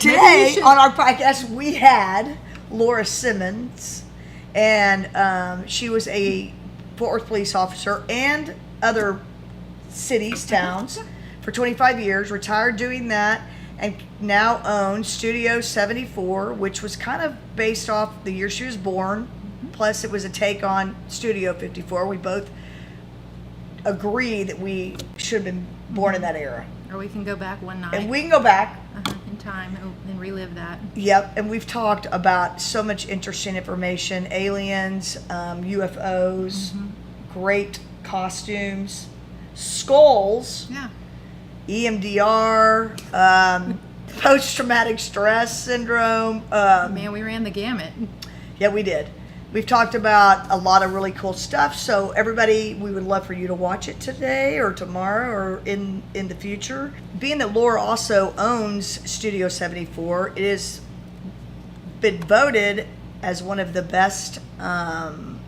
Today on our podcast we had Laura Simmons, and she was a Fort Worth police officer and other cities, towns for 25 years, retired doing that, and now owns Studio 74, which was kind of based off the year she was born. Plus, it was a take on Studio 54. We both agree that we should have been born in that era. Or we can go back one night. And we can go back in time and relive that. Yep, and we've talked about so much interesting information: aliens, UFOs, great costumes, skulls, EMDR, post-traumatic stress syndrome. Man, we ran the gamut. Yeah, we did. We've talked about a lot of really cool stuff. So everybody, we would love for you to watch it today or tomorrow or in the future. Being that Laura also owns Studio 74, it has been voted as one of the best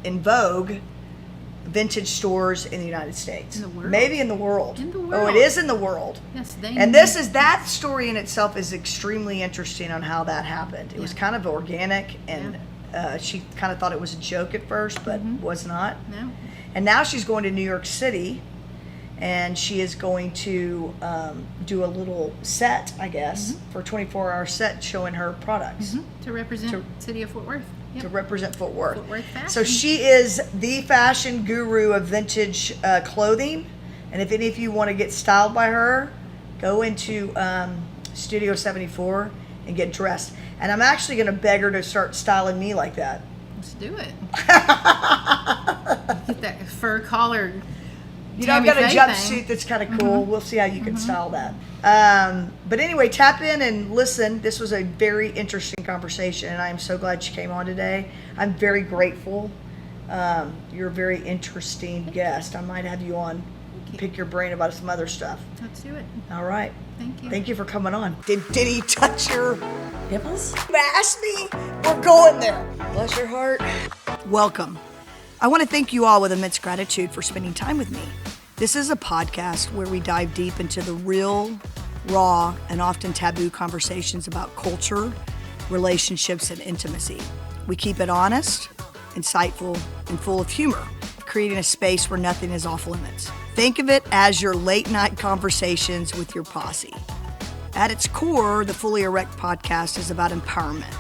in vogue vintage stores in the United States. In the world? Maybe in the world. In the world. Oh, it is in the world. Yes, and that story in itself is extremely interesting on how that happened. It was kind of organic, and she kind of thought it was a joke at first, but was not. No. And now she's going to New York City, and she is going to do a little set, I guess, for a 24-hour set showing her products. To represent City of Fort Worth. Yep. To represent Fort Worth. Fort Worth fashion. So she is the fashion guru of vintage clothing. And if any of you want to get styled by her, go into Studio 74 and get dressed. And I'm actually going to beg her to start styling me like that. Let's do it. Get that fur collar. You know, I've got a jumpsuit that's kind of cool. We'll see how you can style that. But anyway, tap in and listen. This was a very interesting conversation, and I am so glad she came on today. I'm very grateful. You're a very interesting guest. I might have you on, pick your brain about some other stuff. Let's do it. All right. Thank you. Thank you for coming on. Did he touch your nipples? Ask me. We're going there. Bless your heart. Welcome. I want to thank you all with immense gratitude for spending time with me. This is a podcast where we dive deep into the real, raw, and often taboo conversations about culture, relationships, and intimacy. We keep it honest, insightful, and full of humor, creating a space where nothing is off limits. Think of it as your late night conversations with your posse. At its core, the Fully Erect podcast is about empowerment,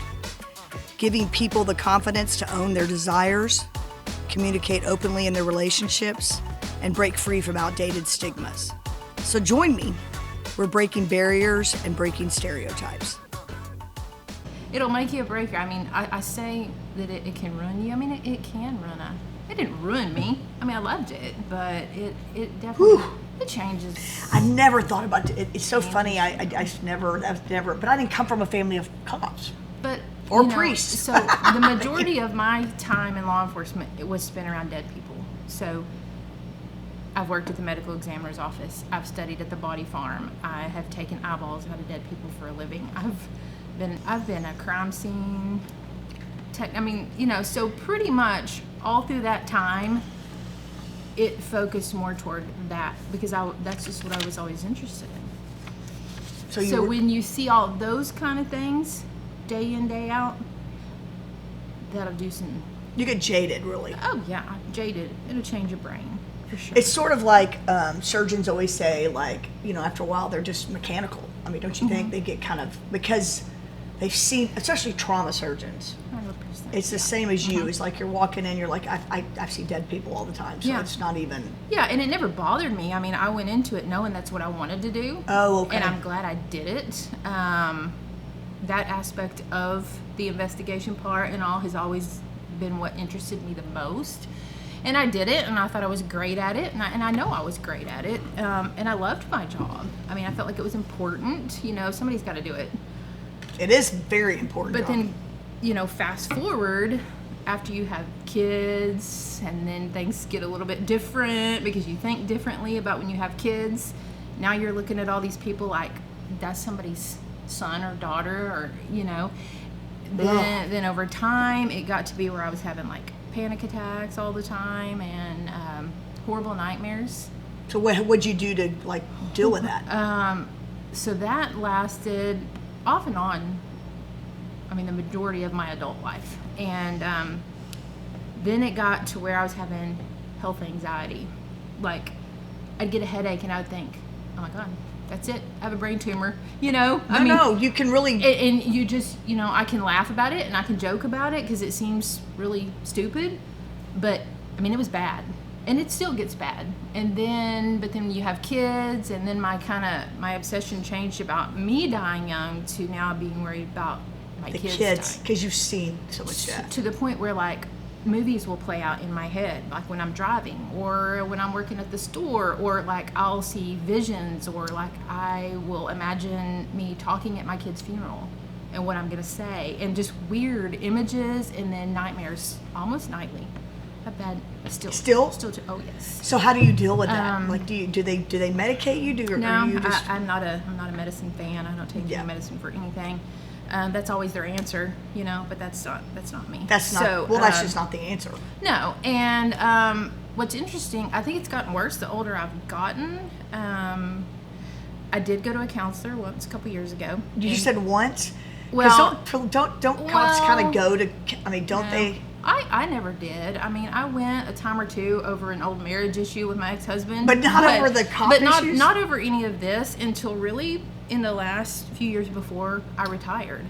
giving people the confidence to own their desires, communicate openly in their relationships, and break free from outdated stigmas. So join me. We're breaking barriers and breaking stereotypes. It'll make you a breaker. I mean, I say that it can ruin you. I mean, it can ruin it didn't ruin me. I mean, I loved it, but it definitely, it changes. I never thought about it. It's so funny. I never, but I didn't come from a family of cops. But or priests. So the majority of my time in law enforcement, it was spent around dead people. So I've worked at the medical examiner's office. I've studied at the body farm. I have taken eyeballs out of dead people for a living. I've been a crime scene tech. I mean, so pretty much all through that time, it focused more toward that because that's just what I was always interested in. So when you see all those kind of things, day in, day out, that'll do some... You get jaded, really. Oh, yeah, I'm jaded. It'll change your brain, for sure. It's sort of like surgeons always say, after a while, they're just mechanical. I mean, don't you think? They get kind of... Because they've seen, especially trauma surgeons. 100%. It's the same as you. It's like you're walking in, you're like, I've seen dead people all the time, so it's not even... Yeah, and it never bothered me. I mean, I went into it knowing that's what I wanted to do. Oh, okay. And I'm glad I did it. That aspect of the investigation part and all has always been what interested me the most. And I did it, and I thought I was great at it, and I know I was great at it. And I loved my job. I mean, I felt like it was important. Somebody's got to do it. It is very important. But then, fast forward after you have kids, and then things get a little bit different because you think differently about when you have kids. Now you're looking at all these people like that's somebody's son or daughter, or Then over time, it got to be where I was having like panic attacks all the time and horrible nightmares. So what'd you do to like deal with that? So that lasted off and on, I mean, the majority of my adult life. And then it got to where I was having health anxiety. Like, I'd get a headache and I would think, oh my God, that's it. I have a brain tumor. You know? No, you can really... And you just, you know, I can laugh about it and I can joke about it because it seems really stupid. But, I mean, it was bad. And it still gets bad. And then, but then you have kids, and then my obsession changed about me dying young to now being worried about my kids because you've seen so much death. To the point where, like, movies will play out in my head, like when I'm driving or when I'm working at the store, or like I'll see visions, or like I will imagine me talking at my kid's funeral and what I'm gonna say, and just weird images, and then nightmares almost nightly. How bad? Still? Oh yes. So how do you deal with that? Like, do they medicate you? No, are you just... I'm not a medicine fan. I don't take any medicine for anything. That's always their answer, you know, but that's not me. That's just not the answer. No, and what's interesting, I think it's gotten worse the older I've gotten. I did go to a counselor once a couple years ago. You said once? Well, don't cops kind of go to? I mean, don't they? I never did. I mean, I went a time or two over an old marriage issue with my ex-husband, but not over the cop issues? But not over any of this until really in the last few years before I retired.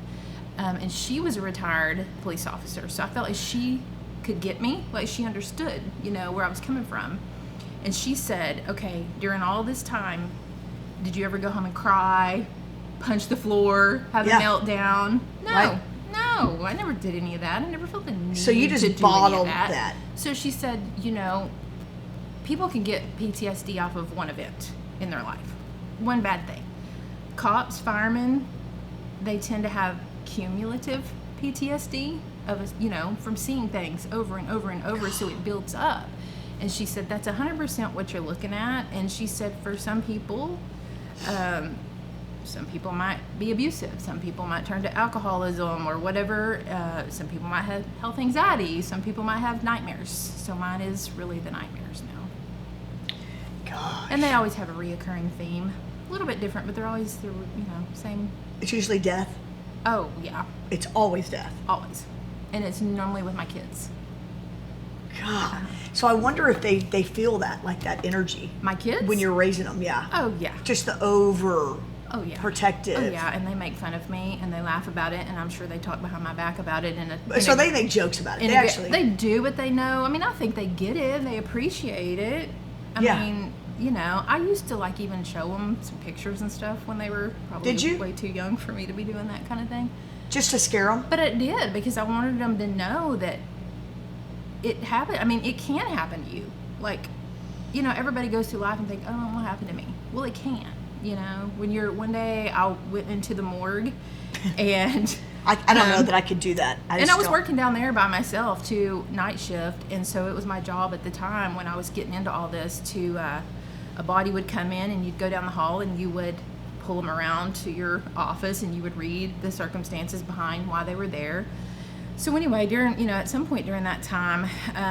And she was a retired police officer, so I felt like she could get me, like she understood, you know, where I was coming from. And she said, okay, during all this time, did you ever go home and cry, punch the floor, have a meltdown? No. Right. No, I never did any of that. I never felt the need to do any of that. So you just bottled that. So she said, you know, people can get PTSD off of one event in their life. One bad thing. Cops, firemen, they tend to have cumulative PTSD from seeing things over and over and over, so it builds up. And she said that's 100% what you're looking at. And she said for some people might be abusive. Some people might turn to alcoholism or whatever. Some people might have health anxiety. Some people might have nightmares. So mine is really the nightmares now. Gosh. And they always have a reoccurring theme. A little bit different, but they're always the same. It's usually death. Oh, yeah. It's always death. Always. And it's normally with my kids. God. So I wonder if they feel that, like that energy. My kids? When you're raising them, yeah. Oh, yeah. Just the protective. Oh, yeah, and they make fun of me, and they laugh about it, and I'm sure they talk behind my back about it. So they make jokes about it. They do, but they know. I mean, I think they get it. They appreciate it. I mean, you know, I used to like even show them some pictures and stuff when they were probably way too young for me to be doing that kind of thing. Just to scare them? But it did, because I wanted them to know that it happened. I mean, it can happen to you. Like, you know, everybody goes through life and think, oh, what happened to me? Well, it can. You know, one day I went into the morgue and I don't know that I could do that. I was working down there by myself too, night shift. And so it was my job at the time when I was getting into all this to, a body would come in and you'd go down the hall and you would pull them around to your office and you would read the circumstances behind why they were there. So anyway, at some point during that time,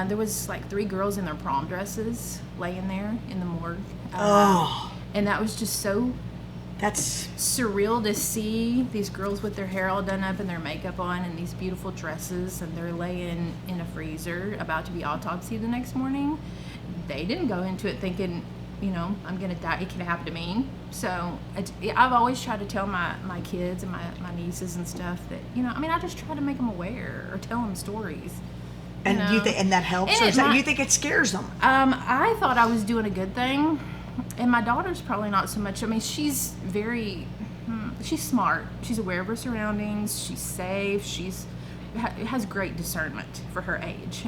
there was like 3 girls in their prom dresses laying there in the morgue. And that was just so That's surreal to see these girls with their hair all done up and their makeup on and these beautiful dresses, and they're laying in a freezer about to be autopsied the next morning. They didn't go into it thinking, you know, I'm gonna die, it could happen to me. So I've always tried to tell my kids and my nieces and stuff that, you know, I mean, I just try to make them aware or tell them stories. And you think, and that helps, or you think it scares them? I thought I was doing a good thing, and my daughter's probably not so much. I mean, she's smart. She's aware of her surroundings. She's safe. Has great discernment for her age.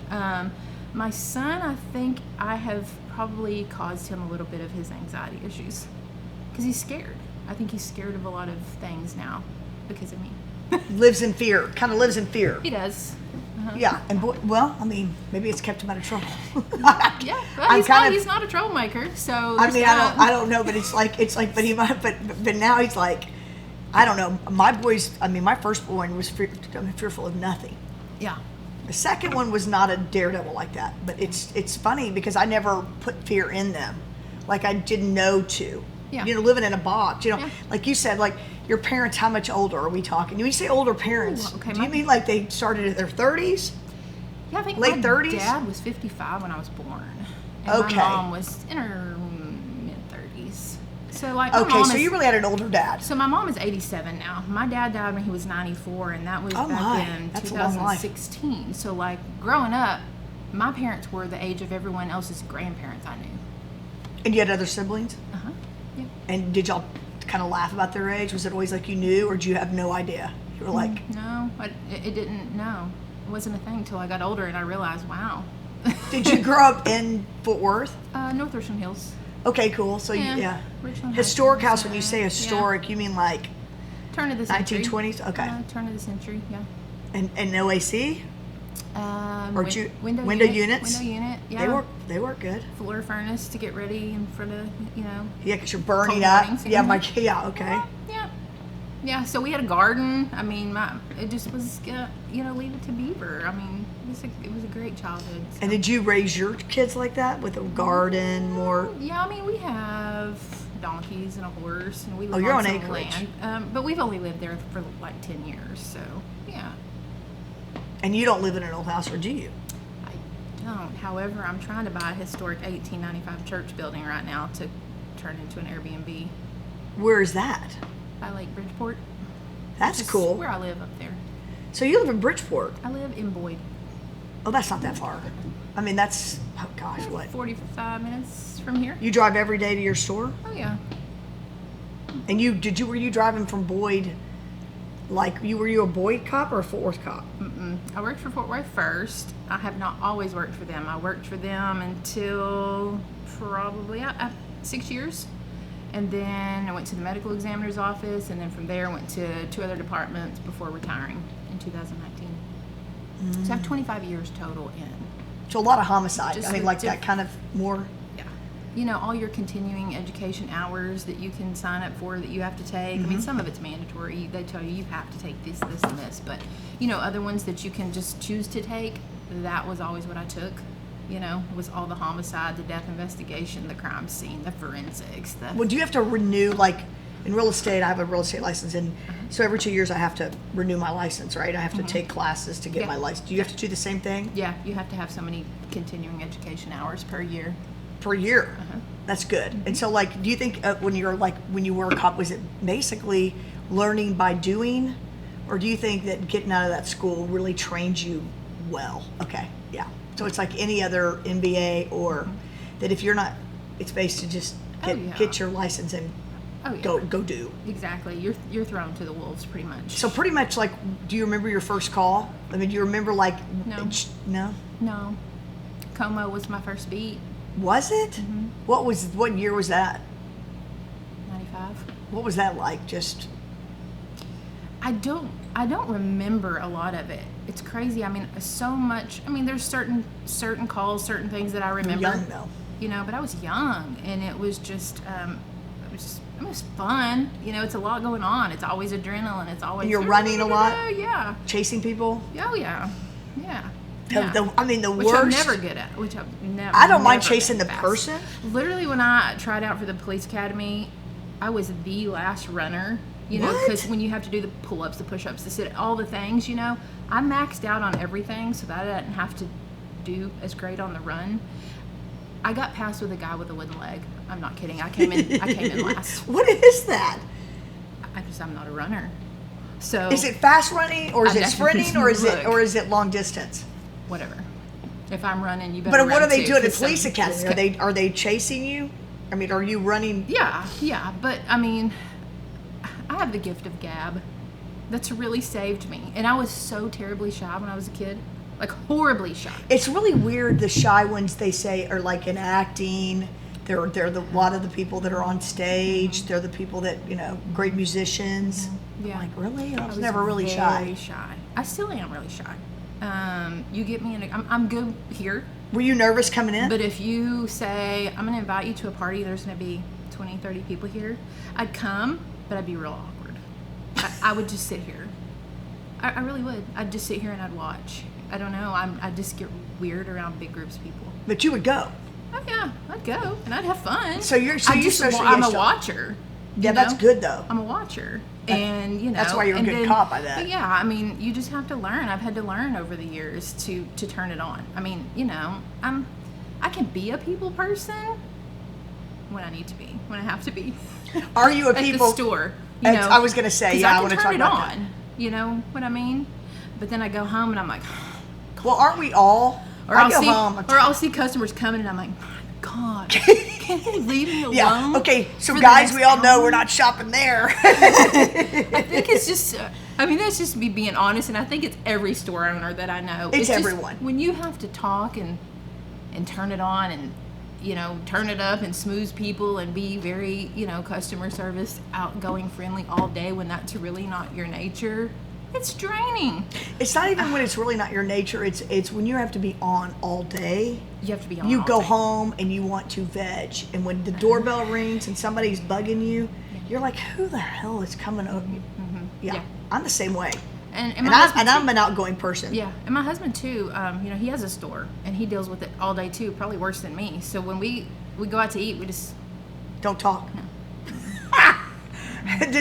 My son, I think I have probably caused him a little bit of his anxiety issues because he's scared. I think he's scared of a lot of things now because of me. Lives in fear. Kind of lives in fear. He does. Uh-huh. Yeah, and I mean, maybe it's kept him out of trouble. Yeah, well, he's not a troublemaker. So I mean, I don't know, but it's like, but he might, but now he's like, I don't know. My firstborn was fearful of nothing. Yeah. The second one was not a daredevil like that, but it's funny because I never put fear in them, like I didn't know to. Yeah. You know, living in a box. You know, yeah. Like you said, like Your parents, how much older are we talking? When you say older parents, okay, do you mean like they started in their 30s? Yeah, I think late my 30s? dad was 55 when I was born. And Okay. my mom was in her mid-30s. So like Okay, so you really had an older dad. So my mom is 87 now. My dad died when he was 94, and that was back in That's a long life. 2016. So like growing up, my parents were the age of everyone else's grandparents I knew. And you had other siblings? Uh-huh. Yeah. And did y'all kind of laugh about their age? Was it always like you knew, or did you have no idea? You were like... No, it didn't, no. It wasn't a thing until I got older and I realized, wow. Did you grow up in Fort Worth? North Richland Hills. Okay, cool. So Yeah. Richland historic Heights, house, when you say historic, you mean like turn of the century. 1920s? Okay. Turn of the century, yeah. And no AC? Or window units? Window unit, yeah. They work good. Floor furnace to get ready in front of, Yeah, because you're burning cold up. mornings. Yeah, okay. Yeah, so we had a garden. I mean, it just was, leave it to Beaver. I mean, it was a great childhood. So. And did you raise your kids like that with a garden more? Yeah, I mean, we have donkeys and a horse, and we live you're on on some acreage. land. But we've only lived there for like 10 years, so yeah. And you don't live in an old house, or do you? I don't. However, I'm trying to buy a historic 1895 church building right now to turn into an Airbnb. Where is that? By Lake Bridgeport. That's Just cool. where I live up there. So you live in Bridgeport? I live in Boyd. Oh, that's not that far. I mean, that's, oh gosh, what? 45 minutes from here. You drive every day to your store? Oh yeah. And were you driving from Boyd, were you a Boyd cop or a Fort Worth cop? I worked for Fort Worth first. I have not always worked for them. I worked for them until probably 6 years. And then I went to the medical examiner's office, and then from there I went to 2 other departments before retiring in 2019. So I have 25 years total in. So a lot of homicide. Just I mean, that kind of more. Yeah. All your continuing education hours that you can sign up for that you have to take. I mean, some of it's mandatory. They tell you have to take this, this, and this. But, other ones that you can just choose to take, that was always what I took. Was all the homicide, the death investigation, the crime scene, the forensics. Well, do you have to renew, in real estate, I have a real estate license, and so every 2 years I have to renew my license, right? I have to take classes to get my license. Do you have to do the same thing? Yeah, you have to have so many continuing education hours per year. Per year? That's good. And so, do you think when you were a cop, was it basically learning by doing? Or do you think that getting out of that school really trained you well? Okay, yeah. So it's like any other MBA, or that if you're not, it's based to just get your license and go do. Exactly. You're thrown to the wolves pretty much. So pretty much do you remember your first call? I mean, do you remember No. No. Como was my first beat. Was it? What year was that? 95. What was that like? Just. I don't remember a lot of it. It's crazy. I mean, so much. I mean, there's certain calls, certain things that I remember. You're young though. But I was young, and it was just, it was fun. It's a lot going on. It's always adrenaline. It's always. And you're running a lot. Yeah. Chasing people. Oh yeah. Yeah. The which worst. I'm never good at. Which I've never. I don't mind never chasing the been fast. person. Literally, when I tried out for the police academy, I was the last runner. Because when you have to do the pull-ups, the push-ups, the sit, all the things, I maxed out on everything so that I didn't have to do as great on the run. I got passed with a guy with a wooden leg. I'm not kidding. I came in last. What is that? I'm not a runner. So is it fast running, or is it sprinting, or is it long distance? Whatever. If I'm running, you better. But what are they too, doing at police academy? Are they chasing you? I mean, are you running? Yeah. But I mean, I have the gift of gab. That's really saved me. And I was so terribly shy when I was a kid. Horribly shy. It's really weird, the shy ones they say are in acting. They're a lot of the people that are on stage. They're the people that, great musicians. Yeah. I'm really? I was never very really shy. I still am really shy. You get me I'm good here. Were you nervous coming in? But if you say, I'm going to invite you to a party, there's going to be 20, 30 people here, I'd come, but I'd be real awkward. I would just sit here. I really would. I'd just sit here and I'd watch. I don't know. I'd just get weird around big groups of people. But you would go. Oh yeah, I'd go and I'd have fun. I'm a watcher. Yeah, that's good though. I'm a watcher. And, you know. That's why you're a good cop, I bet. But yeah, I mean, you just have to learn. I've had to learn over the years to turn it on. I mean, you know, I can be a people person when I need to be, when I have to be. Are you a at people? the store, you know. I was going to say, yeah, I want to talk about that. You know what I mean? But then I go home and I'm like, well, aren't we all? Or I'll see customers coming and I'm like, my God, can't they leave me alone? Yeah. Okay. So guys, we all know we're not shopping there. I think it's just. I mean, that's just me being honest, and I think it's every store owner that I know. It's just, everyone. When you have to talk and turn it on and, you know, turn it up and smooth people and be very, you know, customer service, outgoing, friendly all day when that's really not your nature, it's draining. It's not even when it's really not your nature. It's when you have to be on all day. You have to be on. You all go day. home and you want to veg, and when the doorbell rings and somebody's bugging you, you're like, who the hell is coming over you? Mm-hmm. Yeah, I'm the same way. And I'm an outgoing person. Yeah, and my husband too. You know, he has a store and he deals with it all day too, probably worse than me. So when we go out to eat, we just don't talk. No.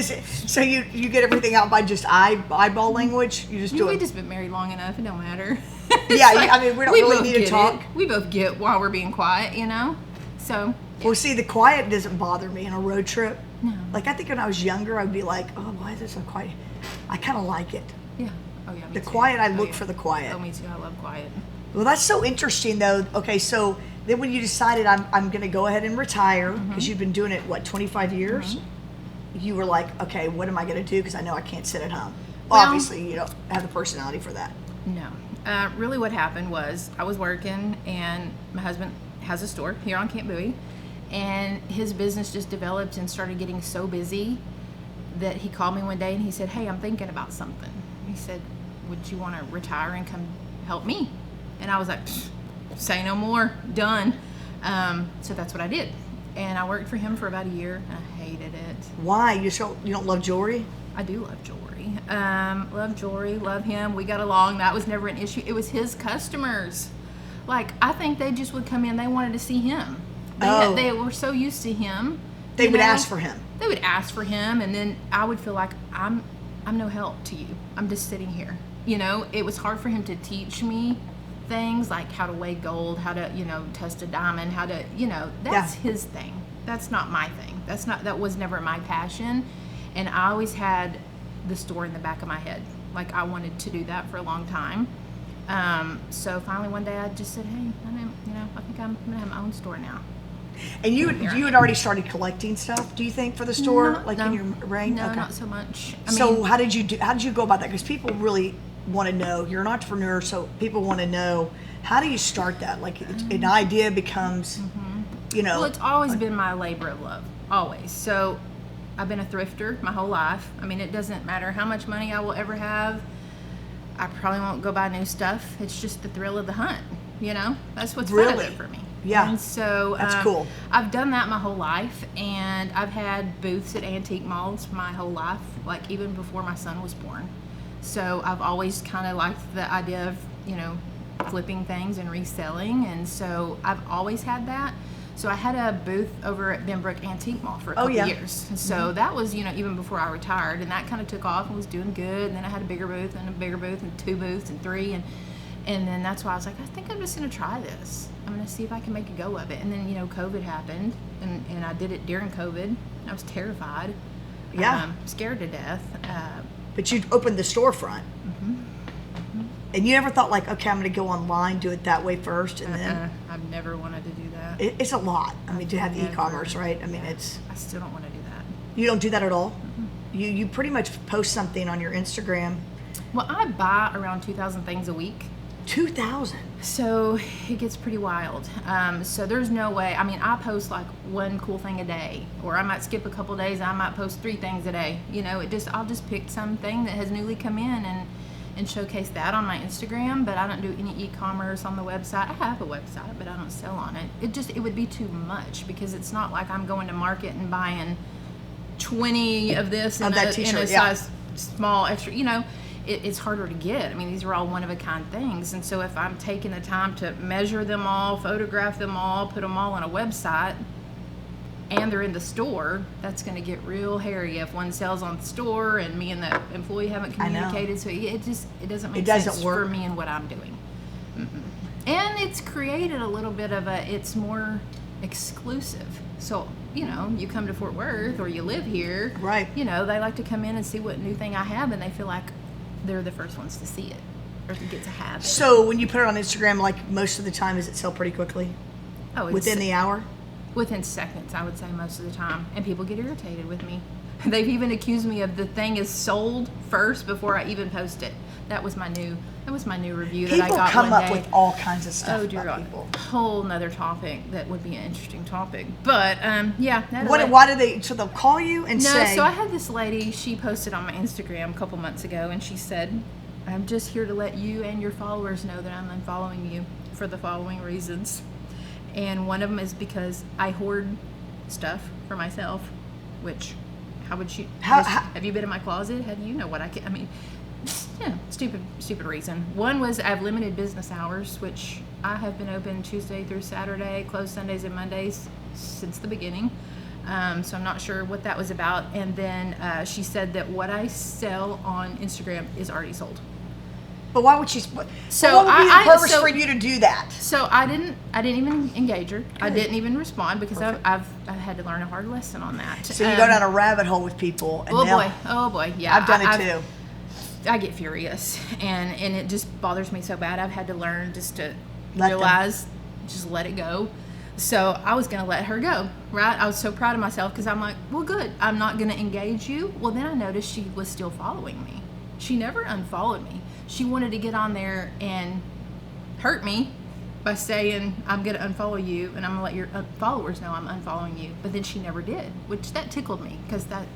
So you get everything out by just eyeball language. You just do it. We've just been married long enough; it don't matter. Yeah, like, I mean, we don't really need to talk. We both get while we're being quiet, you know. So. Yeah. Well, see, the quiet doesn't bother me on a road trip. No. Like I think when I was younger, I'd be like, oh, why is it so quiet? I kind of like it. Yeah. Oh yeah. The quiet, I look for the quiet. Oh, me too. I love quiet. Well, that's so interesting, though. Okay, so then when you decided I'm going to go ahead and retire because you've been doing it 25 years. You were like, okay, what am I going to do? Because I know I can't sit at home. Well, obviously, you don't have the personality for that. No. Really what happened was I was working and my husband has a store here on Camp Bowie, and his business just developed and started getting so busy that he called me one day and he said, hey, I'm thinking about something. He said, would you want to retire and come help me? And I was like, say no more, done. So that's what I did. And I worked for him for about a year. I hated it. Why? You don't love jewelry? I do love jewelry. Love jewelry, love him. We got along. That was never an issue. It was his customers. Like, I think they just would come in. They wanted to see him. They were so used to him. They would ask for him. They would ask for him, and then I would feel like I'm no help to you. I'm just sitting here. You know, it was hard for him to teach me things like how to weigh gold, how to, you know, test a diamond, how to, you know, that's his thing. That's not my thing. That was never my passion. And I always had the store in the back of my head. Like, I wanted to do that for a long time. So finally one day I just said, hey, I think I'm going to have my own store now. And you had already started collecting stuff, do you think, for the store? In your brain? No, okay. not so much. So how did you go about that? Because people really want to know. You're an entrepreneur, so people want to know, how do you start that? Like, an idea becomes, you know. Well, it's always been my labor of love, always. So I've been a thrifter my whole life. I mean, it doesn't matter how much money I will ever have. I probably won't go buy new stuff. It's just the thrill of the hunt, you know? That's what's fun of it for me. Yeah. And so that's cool. I've done that my whole life, and I've had booths at antique malls my whole life, like even before my son was born. So I've always kind of liked the idea of, you know, flipping things and reselling, and so I've always had that. So I had a booth over at Benbrook Antique Mall for a couple years. So that was, you know, even before I retired, and that kind of took off and was doing good. And then I had a bigger booth and a bigger booth and 2 booths and 3, and then that's why I was like, I think I'm just going to try this. I'm going to see if I can make a go of it. And then, you know, COVID happened, and I did it during COVID. I was terrified. Yeah. Scared to death. But you opened the storefront. And you never thought, like, okay, I'm going to go online, do it that way first, and then... I've never wanted to do that. It's a lot. I mean, to have e-commerce, right? I mean, it's... I still don't want to do that. You don't do that at all? You pretty much post something on your Instagram. Well, I buy around 2,000 things a week. 2,000? So it gets pretty wild. So there's no way. I mean, I post like one cool thing a day, or I might skip a couple days and I might post 3 things a day. You know, I'll just pick something that has newly come in and showcase that on my Instagram, but I don't do any e-commerce on the website. I have a website, but I don't sell on it. It would be too much, because it's not like I'm going to market and buying 20 of this in a size small extra, you know. It's harder to get. I mean, these are all one-of-a-kind things, and so if I'm taking the time to measure them all, photograph them all, put them all on a website, and they're in the store, that's going to get real hairy if one sells on the store and me and the employee haven't communicated. So it doesn't make sense for me and what I'm doing. And it's created a little bit of it's more exclusive. So, you come to Fort Worth or you live here, right? They like to come in and see what new thing I have, and they feel like they're the first ones to see it or to get to have it. So when you put it on Instagram, like most of the time, does it sell pretty quickly? Oh, within the hour? Within seconds, I would say most of the time. And people get irritated with me. They've even accused me of the thing is sold first before I even post it. That was my new review that I got one day. People come up with all kinds of stuff. Oh dear God, people. Whole nother topic that would be an interesting topic. But yeah. Why do they? So they'll call you and say? No. So I had this lady. She posted on my Instagram a couple months ago, and she said, "I'm just here to let you and your followers know that I'm unfollowing you for the following reasons." And one of them is because I hoard stuff for myself, which, how would you, have you been in my closet? How do you know what I mean, yeah, stupid reason. One was I have limited business hours, which I have been open Tuesday through Saturday, closed Sundays and Mondays since the beginning. So I'm not sure what that was about. And then she said that what I sell on Instagram is already sold. But why would she? So what would be the purpose for you to do that? So I didn't even engage her. Good. I didn't even respond because I've had to learn a hard lesson on that. So you go down a rabbit hole with people. And oh boy, yeah. I've done it too. I get furious, and it just bothers me so bad. I've had to learn just to realize, just let it go. So I was going to let her go, right? I was so proud of myself because I'm like, well, good. I'm not going to engage you. Well, then I noticed she was still following me. She never unfollowed me. She wanted to get on there and hurt me by saying, I'm going to unfollow you and I'm going to let your followers know I'm unfollowing you. But then she never did, which that tickled me because that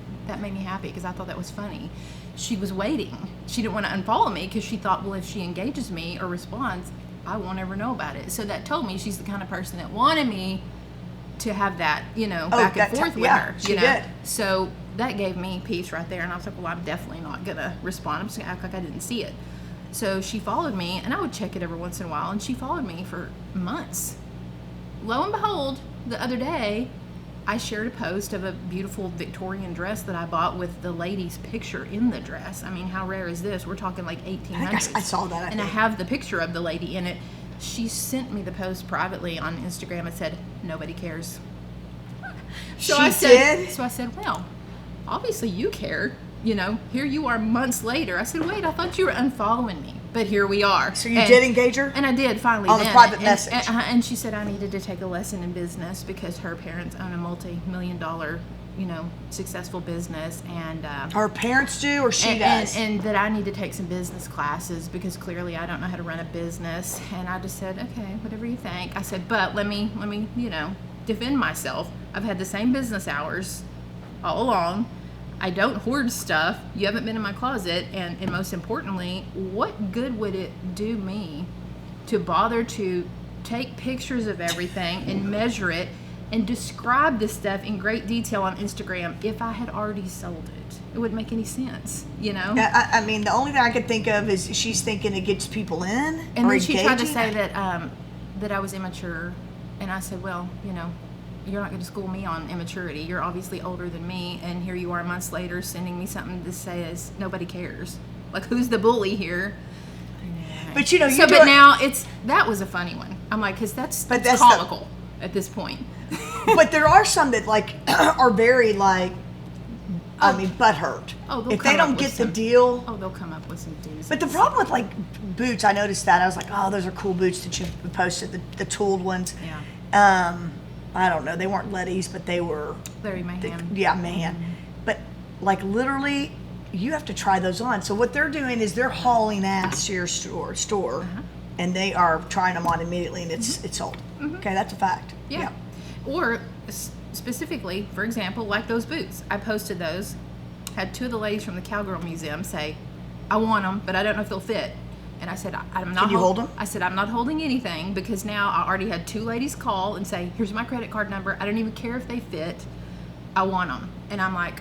made me happy because I thought that was funny. She was waiting. She didn't want to unfollow me because she thought, well, if she engages me or responds, I won't ever know about it. So that told me she's the kind of person that wanted me to have that, back and forth with her. She did. So that gave me peace right there. And I was like, well, I'm definitely not going to respond. I'm just going to act like I didn't see it. So she followed me, and I would check it every once in a while, and she followed me for months. Lo and behold, the other day, I shared a post of a beautiful Victorian dress that I bought with the lady's picture in the dress. I mean, how rare is this? We're talking like 1800s. I saw that. I have the picture of the lady in it. She sent me the post privately on Instagram and said, nobody cares. So I said, well, obviously you care. Here you are months later. I said, wait, I thought you were unfollowing me. But here we are. So you did engage her? And I did, finally. On a private message. And she said I needed to take a lesson in business because her parents own a multi-million-dollar, successful business. And her parents do, or she does? And that I need to take some business classes because clearly I don't know how to run a business. And I just said, okay, whatever you think. I said, but let me, defend myself. I've had the same business hours all along. I don't hoard stuff. You haven't been in my closet. And most importantly, what good would it do me to bother to take pictures of everything and measure it and describe this stuff in great detail on Instagram if I had already sold it? It wouldn't make any sense, I mean, the only thing I could think of is she's thinking it gets people in. And then she tried to say that I was immature. And I said, well, you're not going to school me on immaturity. You're obviously older than me, and here you are months later sending me something that says nobody cares. Like, who's the bully here? But but now that was a funny one. I'm like, because that's comical at this point. But there are some that are very butthurt. Oh, if they don't get the deal. Oh, they'll come up with some doozies. But the problem with boots, I noticed that I was like, oh, those are cool boots that you posted, the tooled ones. Yeah. I don't know. They weren't Letty's, but they were Larry Mahan. Mahan. But literally, you have to try those on. So what they're doing is they're hauling ass to your store, and they are trying them on immediately, and it's sold. Mm-hmm. Okay, that's a fact. Yeah. Or specifically, for example, like those boots. I posted those. Had two of the ladies from the Cowgirl Museum say, "I want them, but I don't know if they'll fit." And I said, I'm not. Can you hold them? I said, I'm not holding anything because now I already had two ladies call and say, here's my credit card number. I don't even care if they fit. I want them. And I'm like,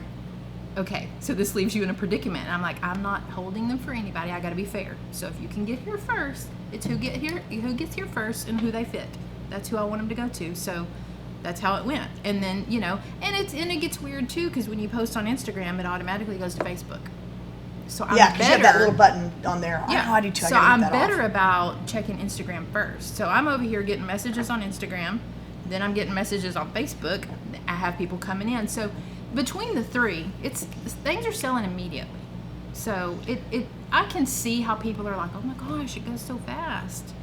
okay, so this leaves you in a predicament. And I'm like, I'm not holding them for anybody. I got to be fair. So if you can get here first, it's who gets here first and who they fit. That's who I want them to go to. So That's how it went. And then, and it gets weird too, because when you post on Instagram, it automatically goes to Facebook. So I'm because you have that little button on there. Yeah. I do too. So I'm better about checking Instagram first. So I'm over here getting messages on Instagram. Then I'm getting messages on Facebook. I have people coming in. So between the three, things are selling immediately. So I can see how people are like, oh my gosh, it goes so fast.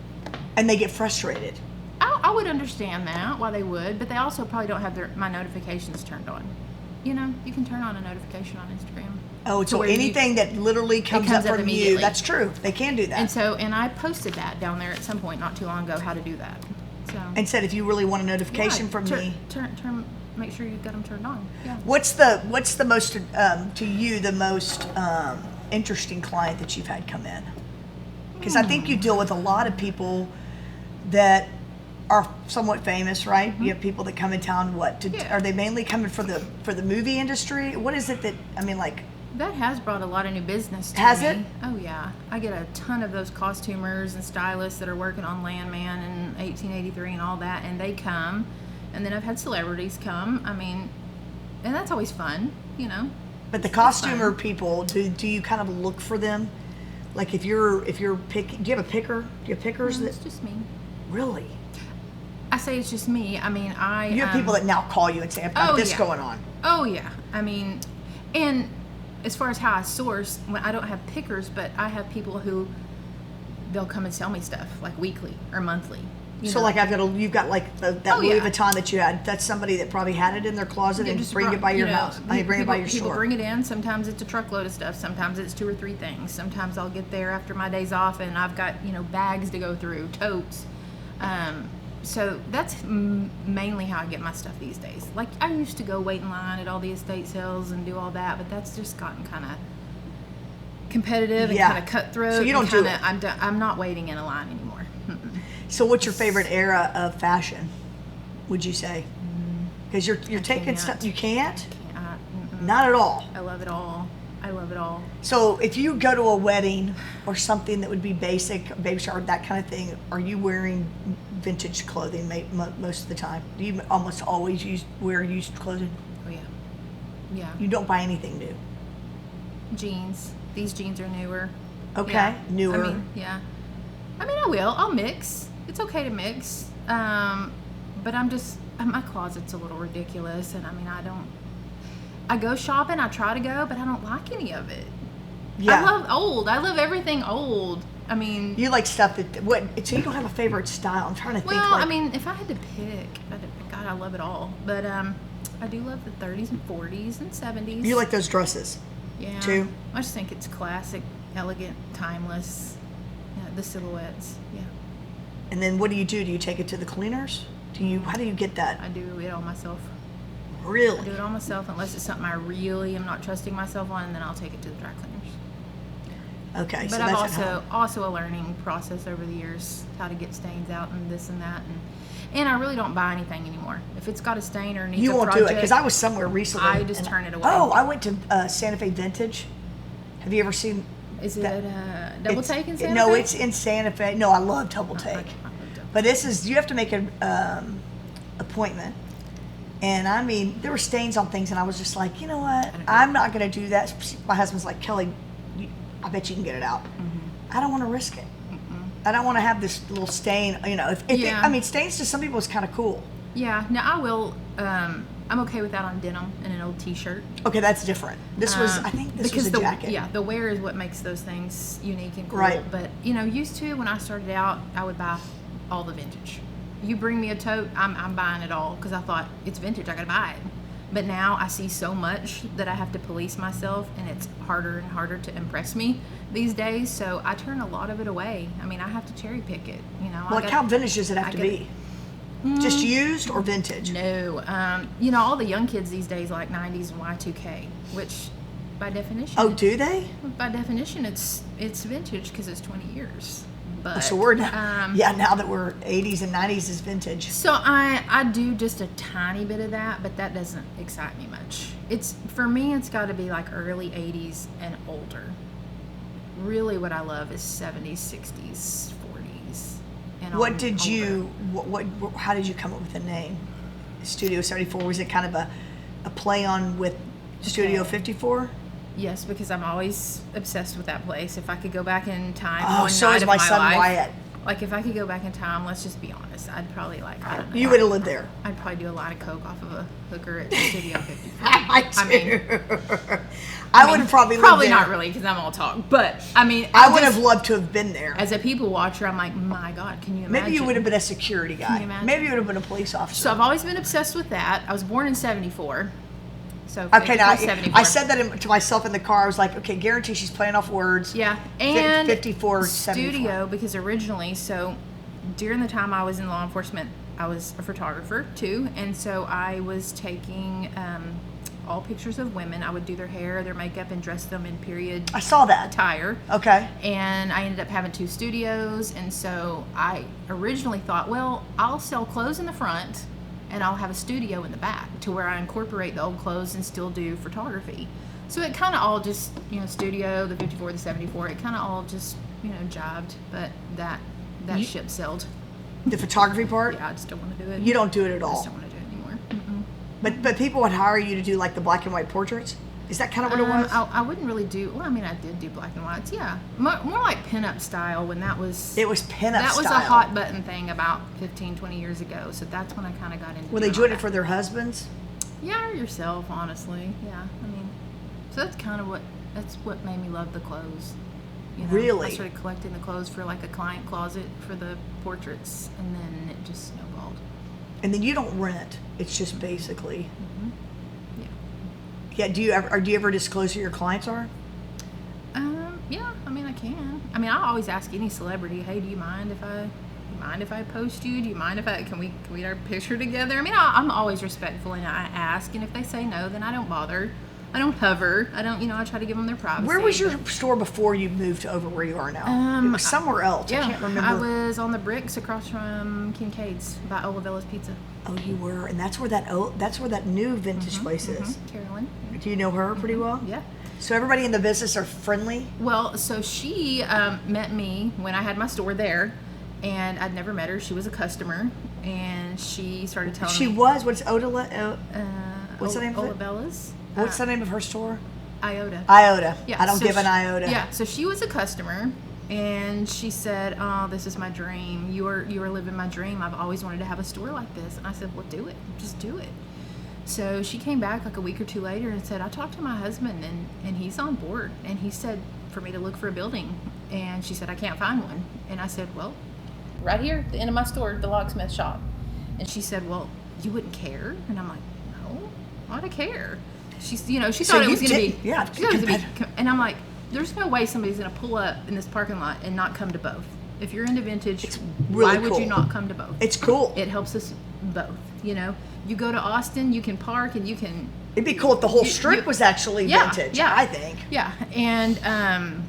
And they get frustrated. I would understand that, why they would, but they also probably don't have my notifications turned on. You can turn on a notification on Instagram. Oh, so anything that literally comes up from you, that's true. They can do that. And I posted that down there at some point not too long ago, how to do that. So and said if you really want a notification from me, make sure you've got them turned on. Yeah. What's the most to you the most interesting client that you've had come in? Because I think you deal with a lot of people that are somewhat famous, right? Mm-hmm. You have people that come in town. Are they mainly coming for the movie industry? What is it that that has brought a lot of new business to me. Has it? Oh yeah, I get a ton of those costumers and stylists that are working on Landman and 1883 and all that, and they come. And then I've had celebrities come. and that's always fun, But the costumer people, do you kind of look for them? Like if you're picking, do you have a picker? Do you have pickers? No, it's just me. Really? I say it's just me. You have people that now call you and say, I've got this going on. Oh yeah. And as far as how I source, I don't have pickers, but I have people who they'll come and sell me stuff like weekly or monthly. So like you've got like that Louis Vuitton that you had. That's somebody that probably had it in their closet and just bring it by your house. Bring it by your store. People bring it in. Sometimes it's a truckload of stuff. Sometimes it's 2 or 3 things. Sometimes I'll get there after my days off and I've got bags to go through, totes. So that's mainly how I get my stuff these days. Like I used to go wait in line at all the estate sales and do all that, but that's just gotten kind of competitive and kind of cutthroat. So you don't do it. I'm not waiting in a line anymore. So what's your favorite era of fashion, would you say? Because you're taking stuff, you can't? Not at all. I love it all. I love it all. So if you go to a wedding or something that would be basic, baby shower, that kind of thing, are you wearing vintage clothing most of the time? Do you almost always wear used clothing? Oh yeah. Yeah. You don't buy anything new? Jeans. These jeans are newer. Okay. Yeah. Newer. Yeah. I will. I'll mix. It's okay to mix. But my closet's a little ridiculous, and I go shopping, I try to go, but I don't like any of it. Yeah. I love old. I love everything old. You like stuff so you don't have a favorite style. I'm trying to think. Well, if I had to pick, God, I love it all. But I do love the 30s and 40s and 70s. You like those dresses? Yeah. Too? I just think it's classic, elegant, timeless. Yeah, the silhouettes. Yeah. And then what do? Do you take it to the cleaners? How do you get that? I do it all myself. Really? I do it all myself unless it's something I really am not trusting myself on, and then I'll take it to the dry cleaners. Okay, but so I've also a learning process over the years, how to get stains out and this and that, and I really don't buy anything anymore. If it's got a stain or needs you a won't project, do it because I was somewhere recently. I just turn it away. Oh, I went to Santa Fe Vintage. Have you ever seen? Is it Double Take in Santa Fe? No, it's in Santa Fe. No, I love Double Take. But you have to make an appointment. And there were stains on things, and I was just like, you know what? I'm not going to do that. My husband's like, Kelly, I bet you can get it out. Mm-hmm. I don't want to risk it. Mm-mm. I don't want to have this little stain. Stains to some people is kind of cool. Yeah. Now I will. I'm okay with that on denim and an old T-shirt. Okay, that's different. I think this was a jacket. Yeah, the wear is what makes those things unique and cool. Right. But used to when I started out, I would buy all the vintage. You bring me a tote, I'm buying it all because I thought it's vintage. I gotta buy it. But now I see so much that I have to police myself, and it's harder and harder to impress me these days. So I turn a lot of it away. I have to cherry pick it. How vintage does it have to be? Just used or vintage? No. All the young kids these days like 90s and Y2K, which by definition. Oh, do they? By definition, it's vintage because it's 20 years. But, so we're now, now that we're 80s and 90s is vintage. So I do just a tiny bit of that, but that doesn't excite me much. For me, it's got to be like early 80s and older. Really what I love is 70s, 60s, 40s. And what did older. How did you come up with the name? Studio 74? Was it kind of a play on with Studio 54? Yes, because I'm always obsessed with that place. If I could go back in time, one so night is of my my son life, Wyatt. like if I could go back in time, let's just be honest, I'd probably I don't know. You would have lived there. I'd probably do a line of coke off of a hooker at Studio 54. I would have probably lived there. Not really, because I'm all talk. But I mean, I would have loved to have been there. As a people watcher, I'm like, my God, can you imagine? Maybe you would have been a security guy. Can you imagine? Maybe you would have been a police officer. So I've always been obsessed with that. I was born in 74. So okay, now 74. I said that to myself in the car. I was like, okay, guarantee she's playing off words. Yeah, and 54, studio 74. Because originally, so during the time I was in law enforcement, I was a photographer too, and so I was taking all pictures of women. I would do their hair, their makeup, and dress them in period. I saw that attire. Okay. And I ended up having 2 studios, and so I originally thought, well, I'll sell clothes in the front and I'll have a studio in the back to where I incorporate the old clothes and still do photography. So it kind of all just, studio, the 54, the 74, it kind of all just, jived, but that ship sailed. The photography part? Yeah, I just don't want to do it. You don't do it at all? I just don't want to do it anymore. But people would hire you to do like the black and white portraits? Is that kind of what it was? I wouldn't really do, I did do black and whites, yeah. More like pinup style when that was... It was pinup style. That was a hot button thing about 15, 20 years ago, so that's when I kind of got into Were they doing it for their husbands? Yeah, or yourself, honestly, yeah. So that's kind of what made me love the clothes. Really? I started collecting the clothes for like a client closet for the portraits, and then it just snowballed. And then you don't rent. It's just basically... Yeah. Yeah, do you ever disclose who your clients are? Yeah, I can. I always ask any celebrity, hey, do you mind if I post you? Do you mind if can we get our picture together? I'm always respectful, and I ask, and if they say no, then I don't bother. I don't hover. I don't, I try to give them their privacy. Where was your store before you moved over where you are now? It was somewhere else. Yeah, I can't remember. I was on the bricks across from Kincaid's by Olavella's Pizza. Oh, you were, and that's where that new vintage place is. Carolyn. Do you know her pretty well? Yeah. So everybody in the business are friendly? Well, so she met me when I had my store there, and I'd never met her. She was a customer, and she started telling me. She was? What's Oda? What's the name of it? Olavella's. What's the name of her store? Iota. Yeah, I don't give an iota. Yeah, so she was a customer, and she said, oh, this is my dream. You are living my dream. I've always wanted to have a store like this. And I said, well, do it. Just do it. So she came back like a week or 2 later and said, I talked to my husband, and he's on board. And he said for me to look for a building. And she said, I can't find one. And I said, well, right here at the end of my store, the locksmith shop. And she said, well, you wouldn't care? And I'm like, no, why'd I care? She thought it was going to be, yeah. She thought it was going to be, and I'm like, there's no way somebody's going to pull up in this parking lot and not come to both. If you're into vintage, really why would you not come to both? It's cool. It helps us both, You go to Austin, you can park, and you can... It'd be cool if the whole strip was actually vintage, I think. Yeah, and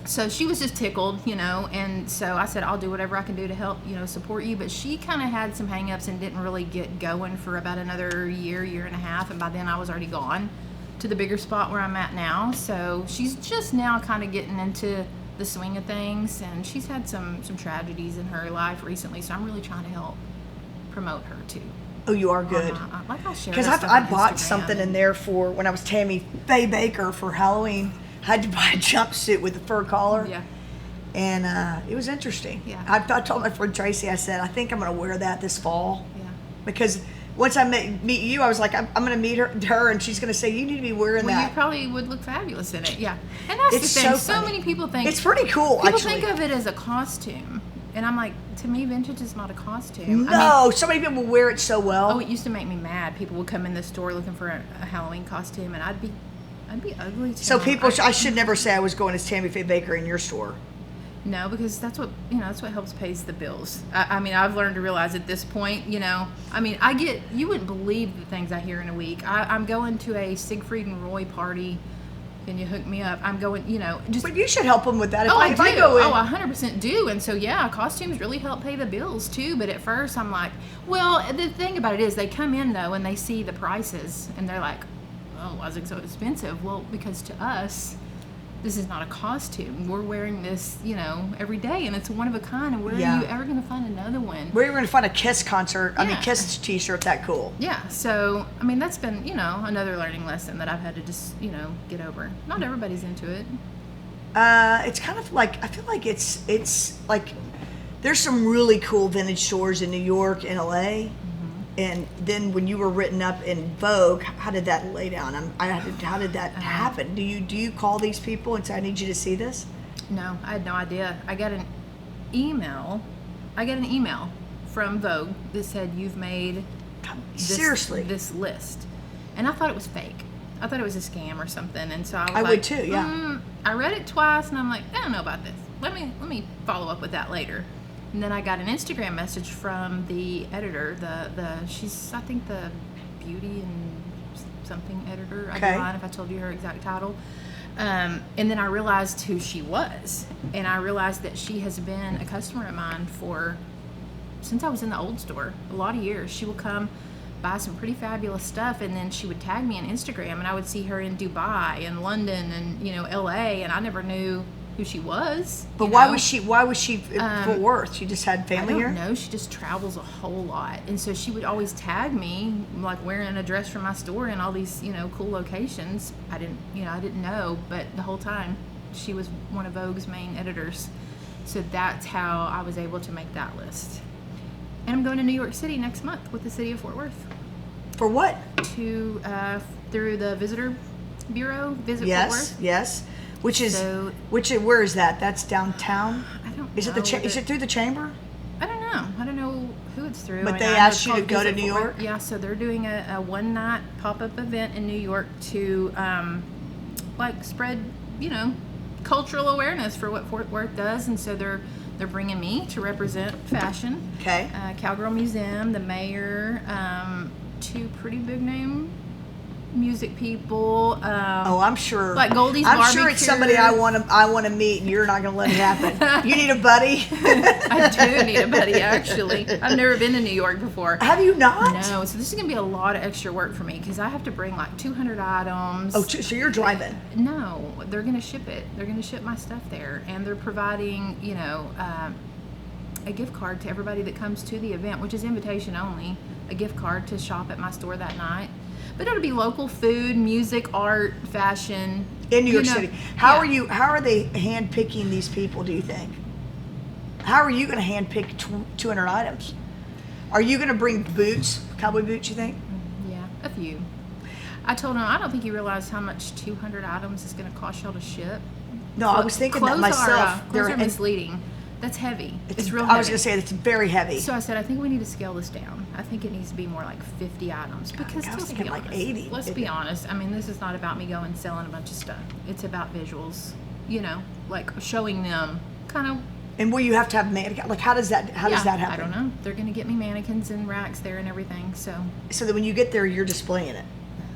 so she was just tickled, and so I said, I'll do whatever I can do to help, support you. But she kind of had some hang-ups and didn't really get going for about another year and a half. And by then I was already gone to the bigger spot where I'm at now. So she's just now kind of getting into the swing of things. And she's had some tragedies in her life recently. So I'm really trying to help promote her too. Oh, you are good. I'll share because I bought something in there for when I was Tammy Faye Baker for Halloween. I had to buy a jumpsuit with a fur collar. Yeah. And it was interesting. Yeah. I told my friend Tracy, I said, I think I'm going to wear that this fall. Yeah. Because once I meet you, I was like, I'm going to meet her, and she's going to say, you need to be wearing that. Well, you probably would look fabulous in it. Yeah. And that's It's the thing. so funny. Many people think... It's pretty cool, People actually. think of it as a costume. And I'm like, to me, vintage is not a costume. No, so many people wear it so well. Oh, it used to make me mad. People would come in the store looking for a Halloween costume, and I'd be ugly to So them. people, I should never say I was going as Tammy Faye Baker in your store. No, because that's what helps pays the bills. I've learned to realize at this point, you wouldn't believe the things I hear in a week. I'm going to a Siegfried and Roy party. Can you hook me up? I'm going, just... But you should help them with that. I if I go in... Oh, 100% do. And so, yeah, costumes really help pay the bills, too. But at first, I'm like... Well, the thing about it is they come in, though, and they see the prices. And they're like, oh, why is it so expensive? Well, because to us, this is not a costume. We're wearing this, every day, and it's one of a kind. And where are you ever going to find another one? Where are you going to find a Kiss concert? I mean, Kiss t-shirt that cool? Yeah. So, I mean, that's been, another learning lesson that I've had to just, get over. Not everybody's into it. It's kind of like, I feel like it's like there's some really cool vintage stores in New York and LA. And then when you were written up in Vogue, how did that lay down? How did that happen? Do you call these people and say, I need you to see this? No, I had no idea. I got an email from Vogue that said, you've made Seriously this list. And I thought it was fake. I thought it was a scam or something. And so I would too, yeah. I read it twice and I'm like, I don't know about this. Let me follow up with that later. And then I got an Instagram message from the editor, she's, I think, the beauty and something editor. I'd be lying if I told you her exact title. And then I realized who she was. And I realized that she has been a customer of mine since I was in the old store, a lot of years. She would come buy some pretty fabulous stuff, and then she would tag me on Instagram, and I would see her in Dubai and London and, LA, and I never knew who she was. But why was she in Fort Worth? She just had family here? I don't know. She just travels a whole lot. And so she would always tag me, like wearing a dress from my store in all these, cool locations. I didn't know, but the whole time she was one of Vogue's main editors. So that's how I was able to make that list. And I'm going to New York City next month with the city of Fort Worth. For what? Through the Visitor Bureau, Fort Worth. Yes. Where is that? That's downtown? I don't know. Is it through the chamber? I don't know. I don't know who it's through. But they asked you to go to New York? Yeah, so they're doing a one-night pop-up event in New York to spread, cultural awareness for what Fort Worth does. And so they're bringing me to represent fashion. Okay. Cowgirl Museum, the mayor, two pretty big name music people. I'm sure. Like Goldie's I'm Barbecue. sure it's somebody I want to meet, and you're not going to let it happen. You need a buddy. I do need a buddy, actually. I've never been to New York before. Have you not? No. So this is going to be a lot of extra work for me because I have to bring like 200 items. Oh, so you're driving? No, they're going to ship it. They're going to ship my stuff there, and they're providing, a gift card to everybody that comes to the event, which is invitation only. A gift card to shop at my store that night. But it'll be local food, music, art, fashion. In New York City. How are they hand-picking these people, do you think? How are you going to hand-pick 200 items? Are you going to bring boots, cowboy boots, you think? Yeah, a few. I told them, I don't think you realize how much 200 items is going to cost y'all to ship. No, I was thinking that myself. Clothes are misleading. That's heavy. It's real heavy. I was going to say it's very heavy. So I said, I think we need to scale this down. I think it needs to be more like 50 items. Because I was thinking like 80. Let's be honest. I mean, this is not about me going selling a bunch of stuff. It's about visuals. Like showing them kind of. And will you have to have mannequins? Like, how does that happen? I don't know. They're going to get me mannequins and racks there and everything. So that when you get there, you're displaying it.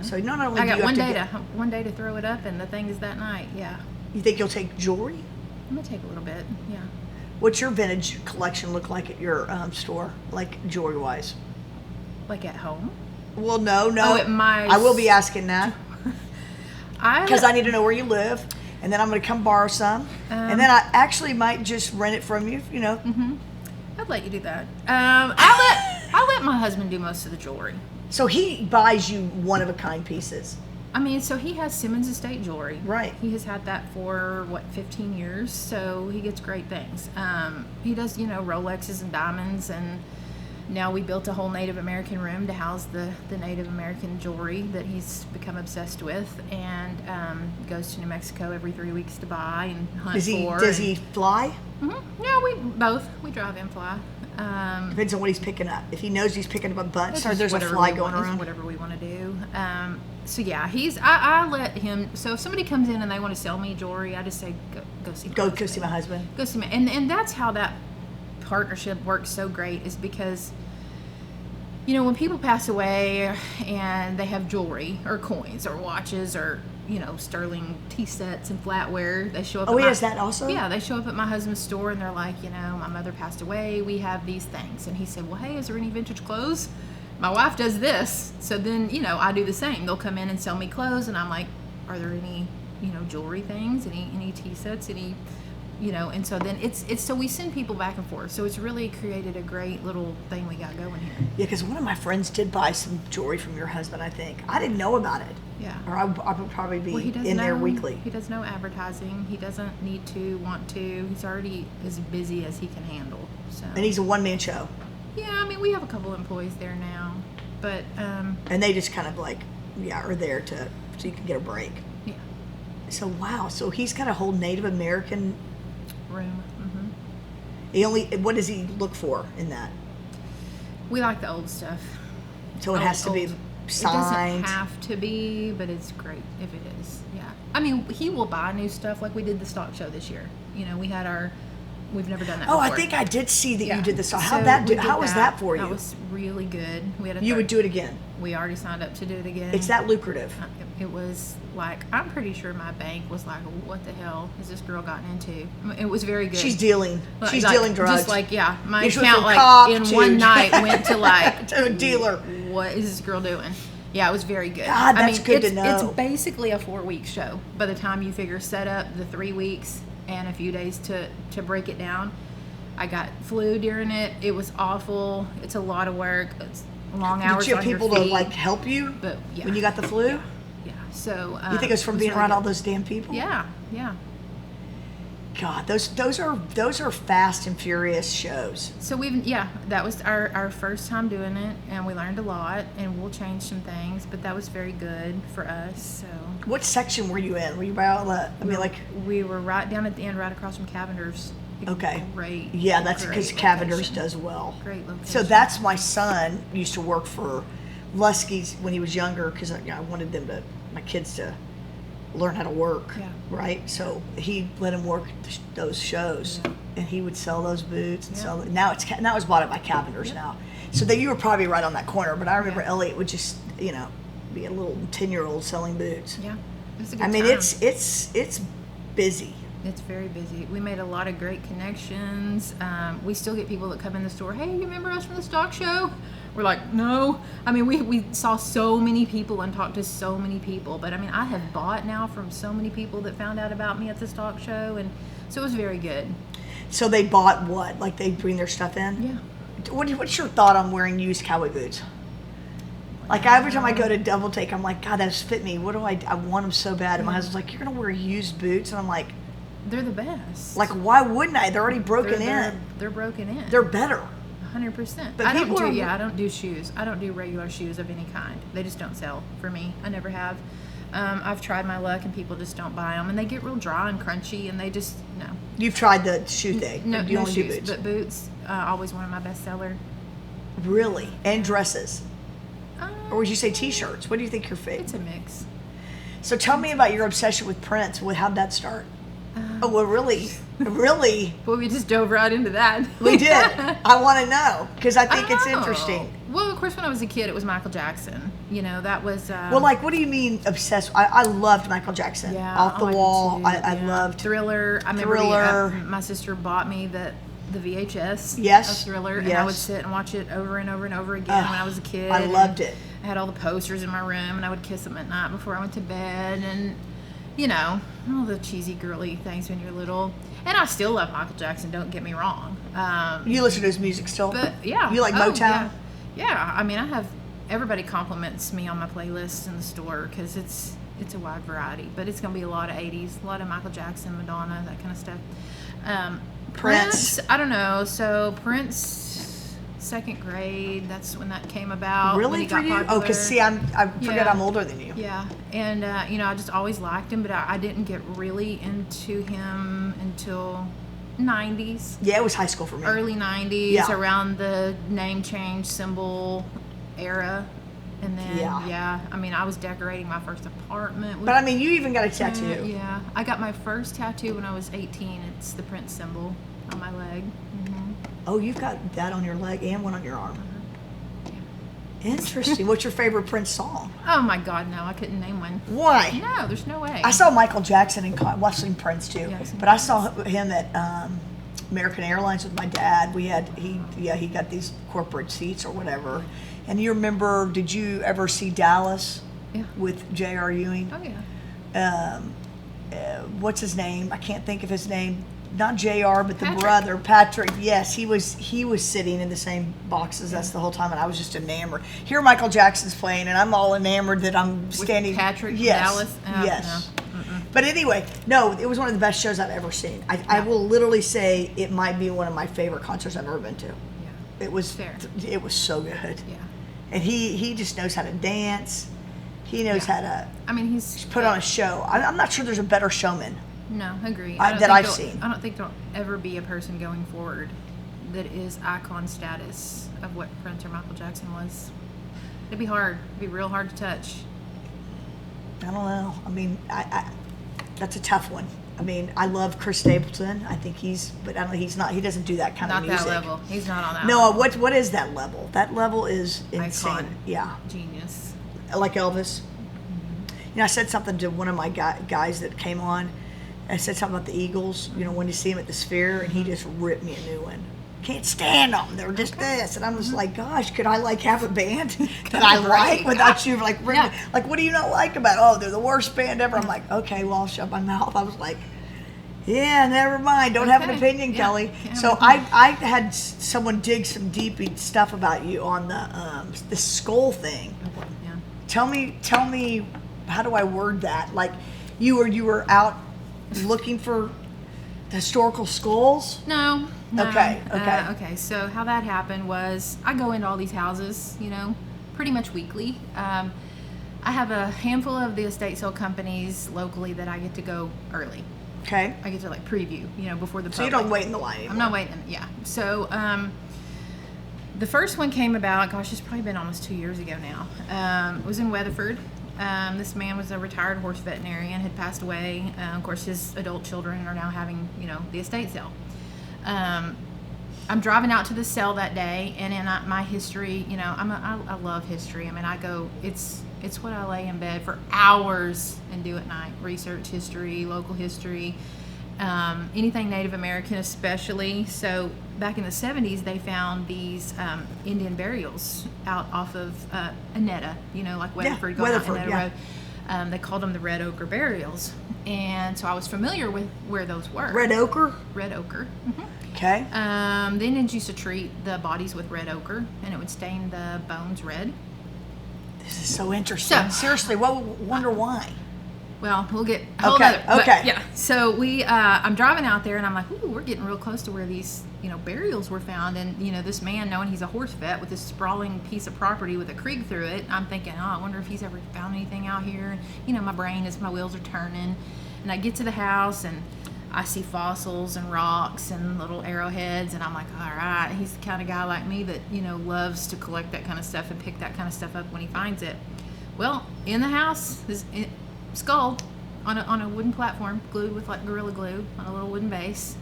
So not only I got one day to throw it up, and the thing is that night. Yeah. You think you'll take jewelry? I'm gonna take a little bit. Yeah. What's your vintage collection look like at your store, like jewelry wise? Like at home? Well, no. Oh, at my. I will be asking that because I need to know where you live, and then I'm going to come borrow some, and then I actually might just rent it from you. Mm-hmm. I'd let you do that. I'll let my husband do most of the jewelry. So he buys you one of a kind pieces. I mean, so he has Simmons Estate jewelry. Right. He has had that for, 15 years, so he gets great things. He does, Rolexes and diamonds, and now we built a whole Native American room to house the Native American jewelry that he's become obsessed with, and goes to New Mexico every 3 weeks to buy and hunt for. Does he fly? Mm-hmm. Yeah, we drive and fly. Depends on what he's picking up. If he knows he's picking up a butts, or there's a fly going around. Whatever we want to do. So yeah, I let him. So if somebody comes in and they want to sell me jewelry, I just say go see. Go see my husband. Go see me, and that's how that partnership works so great, is because when people pass away and they have jewelry or coins or watches or sterling tea sets and flatware, they show up. Oh, he has that also? Yeah, they show up at my husband's store and they're like, my mother passed away. We have these things, and he said, well, hey, is there any vintage clothes? My wife does this. So then, I do the same. They'll come in and sell me clothes, and I'm like, are there any jewelry things, any tea sets, any, and so then it's so we send people back and forth. So it's really created a great little thing we got going here. Yeah, because one of my friends did buy some jewelry from your husband, I think. I didn't know about it. Yeah. Or I would probably be there weekly. He does no advertising. He doesn't need to, want to. He's already as busy as he can handle. So. And he's a one-man show. Yeah, I mean, we have a couple employees there now, but. And they just kind of are there so you can get a break. Yeah. So wow, so he's got a whole Native American room. What does he look for in that? We like the old stuff. So it has to be signed. It doesn't have to be, but it's great if it is. Yeah. I mean, he will buy new stuff. Like we did the stock show this year. We've never done that before. I think I did see that you did the stock. So how was that for you? That was really good. You would do it again? We already signed up to do it again. It's that lucrative. It was I'm pretty sure my bank was like, what the hell has this girl gotten into? It was very good. She's dealing. She's dealing drugs. Just my account in one night went to to a dealer. What is this girl doing? Yeah, it was very good. God, that's good to know. It's basically a 4-week show. By the time you figure setup, the 3 weeks, and a few days to break it down. I got flu during it. It was awful. It's a lot of work. It's long hours on your feet. Did you have people to help you when you got the flu? Yeah. So you think it was from being around all those damn people? Yeah. God, those are fast and furious shows. So that was our first time doing it, and we learned a lot, and we'll change some things, but that was very good for us. So what section were you in? Were you by all the? We were right down at the end, right across from Cavender's. Okay. Great. Yeah, that's because Cavender's does well. Great location. So that's my son used to work for Lusky's when he was younger because I wanted my kids to learn how to work. Yeah. Right. So he let him work those shows, and he would sell those boots and sell. Now it's bought up by Cavender's now. So you were probably right on that corner. But I remember Elliot would just be a little 10-year-old selling boots. Yeah. It was a good time. It's busy. It's very busy. We made a lot of great connections. We still get people that come in the store, hey, you remember us from the stock show? We're like, no. I mean, we saw so many people and talked to so many people. But, I mean, I have bought now from so many people that found out about me at the stock show. And so it was very good. So they bought what? Like they bring their stuff in? Yeah. What's your thought on wearing used cowboy boots? Like every time I go to Double Take, I'm like, God, that just fit me. What do I want them so bad. And my husband's like, you're going to wear used boots? And I'm like, they're the best. Like, why wouldn't I? They're already broken in. They're broken in. They're better. 100%. But I don't do shoes. I don't do regular shoes of any kind. They just don't sell for me. I never have. I've tried my luck, and people just don't buy them, and they get real dry and crunchy, and they just no. You've tried the shoe thing. No, you no only shoes, do boots. but boots always one of my best seller. Really, and dresses. Or would you say T-shirts? What do you think your favorite? It's a mix. So tell me about your obsession with Prince. How'd that start? Really? Well, we just dove right into that. We did. I want to know because I think it's interesting. Well, of course, when I was a kid, it was Michael Jackson. That was. What do you mean obsessed? I loved Michael Jackson. Yeah, Off the Wall. I loved Thriller. I remember my sister bought me the VHS of Thriller, and I would sit and watch it over and over and over again when I was a kid. I loved it. I had all the posters in my room, and I would kiss them at night before I went to bed, and all the cheesy girly things when you're little. And I still love Michael Jackson, don't get me wrong. You listen to his music still? But yeah. You like Motown? Yeah. I mean, everybody compliments me on my playlist in the store because it's a wide variety. But it's going to be a lot of 80s, a lot of Michael Jackson, Madonna, that kind of stuff. Prince, I don't know. So Prince, second grade, that's when that came about. Really, for you? Popular. Oh, because see, I forget I'm older than you. Yeah, and I just always liked him, but I didn't get really into him until 90s. Yeah, it was high school for me. Early 90s, around the name change symbol era. And then, I mean, I was decorating my first apartment. But, I mean, you even got a tattoo. Yeah. I got my first tattoo when I was 18. It's the Prince symbol on my leg. Mm-hmm. Oh, you've got that on your leg and one on your arm. Yeah. Interesting. What's your favorite Prince song? Oh, my God, no. I couldn't name one. Why? No, there's no way. I saw Michael Jackson and watching Prince, too. Yeah, but I saw him at American Airlines with my dad. He got these corporate seats or whatever. And you remember, did you ever see Dallas with J.R. Ewing? Oh, yeah. what's his name? I can't think of his name. Not JR, but the Patrick. brother, Patrick. Yes, he was sitting in the same box as us the whole time, and I was just enamored. Here Michael Jackson's playing, and I'm all enamored that I'm standing. With Patrick from yes, Dallas? Oh, yes. No. But anyway, no, it was one of the best shows I've ever seen. I will literally say it might be one of my favorite concerts I've ever been to. Yeah. It was Fair. It was so good. Yeah. And he just knows how to dance. He knows how to I mean, he's put on a show. I'm not sure there's a better showman. No, I agree. That I've seen. I don't think there'll ever be a person going forward that is icon status of what Prince or Michael Jackson was. It'd be hard. It'd be real hard to touch. I don't know. I mean, I that's a tough one. I mean, I love Chris Stapleton. I think but I don't know. He's not. He doesn't do that kind Not of music. that level. He's not on that No, level. what is that level? That level is insane. Icon. Yeah, Genius. like Elvis. You know, I said something to one of my guys that came on. I said something about the Eagles, you know, when you see them at the Sphere, and he just ripped me a new one. Can't stand them. They're just this. And I'm just like, gosh, could I like have a band that I like without you like ripping? Yeah. Like, what do you not like about it? Oh, they're the worst band ever. I'm like, okay, well, I'll shut my mouth. I was like, yeah, never mind. Don't have an opinion, Yeah. Kelly. Yeah, So I had someone dig some deep stuff about you on the skull thing. Yeah. Tell me, how do I word that? Like, you were out looking for historical skulls? No. Okay. Okay. So how that happened was I go into all these houses, you know, pretty much weekly. I have a handful of the estate sale companies locally that I get to go early. Okay. I get to like preview, you know, before the public. So you don't wait in the line anymore. I'm not waiting. Yeah. So the first one came about. Gosh, it's probably been almost 2 years ago now. It was in Weatherford. This man was a retired horse veterinarian, had passed away. Of course, his adult children are now having, you know, the estate sale. I'm driving out to the sale that day, and in my history, you know, I love history. I mean, it's what I lay in bed for hours and do at night. Research history, local history, anything Native American especially. So back in the 70s, they found these Indian burials out off of Annetta, you know, like Weatherford, going out Annetta Road. They called them the Red Ochre burials. And so I was familiar with where those were. Red ochre? Red ochre. Mm-hmm. Okay. The Indians used to treat the bodies with red ochre, and it would stain the bones red. This is so interesting. So, seriously, wonder why? Well, we'll get a whole Okay. other. Okay. Yeah. So I'm driving out there, and I'm like, ooh, we're getting real close to where these, you know, burials were found. And, you know, this man, knowing he's a horse vet with this sprawling piece of property with a creek through it, I'm thinking, oh, I wonder if he's ever found anything out here. And, you know, my brain, as my wheels are turning. And I get to the house, and I see fossils and rocks and little arrowheads, and I'm like, all right, he's the kind of guy like me that, you know, loves to collect that kind of stuff and pick that kind of stuff up when he finds it. Well, in the house, his skull on a wooden platform, glued with like Gorilla Glue on a little wooden base,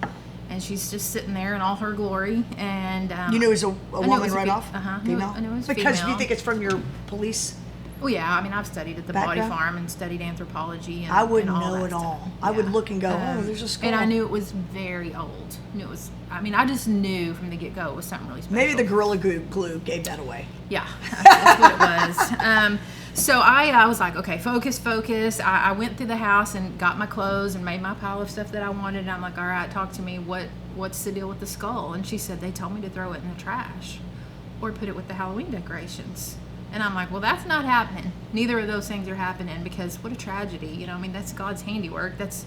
and she's just sitting there in all her glory. And You knew it was a woman right off? Female. I knew it was Because female. you think it's from your police? Well, yeah, I mean, I've studied at the body Background? farm and studied anthropology. And, I wouldn't and all know that it stuff. all. I would look and go, oh, there's a skull. And I knew it was very old. I just knew from the get-go it was something really special. Maybe the Gorilla Glue gave that away. Yeah, that's what it was. So I was like, okay, focus. I went through the house and got my clothes and made my pile of stuff that I wanted. And I'm like, all right, talk to me. What's the deal with the skull? And she said, they told me to throw it in the trash or put it with the Halloween decorations. And I'm like, well, that's not happening. Neither of those things are happening, because what a tragedy. You know, I mean, that's God's handiwork. That's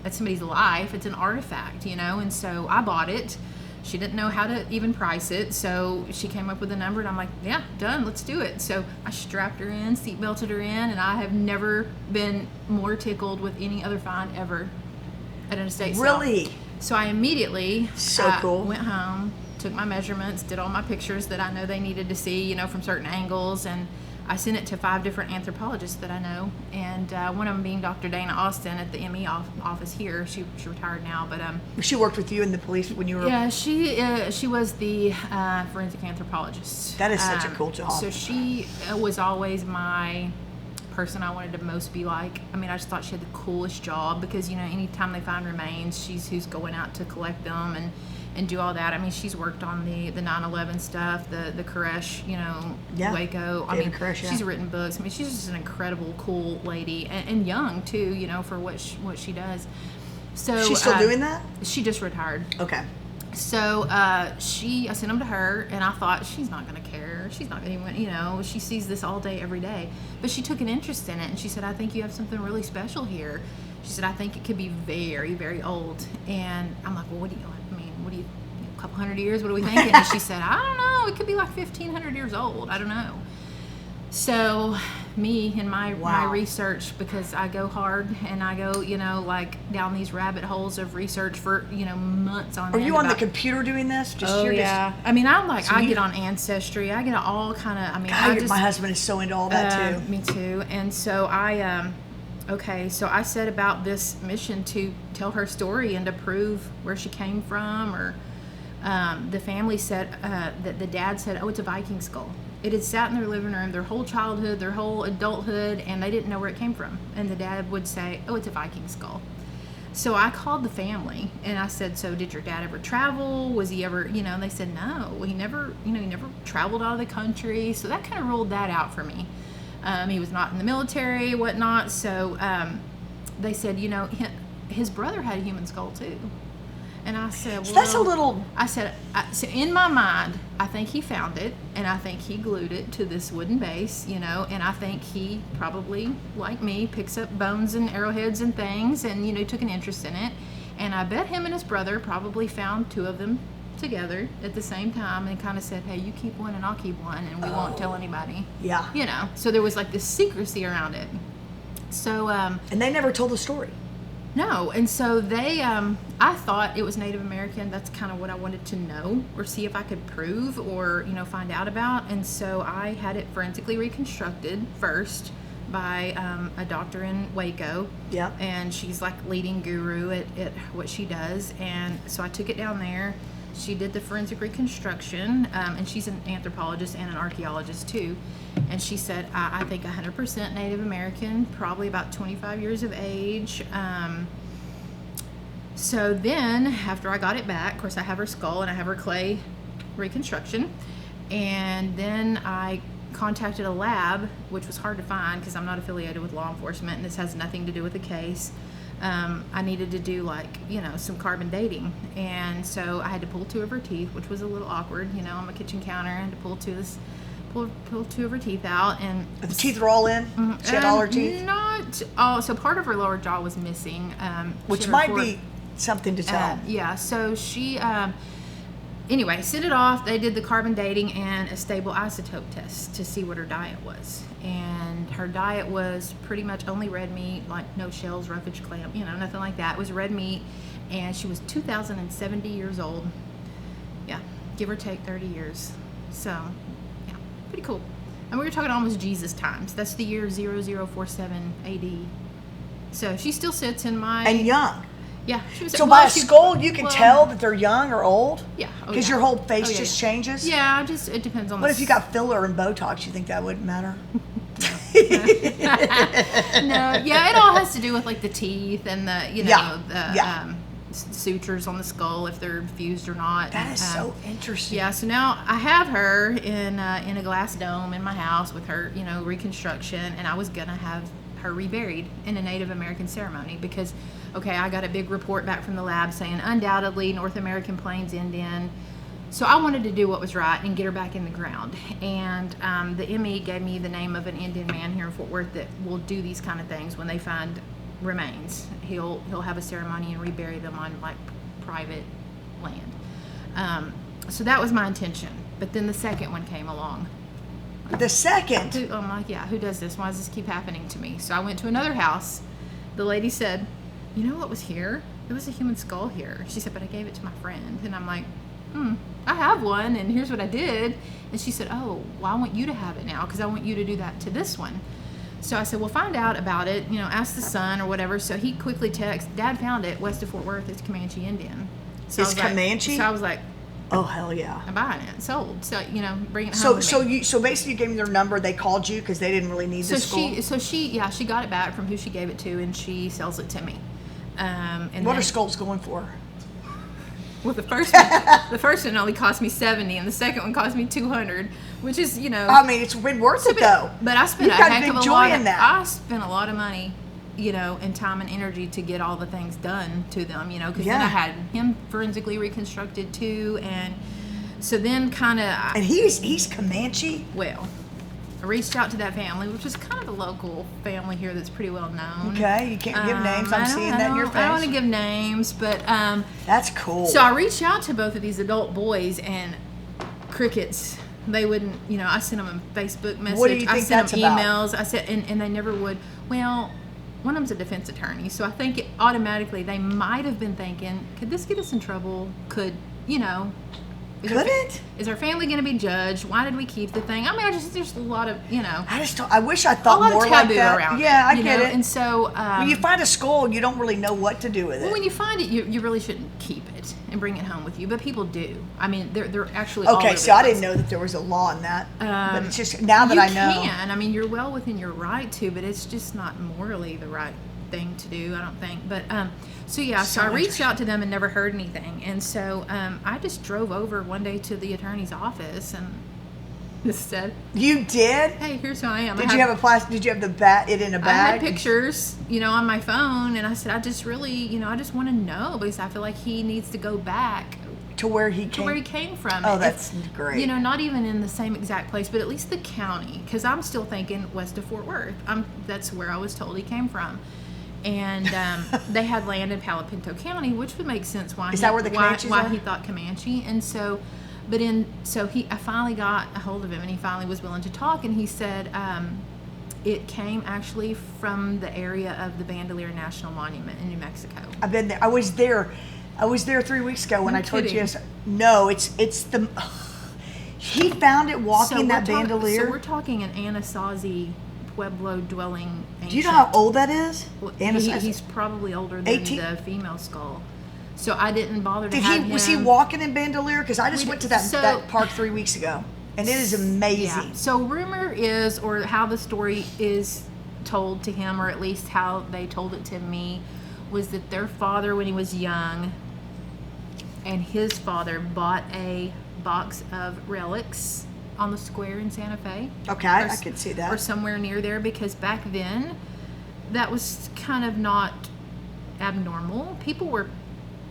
somebody's life. It's an artifact, you know. And so I bought it. She didn't know how to even price it, so she came up with a number, and I'm like, yeah, done, let's do it. So I strapped her in, seat belted her in, and I have never been more tickled with any other find ever at an estate sale. Really? So I immediately cool. went home, took my measurements, did all my pictures that I know they needed to see, you know, from certain angles, and I sent it to 5 different anthropologists that I know, and one of them being Dr. Dana Austin at the ME office here. She retired now, but She worked with you in the police when you were... yeah, she was the forensic anthropologist. That is such a cool job. So she was always my person I wanted to most be like. I mean, I just thought she had the coolest job because, you know, anytime they find remains, she's who's going out to collect them and do all that. I mean, she's worked on the 9/11 stuff, the Koresh, you know, Waco. I mean, Koresh, she's written books. I mean, she's just an incredible, cool lady and young too, you know, for what she does. So she's still doing that? She just retired. Okay. So I sent them to her, and I thought, she's not going to care. She's not going to even, you know, she sees this all day, every day. But she took an interest in it, and she said, I think you have something really special here. She said, I think it could be very, very old. And I'm like, well, what do you, a couple hundred years? What are we thinking? And she said, I don't know. It could be like 1,500 years old. I don't know. So me and my research, because I go hard and I go, you know, like down these rabbit holes of research for, you know, months on end. Are you on the computer doing this? I mean, I'm like, I get on Ancestry. I get all kind of, I mean, God, my husband is so into all that too. Me too. And so so I set about this mission to tell her story and to prove where she came from, or the family said that the dad said, oh, it's a Viking skull. It had sat in their living room their whole childhood, their whole adulthood, and they didn't know where it came from. And the dad would say, oh, it's a Viking skull. So I called the family and I said, so did your dad ever travel? Was he ever, you know, and they said, no, he never traveled out of the country. So that kind of ruled that out for me. He was not in the military, whatnot. So they said, you know, his brother had a human skull too. And I said, well, so that's a little... I said, so in my mind, I think he found it, and I think he glued it to this wooden base, you know, and I think he probably, like me, picks up bones and arrowheads and things, and, you know, took an interest in it. And I bet him and his brother probably found two of them together at the same time and kind of said, hey, you keep one and I'll keep one, and we won't tell anybody. Yeah. You know, so there was like this secrecy around it. So... and they never told the story. No, and so they, I thought it was Native American. That's kind of what I wanted to know or see if I could prove or, you know, find out about. And so I had it forensically reconstructed first by a doctor in Waco. Yeah. And she's like leading guru at what she does. And so I took it down there. She did the forensic reconstruction, and she's an anthropologist and an archaeologist too. And she said, I think 100% Native American, probably about 25 years of age. So then, after I got it back, of course I have her skull and I have her clay reconstruction. And then I contacted a lab, which was hard to find because I'm not affiliated with law enforcement, and this has nothing to do with the case. I needed to do like, you know, some carbon dating. And so I had to pull two of her teeth, which was a little awkward, you know, on my kitchen counter. I had to pull two of her teeth out. And the teeth were all in? She had all her teeth? Not all. So part of her lower jaw was missing. Which might be something to tell. Yeah. So she, anyway, sent it off. They did the carbon dating and a stable isotope test to see what her diet was. And her diet was pretty much only red meat, like no shells, roughage, clam, you know, nothing like that. It was red meat. And she was 2,070 years old. Yeah, give or take 30 years. So, yeah, pretty cool. And we were talking almost Jesus times. That's the year 0047 AD. So she still sits in my... And young. Yeah. She was, so by a skull, you can tell that they're young or old? Yeah. Because your whole face just changes? Yeah, just it depends on What if you got filler and Botox? You think that wouldn't matter? No, yeah, it all has to do with like the teeth and the, you know, sutures on the skull, if they're fused or not. That is so interesting. Yeah, so now I have her in a glass dome in my house with her, you know, reconstruction, and I was gonna have her reburied in a Native American ceremony because, okay, I got a big report back from the lab saying undoubtedly North American Plains Indian. So I wanted to do what was right and get her back in the ground. And the ME gave me the name of an Indian man here in Fort Worth that will do these kind of things when they find remains. He'll have a ceremony and rebury them on like private land. So that was my intention. But then the second one came along. The second? I'm like, yeah, who does this? Why does this keep happening to me? So I went to another house. The lady said, you know what was here? It was a human skull here. She said, but I gave it to my friend. And I'm like, I have one, and here's what I did. And she said, oh, well, I want you to have it now because I want you to do that to this one. So I said, well, find out about it, you know, ask the son or whatever. So he quickly texted, Dad found it west of Fort Worth. It's Comanche Indian. So it's Comanche? So I was like, Oh, hell yeah. I'm buying it. Sold. So, bring it home with me. So basically you gave me their number, they called you because they didn't really need the skull? She got it back from who she gave it to, and she sells it to me. And what are skulls going for? Well, the first one only cost me $70, and the second one cost me $200, which is, I mean, it's been worth it, though. But I spent I spent a lot of money, and time and energy to get all the things done to them, because then I had him forensically reconstructed too, and so then kind of. And he's Comanche. Well, I reached out to that family, which is kind of a local family here that's pretty well known. Okay, you can't give names. I'm seeing that in your face. I don't want to give names, but that's cool. So I reached out to both of these adult boys, and crickets. They wouldn't, I sent them a Facebook message. What do you think I sent them emails. About? I said, and they never would. Well, one of them's a defense attorney, so I think automatically they might have been thinking, could this get us in trouble? Could Is our family going to be judged? Why did we keep the thing? I mean, there's a lot of, I wish I thought more like that. Around yeah, I get it. And so when you find a skull, you don't really know what to do with it. Well, when you find it, you really shouldn't keep it and bring it home with you, but people do. I mean, they're actually okay. So I didn't know that there was a law in that, but it's just now that I know. You can. I mean, you're well within your right to, but it's just not morally the right thing to do, I don't think. But so I reached out to them and never heard anything, and so I just drove over one day to the attorney's office and just said, "You did? Hey, here's who I am." Did you have it in a bag? I had pictures, on my phone, and I said, I just really, I just want to know because I feel like he needs to go back to where he came from. Oh, that's great. Not even in the same exact place, but at least the county, because I'm still thinking west of Fort Worth. That's where I was told he came from. And they had land in Palo Pinto County, which would make sense why he thought Comanche. And so, I finally got a hold of him, and he finally was willing to talk. And he said it came actually from the area of the Bandelier National Monument in New Mexico. I've been there. I was there 3 weeks ago when I told you. No, it's the. He found it walking that Bandelier. So we're talking an Anasazi Pueblo dwelling ancient. Do you know how old that is? Well, he's probably older than the female skull. So I didn't bother to have him. Was he walking in Bandelier? Because I just went to that park 3 weeks ago, and it is amazing. Yeah. So rumor is, or how the story is told to him, or at least how they told it to me, was that their father, when he was young, and his father bought a box of relics on the square in Santa Fe. Okay, I could see that. Or somewhere near there, because back then that was kind of not abnormal. People were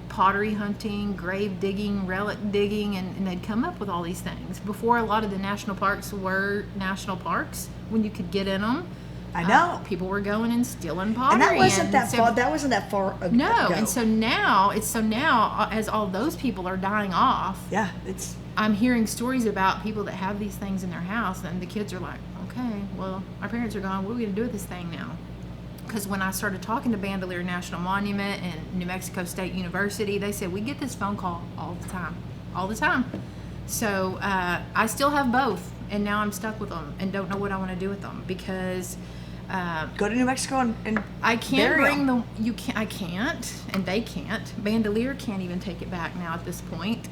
pottery hunting, grave digging, relic digging, and they'd come up with all these things. Before a lot of the national parks were national parks, when you could get in them, I know. People were going and stealing pottery. And that wasn't that far ago. No, and so now, as all those people are dying off. Yeah, I'm hearing stories about people that have these things in their house, and the kids are like, okay, well, our parents are gone. What are we going to do with this thing now? Because when I started talking to Bandelier National Monument and New Mexico State University, they said, we get this phone call all the time. So I still have both, and now I'm stuck with them and don't know what I want to do with them because... go to New Mexico and I can't bring them. I can't, and they can't. Bandelier can't even take it back now at this point.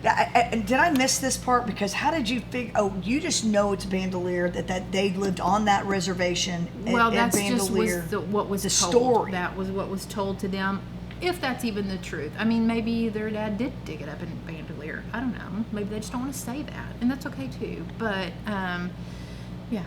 Did I miss this part? Because how did you figure? Oh, you just know it's Bandelier that they lived on that reservation. Well, that's Bandelier, just what was the told. Story. That was what was told to them. If that's even the truth. I mean, maybe their dad did dig it up in Bandelier. I don't know. Maybe they just don't want to say that, and that's okay too. But yeah.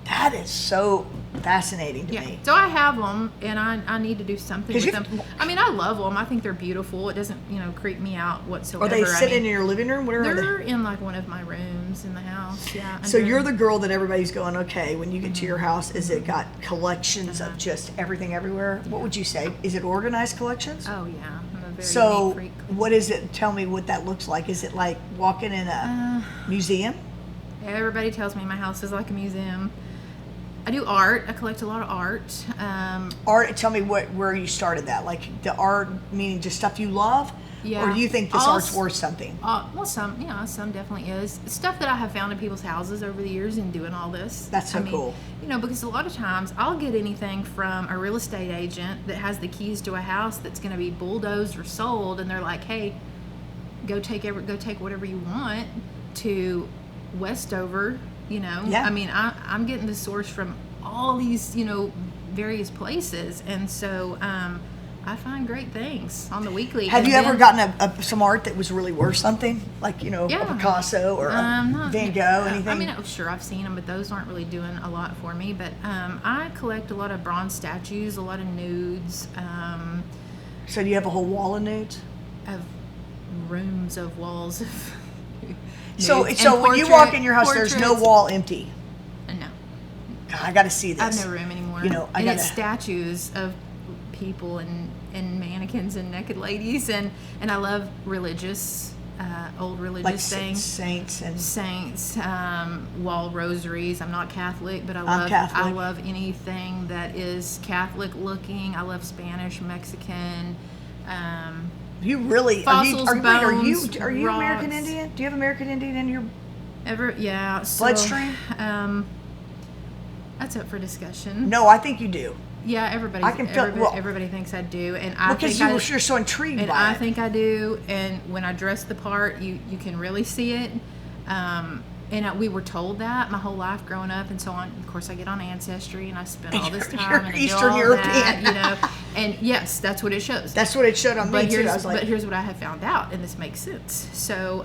That is so fascinating to me. So I have them, and I need to do something with them. I mean, I love them. I think they're beautiful. It doesn't, creep me out whatsoever. Are they sitting in your living room? Where are they? They're in like one of my rooms in the house. Yeah. So you're the girl that everybody's going, okay, when you get to your house, is it got collections of just everything everywhere? What would you say? Is it organized collections? Oh yeah. I'm a very so neat freak. What is it? Tell me what that looks like. Is it like walking in a museum? Everybody tells me my house is like a museum. I do art. I collect a lot of art. Art. Tell me where you started that. Like the art, meaning just stuff you love, yeah. Or do you think this art's worth something? Well, some definitely is stuff that I have found in people's houses over the years in doing all this. That's so cool. Because a lot of times I'll get anything from a real estate agent that has the keys to a house that's going to be bulldozed or sold, and they're like, "Hey, go take whatever you want to Westover, Yeah. I mean, I'm getting the source from all these, various places. And so, I find great things on the weekly. Have you ever gotten some art that was really worth something? Like, a Picasso or a Van Gogh, anything? I mean, sure, I've seen them, but those aren't really doing a lot for me. But I collect a lot of bronze statues, a lot of nudes. So do you have a whole wall of nudes? I have rooms of walls of nudes. So when you walk in your house, there's no wall empty? No. God, I got to see this. I have no room anymore. It's statues of people and mannequins and naked ladies, and I love religious, old religious like things. Saints, wall rosaries. I'm not Catholic, but I love anything that is Catholic looking. I love Spanish, Mexican. You really fossils, bones, are you rocks. American Indian? Do you have American Indian in your bloodstream? That's up for discussion. No, I think you do. Yeah, everybody thinks I do, and I because think you're so intrigued and by I it. think I do, and when I dress the part, you can really see it. We were told that my whole life growing up, and so on. Of course, I get on Ancestry, and I spend all this time and Eastern do all European. that, And yes, that's what it shows. That's what it showed on me too. But here's what I have found out, and this makes sense. So,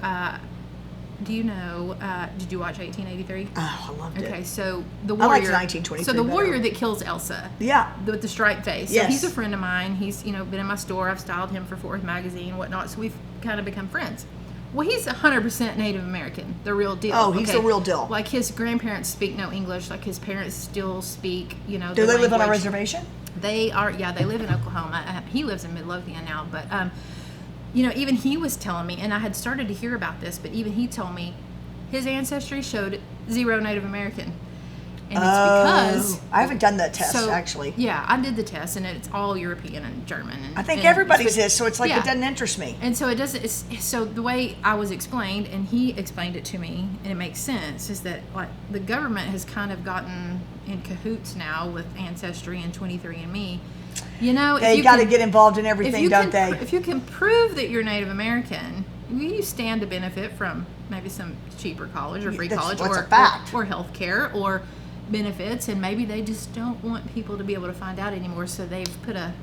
do you know? Did you watch 1883? Oh, I loved it. Okay, so the warrior. I liked 1923. So the warrior that kills Elsa. Yeah. With the striped face. Yes. So he's a friend of mine. He's been in my store. I've styled him for Fourth Magazine, whatnot. So we've kind of become friends. Well, he's 100% Native American, the real deal. Oh, he's the real deal. Like his grandparents speak no English. Like his parents still speak, Do they live on a reservation? They are. Yeah, they live in Oklahoma. He lives in Midlothian now, but even he was telling me, and I had started to hear about this, but even he told me his ancestry showed 0 Native American. And it's because I haven't done that test actually. Yeah, I did the test, and it's all European and German. And, I think everybody's is, so it's like it doesn't interest me. And so it doesn't. So the way I was explained, and he explained it to me, and it makes sense, is that like the government has kind of gotten in cahoots now with Ancestry and 23andMe. They got to get involved in everything, don't they? If you can prove that you're Native American, you stand to benefit from maybe some cheaper college or free college or health care or benefits, and maybe they just don't want people to be able to find out anymore, so they've put a...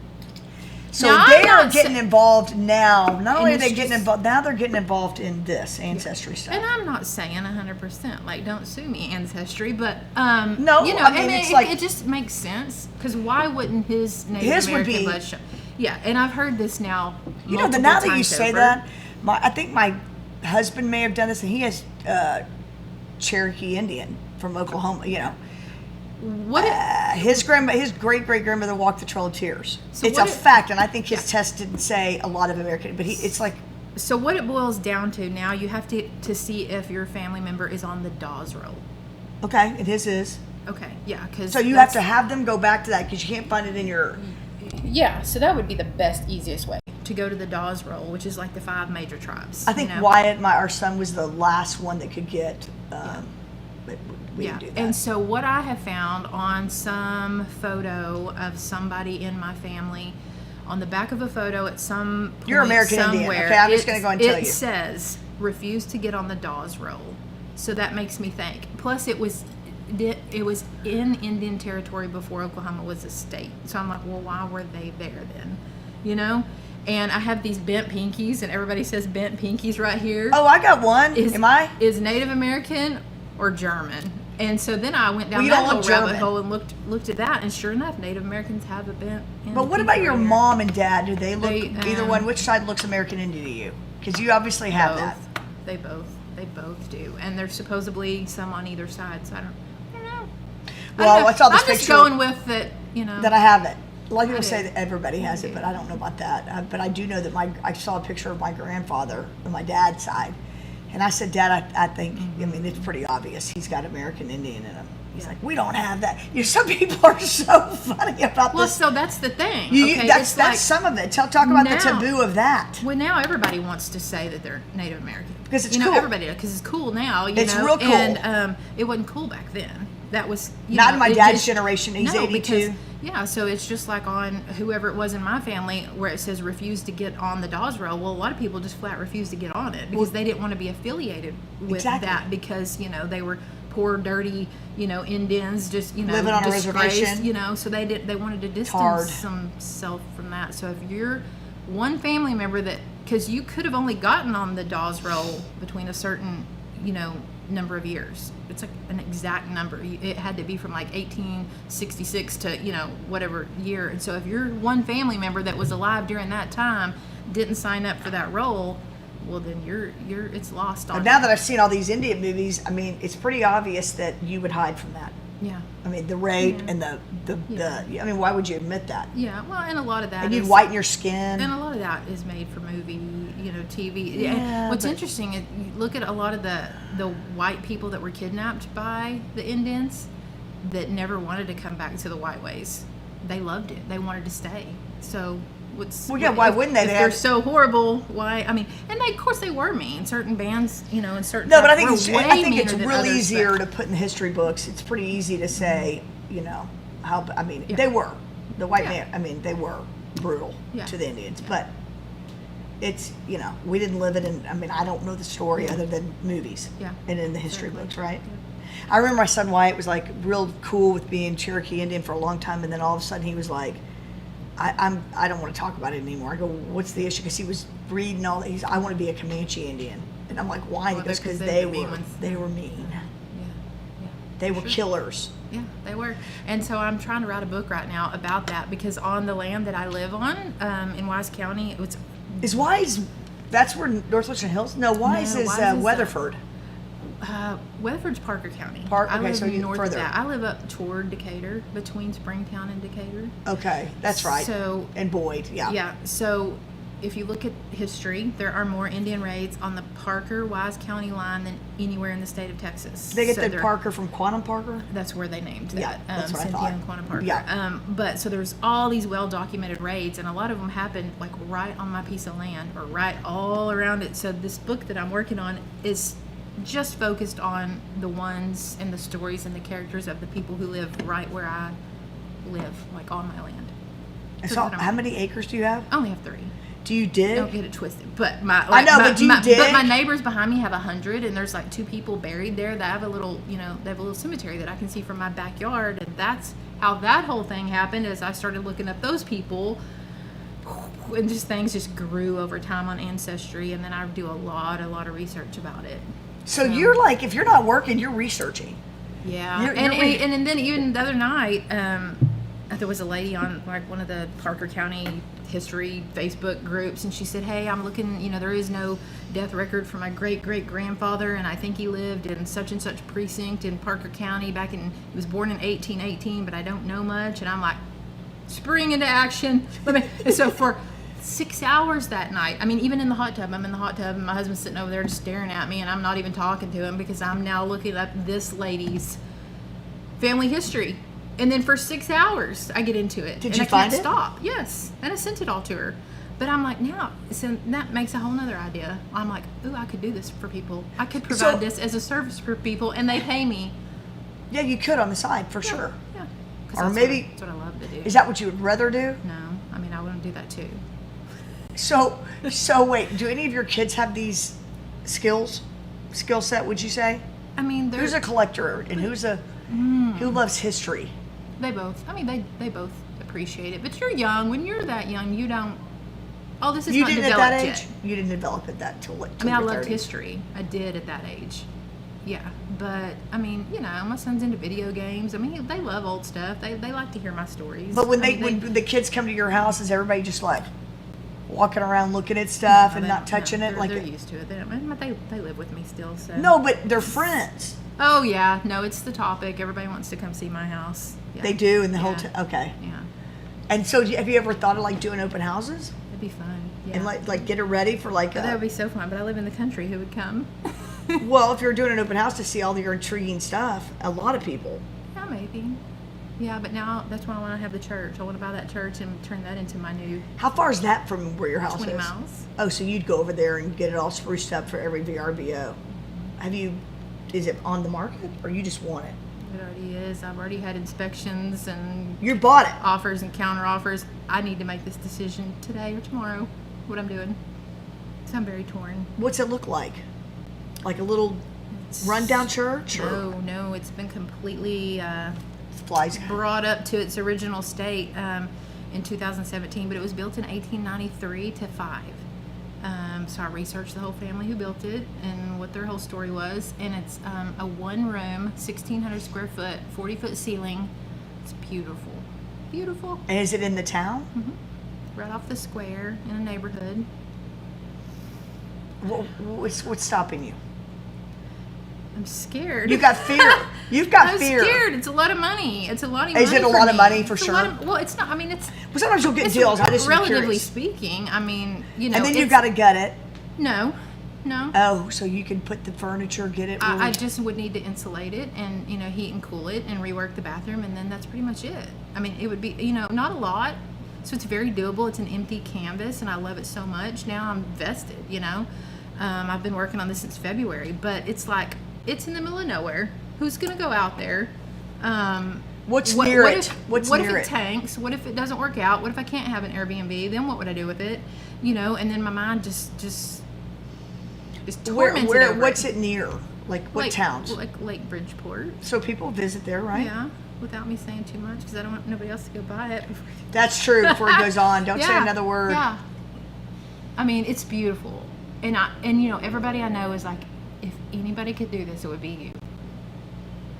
So they are getting involved now. Not only are they getting involved, now they're getting involved in this Ancestry stuff. And I'm not saying 100%, like, don't sue me, Ancestry, but, no, it just makes sense, because why wouldn't his Native American blood show? Yeah, and I've heard this now now that you say that, I think my husband may have done this, and he has Cherokee Indian from Oklahoma, his great great grandmother walked the Trail of Tears. So it's a fact, and I think his test didn't say a lot of American, but it's like. So what it boils down to now, you have to see if your family member is on the Dawes roll. Okay, and his is. Okay, yeah, because. So you have to have them go back to that because you can't find it in your. Yeah, so that would be the best, easiest way to go to the Dawes roll, which is like the 5 major tribes. I think Wyatt, our son, was the last one that could get. And so what I have found on some photo of somebody in my family, on the back of a photo at some point you're American somewhere, Indian. Okay, I'm just going to go and tell you. It says refuse to get on the Dawes roll. So that makes me think. Plus, it was in Indian Territory before Oklahoma was a state. So I'm like, well, why were they there then? And I have these bent pinkies, and everybody says bent pinkies right here. Oh, I got one. Is Native American or German? And so then I went down that whole rabbit hole and looked at that, and sure enough, Native Americans have a bent. But what about your mom and dad? Do they look either one? Which side looks American Indian to you? Because you obviously have that. They both do, and there's supposedly some on either side. So I don't know. Well, I saw this picture. I'm just going with that. That I have it. A lot of people say that everybody has it, but I don't know about that. But I do know that I saw a picture of my grandfather on my dad's side. And I said, Dad, I think, it's pretty obvious. He's got American Indian in him. He's like, we don't have that. Some people are so funny about this. Well, so that's the thing. That's some of it. Talk about the taboo of that. Well, now everybody wants to say that they're Native American. Because it's cool. Everybody, because it's cool now. It's real cool. And it wasn't cool back then. that was not in my dad's generation. He's no, 82. Yeah, so it's just like on whoever it was in my family where it says refuse to get on the Dawes roll. Well, a lot of people just flat refused to get on it because they didn't want to be affiliated with that because, they were poor, dirty, Indians, just, living on a reservation. So they wanted to distance themselves from that. So if you're one family member because you could have only gotten on the Dawes roll between a certain, number of years. It's like an exact number. It had to be from like 1866 to, whatever year. And so if you're one family member that was alive during that time, didn't sign up for that roll, well then it's lost on. But now that I've seen all these Indian movies, I mean, it's pretty obvious that you would hide from that. Yeah. I mean, the rape and the I mean, why would you admit that? Yeah, well, and a lot of that and you'd whiten your skin. And a lot of that is made for movie, TV. Yeah, and what's interesting is you look at a lot of the white people that were kidnapped by the Indians that never wanted to come back to the white ways. They loved it. They wanted to stay. So why wouldn't they? If they're so horrible, why? I mean, and of course they were mean. Certain bands, and certain. No, but I think it's real easier to put in the history books. It's pretty easy to say, how. I mean, they were the white man. I mean, they were brutal to the Indians, but it's we didn't live it, and I mean, I don't know the story other than movies and in the history books, right? Yeah. I remember my son Wyatt was like real cool with being Cherokee Indian for a long time, and then all of a sudden he was like, I don't want to talk about it anymore. I go, what's the issue? Because he was reading all these. I want to be a Comanche Indian, and I'm like, why? He goes, because they were mean. Yeah. They were killers. Yeah, they were. And so I'm trying to write a book right now about that because on the land that I live on, in Wise County, is Wise. That's where Northwestern Hills. No, Wise is Weatherford. Weatherford's Parker County. I live so north further. Of that. I live up toward Decatur, between Springtown and Decatur. Okay, that's right. So and Boyd, yeah. Yeah. So if you look at history, there are more Indian raids on the Parker-Wise County line than anywhere in the state of Texas. They get the Parker from Quantum Parker. That's where they named that. Yeah, that's what Cynthia I thought. And Quantum Parker. Yeah. But so there's all these well-documented raids, and a lot of them happened like right on my piece of land or right all around it. So this book that I'm working on is just focused on the ones and the stories and the characters of the people who live right where I live, like on my land. So how many acres do you have? I only have 3. Do you dig? Don't get it twisted. But but my neighbors behind me have 100, and there's like 2 people buried there that have a little, they have a little cemetery that I can see from my backyard, and that's how that whole thing happened. As I started looking up those people, and just things just grew over time on Ancestry, and then I do a lot of research about it. So you're like, if you're not working, you're researching. Yeah, and then even the other night, there was a lady on like one of the Parker County history Facebook groups, and she said, "Hey, I'm looking. There is no death record for my great grandfather, and I think he lived in such and such precinct in Parker County back in. He was born in 1818, but I don't know much." And I'm like, spring into action. And so for 6 hours that night, I mean, even in the hot tub, I'm in the hot tub, and my husband's sitting over there just staring at me, and I'm not even talking to him because I'm now looking up this lady's family history. And then for 6 hours, I get into it. Did you find it? I can't stop. Yes. And I sent it all to her. But I'm like, now, so that makes a whole nother idea. I'm like, ooh, I could do this for people. I could provide this as a service for people, and they pay me. Yeah, you could on the side, for sure. Yeah. Or maybe. That's what I love to do. Is that what you would rather do? No. I mean, I wouldn't do that too. So wait, do any of your kids have these skill set, would you say? I mean, who's a collector and who loves history? They both. I mean, they both appreciate it. But you're young. When you're that young, you don't. Oh, this is not developed at that age? yet. You didn't develop at that till I mean, I loved history. I did at that age. Yeah, but I mean, my son's into video games. I mean, they love old stuff. They like to hear my stories. But when when the kids come to your house, is everybody just like walking around looking at stuff and not touching it? They're used to it. They live with me still. So no, but they're friends. Oh yeah, no, it's the topic. Everybody wants to come see my house. Yeah. They do, and the whole okay. Yeah. And so, have you ever thought of like doing open houses? That'd be fun. Yeah. And like get it ready for like. That would be so fun. But I live in the country. Who would come? Well, if you're doing an open house to see all your intriguing stuff, a lot of people. Yeah, maybe. Yeah, but now that's why I want to have the church. I want to buy that church and turn that into my new. How far is that from where your house 20 is? 20 miles. Oh, so you'd go over there and get it all spruced up for every VRBO. Is it on the market or you just want it? It already is. I've already had inspections and You bought it. offers and counter offers. I need to make this decision today or tomorrow, what I'm doing. So I'm very torn. What's it look like? Like a little rundown church? No, it's been completely Flies. brought up to its original state in 2017, but it was built in 1893 to 5. So I researched the whole family who built it and what their whole story was, and it's a one-room, 1,600 square foot, 40-foot ceiling. It's beautiful. Beautiful. And is it in the town? Mm-hmm. Right off the square in a neighborhood. What's stopping you? I'm scared. You got fear. You've got I'm fear. scared. It's a lot of money. It's a lot of money. Is it a for lot of me. money for It's a sure? lot of- well, it's not. I mean, it's. Well, sometimes you'll get It's deals. I just am relatively curious. speaking. I mean, you know. And then you've it's- got to gut it. No. Oh, so you can put the furniture, get it. I Really. just would need to insulate it and, you know, heat and cool it and rework the bathroom, and then that's pretty much it. I mean, it would be, you know, not a lot. So it's very doable. It's an empty canvas, and I love it so much. Now I'm vested, you know. I've been working on this since February, but it's like, it's in the middle of nowhere. Who's going to go out there? What's near what it? If, what if it tanks? What if it doesn't work out? What if I can't have an Airbnb? Then what would I do with it? You know, and then my mind just is tormented over What's it near? Like what towns? Like Lake Bridgeport. So people visit there, right? Yeah, without me saying too much, because I don't want nobody else to go buy it. That's true. Before it goes on, don't say Yeah, another word. Yeah. I mean, it's beautiful, and you know, everybody I know is like, if anybody could do this, it would be you.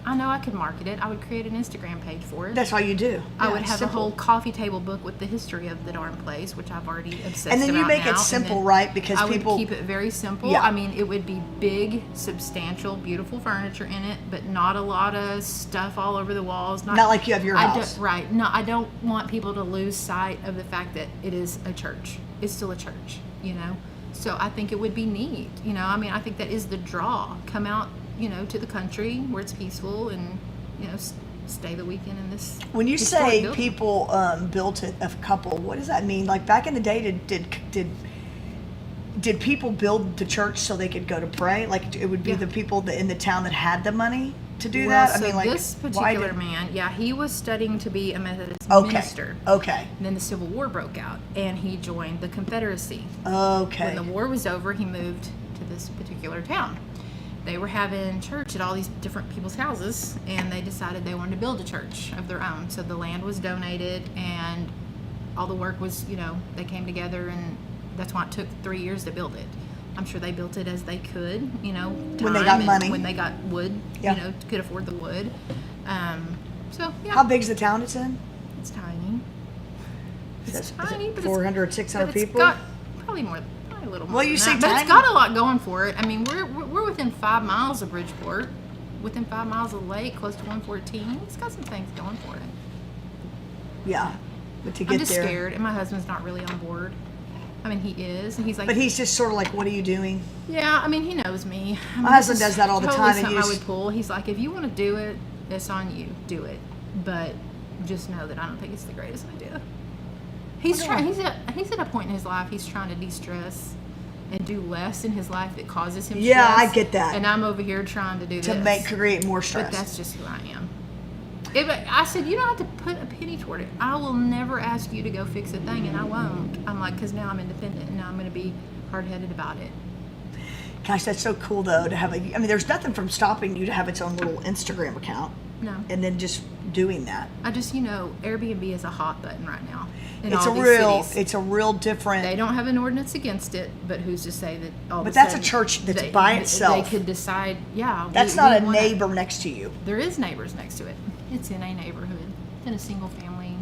I know I could market it. I would create an Instagram page for it. That's all you do. I Yeah, would have simple. a whole coffee table book with the history of the darn place, which I've already obsessed about. And then you make now. it simple, And then right? Because I people would keep it very simple. Yeah. I mean, it would be big, substantial, beautiful furniture in it, but not a lot of stuff all over the walls. Not like you have your house. Right. No, I don't want people to lose sight of the fact that it is a church. It's still a church, you know? So I think it would be neat. You know, I mean, I think that is the draw. Come out, you know, to the country where it's peaceful and, you know, stay the weekend in this. When you historic say building. people built a couple, what does that mean? Like back in the day, did people build the church so they could go to pray? Like it would be Yeah. the people in the town that had the money to do Well, that? so I mean, like this why particular did- man, yeah, he was studying to be a Methodist Okay. minister. Okay. And then the Civil War broke out, and he joined the Confederacy. Okay. When the war was over, he moved to this particular town. They were having church at all these different people's houses, and they decided they wanted to build a church of their own. So the land was donated, and all the work was, you know, they came together, and that's why it took 3 years to build it. I'm sure they built it as they could, you know, When they time got and money. when they got wood, Yeah. you know, could afford the wood. So yeah, How big's the town it's in? it's tiny. It's tiny, but 400, 600 it's people? got probably more, probably a little more. Well, you than say that, but tiny. it's got a lot going for it. I mean, we're within 5 miles of Bridgeport, within 5 miles of the lake, close to 114. It's got some things going for it. Yeah. But to get I'm just there. scared, and my husband's not really on board. I mean, he is, and he's like, But he's just sort of like, what are you doing? yeah. I mean, he knows me. I mean, My husband this is does that all the totally time, and something you I just- would pull. He's like, if you want to do it, it's on you. Do it, but just know that I don't think it's the greatest idea. He's Why? trying. He's at a point in his life. He's trying to de-stress and do less in his life that causes him Yeah, stress. I get that. And I'm over here trying to do To this. create more But stress. that's just who I am. I said, you don't have to put a penny toward it. I will never ask you to go fix a thing, and I won't. I'm like, because now I'm independent, and now I'm going to be hard-headed about it. Gosh, that's so cool though to have a. I mean, there's nothing from stopping you to have its own little Instagram account No. and then just doing that. I just, you know, Airbnb is a hot button right now. In It's all a these real. cities. It's a real different. They don't have an ordinance against it, but who's to say that all But of a that's a sudden church that's they, by they- itself. They could decide, yeah. That's not a wanna- neighbor next to you. There is neighbors next to it. It's in a neighborhood, in a single family.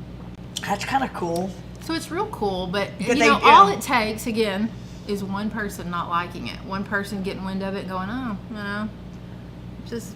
That's kind of cool. So it's real cool, but But you they- know, yeah. all it takes, again, is one person not liking it. One person getting wind of it and going, oh, you know, just...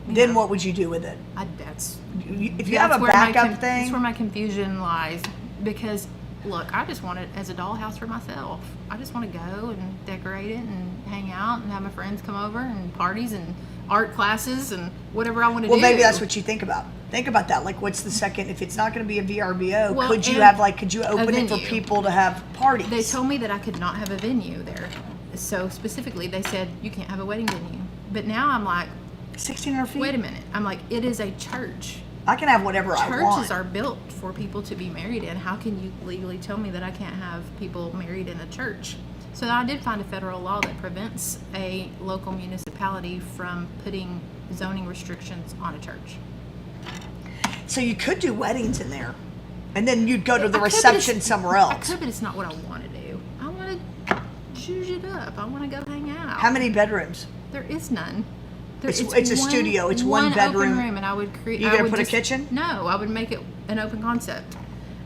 you Then know, what would you do with it? That's... If you have a where my backup That's thing, where my confusion lies. Because, look, I just want it as a dollhouse for myself. I just want to go and decorate it and hang out and have my friends come over and parties and art classes and whatever I want to well, do. maybe that's what you think about. Think about that. Like, what's the second? If it's not going to be a VRBO, Well, could you and have like? Could you open a it for venue. people to have parties? They told me that I could not have a venue there. So specifically, they said you can't have a wedding venue. But now I'm like, 1,600 feet? Wait a minute. I'm like, it is a church. I can have whatever I want. Churches are built for people to be married in. How can you legally tell me that I can't have people married in a church? So I did find a federal law that prevents a local municipality from putting zoning restrictions on a church. So you could do weddings in there. And then you'd go to the I could, reception somewhere else. I could, but it's not what I want to do. I want to zhuzh it up. I want to go hang out. How many bedrooms? There is none. It's a studio. It's one bedroom. Open room, and I would create. You gonna put a kitchen? No, I would make it an open concept.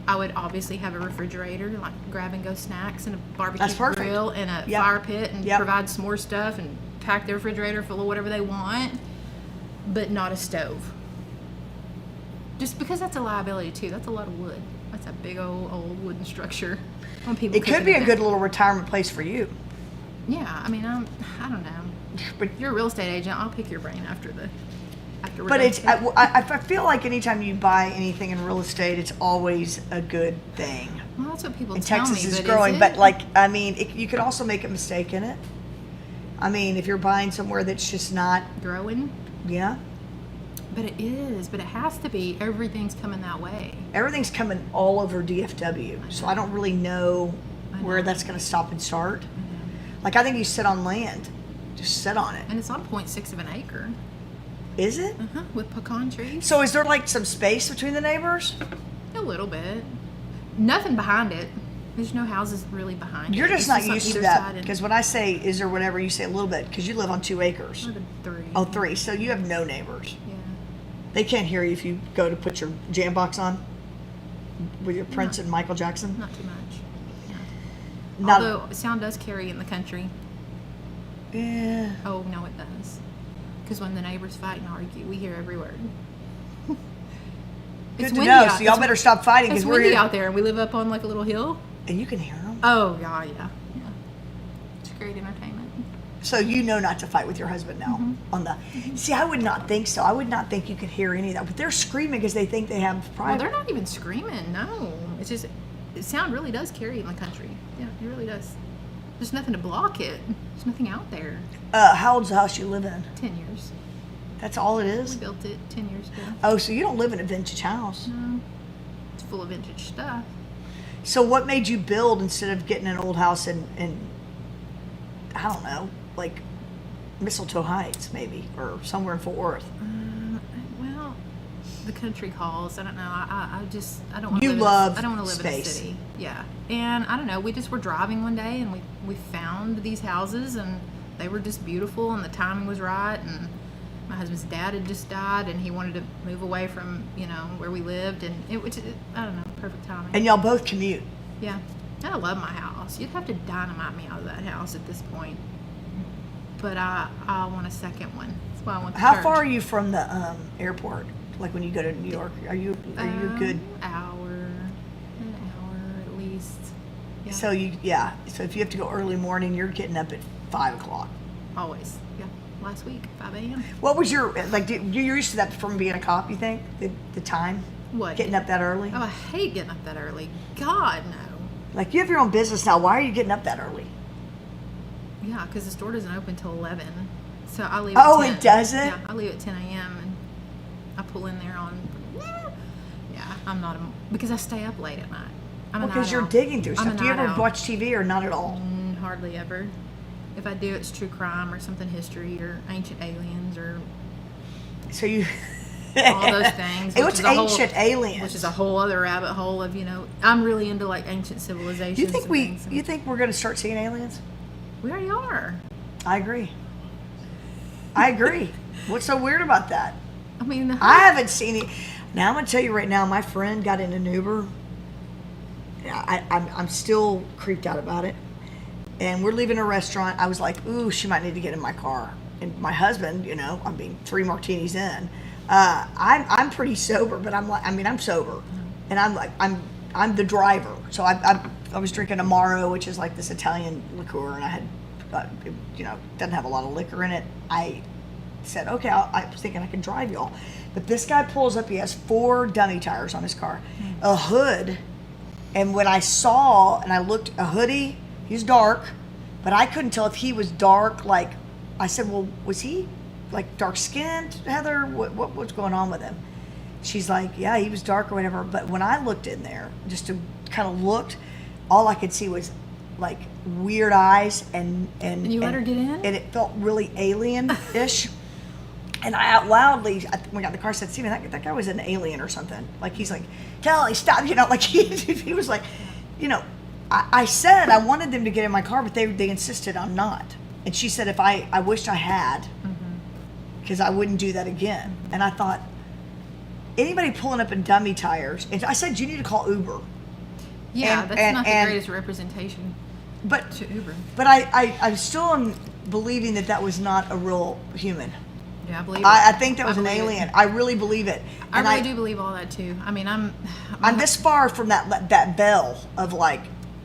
I would obviously have a refrigerator, like grab and go snacks, and a barbecue grill, and a fire pit, and provide some more stuff, and pack the refrigerator full of whatever they want, but not a stove. Just because that's a liability too. That's a lot of wood. That's a big old wooden structure. When people it could be a good little retirement place for you. Yeah, I mean, I don't know. But you're a real estate agent. I'll pick your brain after we're but done. it's I feel like anytime you buy anything in real estate, it's always a good thing. Well, that's what people and tell me. Texas is growing, but like I mean, you could also make a mistake in it. I mean, if you're buying somewhere that's just not growing. Yeah. But it is. But it has to be. Everything's coming that way. Everything's coming all over DFW, so I don't really know where that's going to stop and start. Like I think you sit on land, just sit on it. And it's on 0.6 of an acre. Is it? With pecan trees. So is there like some space between the neighbors? A little bit. Nothing behind it. There's no houses really behind it. You're just not used to that because when I say is there whatever, you say a little bit because you live on 2 acres. 3. Oh, 3. So you have no neighbors. Yeah. They can't hear you if you go to put your jam box on with your Prince and Michael Jackson. Not too much. Yeah. Although sound does carry in the country. Yeah. Oh no, it does. Because when the neighbors fight and argue, we hear every word. Good to know. So y'all better stop fighting because we're windy out there, and we live up on like a little hill. And you can hear them. Oh yeah. It's great entertainment. So you know not to fight with your husband now on the. See, I would not think so. I would not think you could hear any of that. But they're screaming because they think they have private. Well, they're not even screaming. No, it's just sound really does carry in the country. Yeah, it really does. There's nothing to block it. There's nothing out there. How old's the house you live in? 10 years. That's all it is? We built it 10 years ago. Oh, so you don't live in a vintage house? No. It's full of vintage stuff. So what made you build instead of getting an old house in I don't know, like Mistletoe Heights maybe, or somewhere in Fort Worth? Well, the country calls. I don't know. I don't want to live I don't want to live space. in a city. Yeah. And I don't know. We just were driving one day and we found these houses and they were just beautiful and the timing was right and my husband's dad had just died and he wanted to move away from, where we lived and it I don't know, perfect timing. And y'all both commute? Yeah. I love my house. You'd have to dynamite me out of that house at this point. But I want a second one. That's why I want the How church. far are you from the airport? Like when you go to New York, are you good? An hour at least. Yeah. So so if you have to go early morning, you're getting up at 5 o'clock. Always. Yeah. Last week, 5 a.m. What was your you're used to that from being a cop? You think the time? What? Getting up that early? Oh, I hate getting up that early. God no. Like you have your own business now. Why are you getting up that early? Yeah, because the store doesn't open till 11. So I leave. Oh, at 10. it doesn't? Yeah, I leave at 10 a.m. and I pull in there on. Yeah, I'm not because I stay up late at night. Because you're digging through stuff. Do you ever watch TV or not at all? Hardly ever. If I do, it's true crime or something history or ancient aliens or. So you. all those things. It was ancient aliens, which is a whole other rabbit hole of I'm really into like ancient civilizations. You think we're going to start seeing aliens? We already are. I agree. What's so weird about that? I mean, I haven't seen it. Now I'm going to tell you right now. My friend got in an Uber. I'm still creeped out about it. And we're leaving a restaurant. I was like, ooh, she might need to get in my car. And my husband, I'm being 3 martinis in. I'm pretty sober, but I'm sober, and I'm the driver. So I was drinking Amaro, which is like this Italian liqueur, and I had, doesn't have a lot of liquor in it. I said, okay, I was thinking I could drive y'all, but this guy pulls up. He has 4 dummy tires on his car, a hood, and when I saw and I looked, a hoodie. He's dark, but I couldn't tell if he was dark. Like I said, well, was he like dark skinned, Heather? What's going on with him? She's like, yeah, he was dark or whatever. But when I looked in there, just to kind of looked, all I could see was like weird eyes and you let her get in? And it felt really alien-ish. And I out loudly, when we got in the car, said, Steven, that guy was an alien or something. Like, he's like, Kelly, stop. You know, like he was like, you know, I said I wanted them to get in my car, but they insisted on not. And she said, if I wished I had, because I wouldn't do that again. And I thought, anybody pulling up in dummy tires, and I said, you need to call Uber. Yeah, that's not the greatest representation to Uber. But I still am believing that was not a real human. Yeah, I believe it. I think that was an alien. It. I really believe it. And I really do believe all that too. I mean, I'm this far from that bell of like,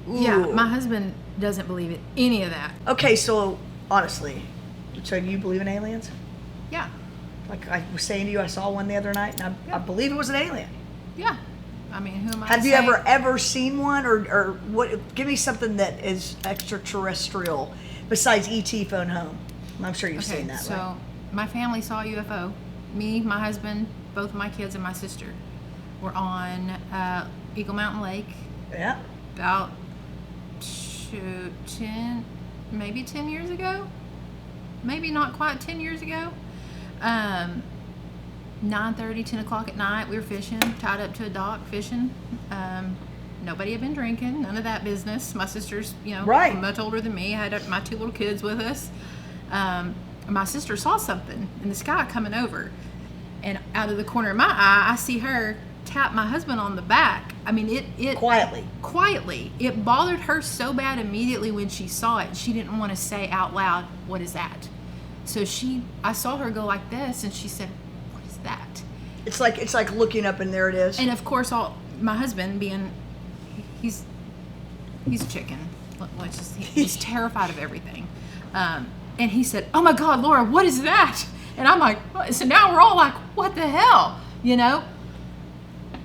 ooh. Yeah, my husband doesn't believe it, any of that. Okay, so honestly, so you believe in aliens? Yeah. Like I was saying to you, I saw one the other night, and I believe it was an alien. Yeah. I mean, who am I? Have you ever seen one, or what? Give me something that is extraterrestrial besides ET phone home. I'm sure you've seen that. So right? My family saw a UFO. Me, my husband, both of my kids, and my sister were on Eagle Mountain Lake. Yeah. About 10 years ago. Maybe not quite 10 years ago. 9:30, 10 o'clock at night, we were fishing, tied up to a dock, fishing. Nobody had been drinking, none of that business. My sister's, much older than me. I had my two little kids with us. My sister saw something in the sky coming over. And out of the corner of my eye, I see her tap my husband on the back. I mean, it quietly. It bothered her so bad immediately when she saw it. She didn't want to say out loud, "What is that?" So I saw her go like this, and she said, "What is that?" It's like looking up, and there it is. And of course, my husband being, he's a chicken. He's terrified of everything. And he said, "Oh my God, Laura, what is that?" And I'm like, so now we're all like, what the hell? You know?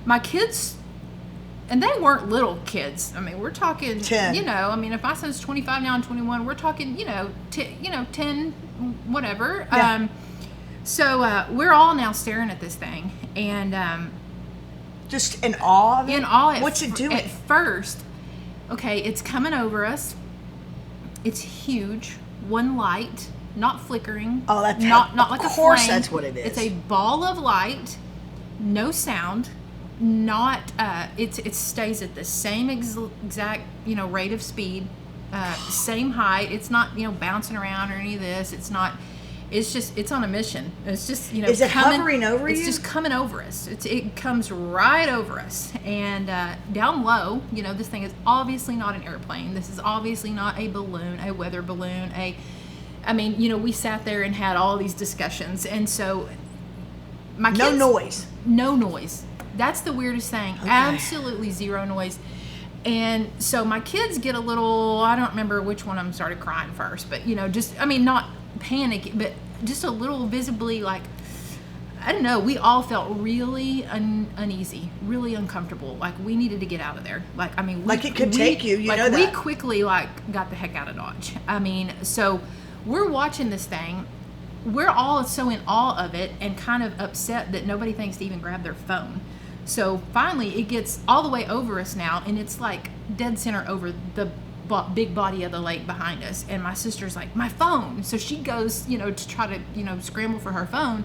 My kids, and they weren't little kids. I mean, we're talking, 10. I mean, if my son's 25 now and 21, we're talking, 10, whatever. Yeah. So we're all now staring at this thing. And just in awe of it? In awe. What's it doing? At first, okay, it's coming over us. It's huge. One light, not flickering. Oh, that's not like a flame. Of course, that's what it is. It's a ball of light, no sound, not. It stays at the same exact rate of speed, same height. It's not bouncing around or any of this. It's not. It's on a mission. It's just Is it hovering over you? It's just coming over us. It comes right over us, and down low, this thing is obviously not an airplane. This is obviously not a balloon, a weather balloon. We sat there and had all these discussions, and so my kids, no noise. That's the weirdest thing. Okay. Absolutely zero noise. And so my kids get a little. I don't remember which one of them started crying first, but not panic, but just a little visibly like, I don't know, we all felt really uneasy, really uncomfortable, like we needed to get out of there. Like, I mean, it could take you, we quickly got the heck out of Dodge. I mean, so we're watching this thing, we're all so in awe of it and kind of upset that nobody thinks to even grab their phone. So finally it gets all the way over us now, and it's like dead center over the big body of the lake behind us, and my sister's like, my phone. So she goes to try to scramble for her phone.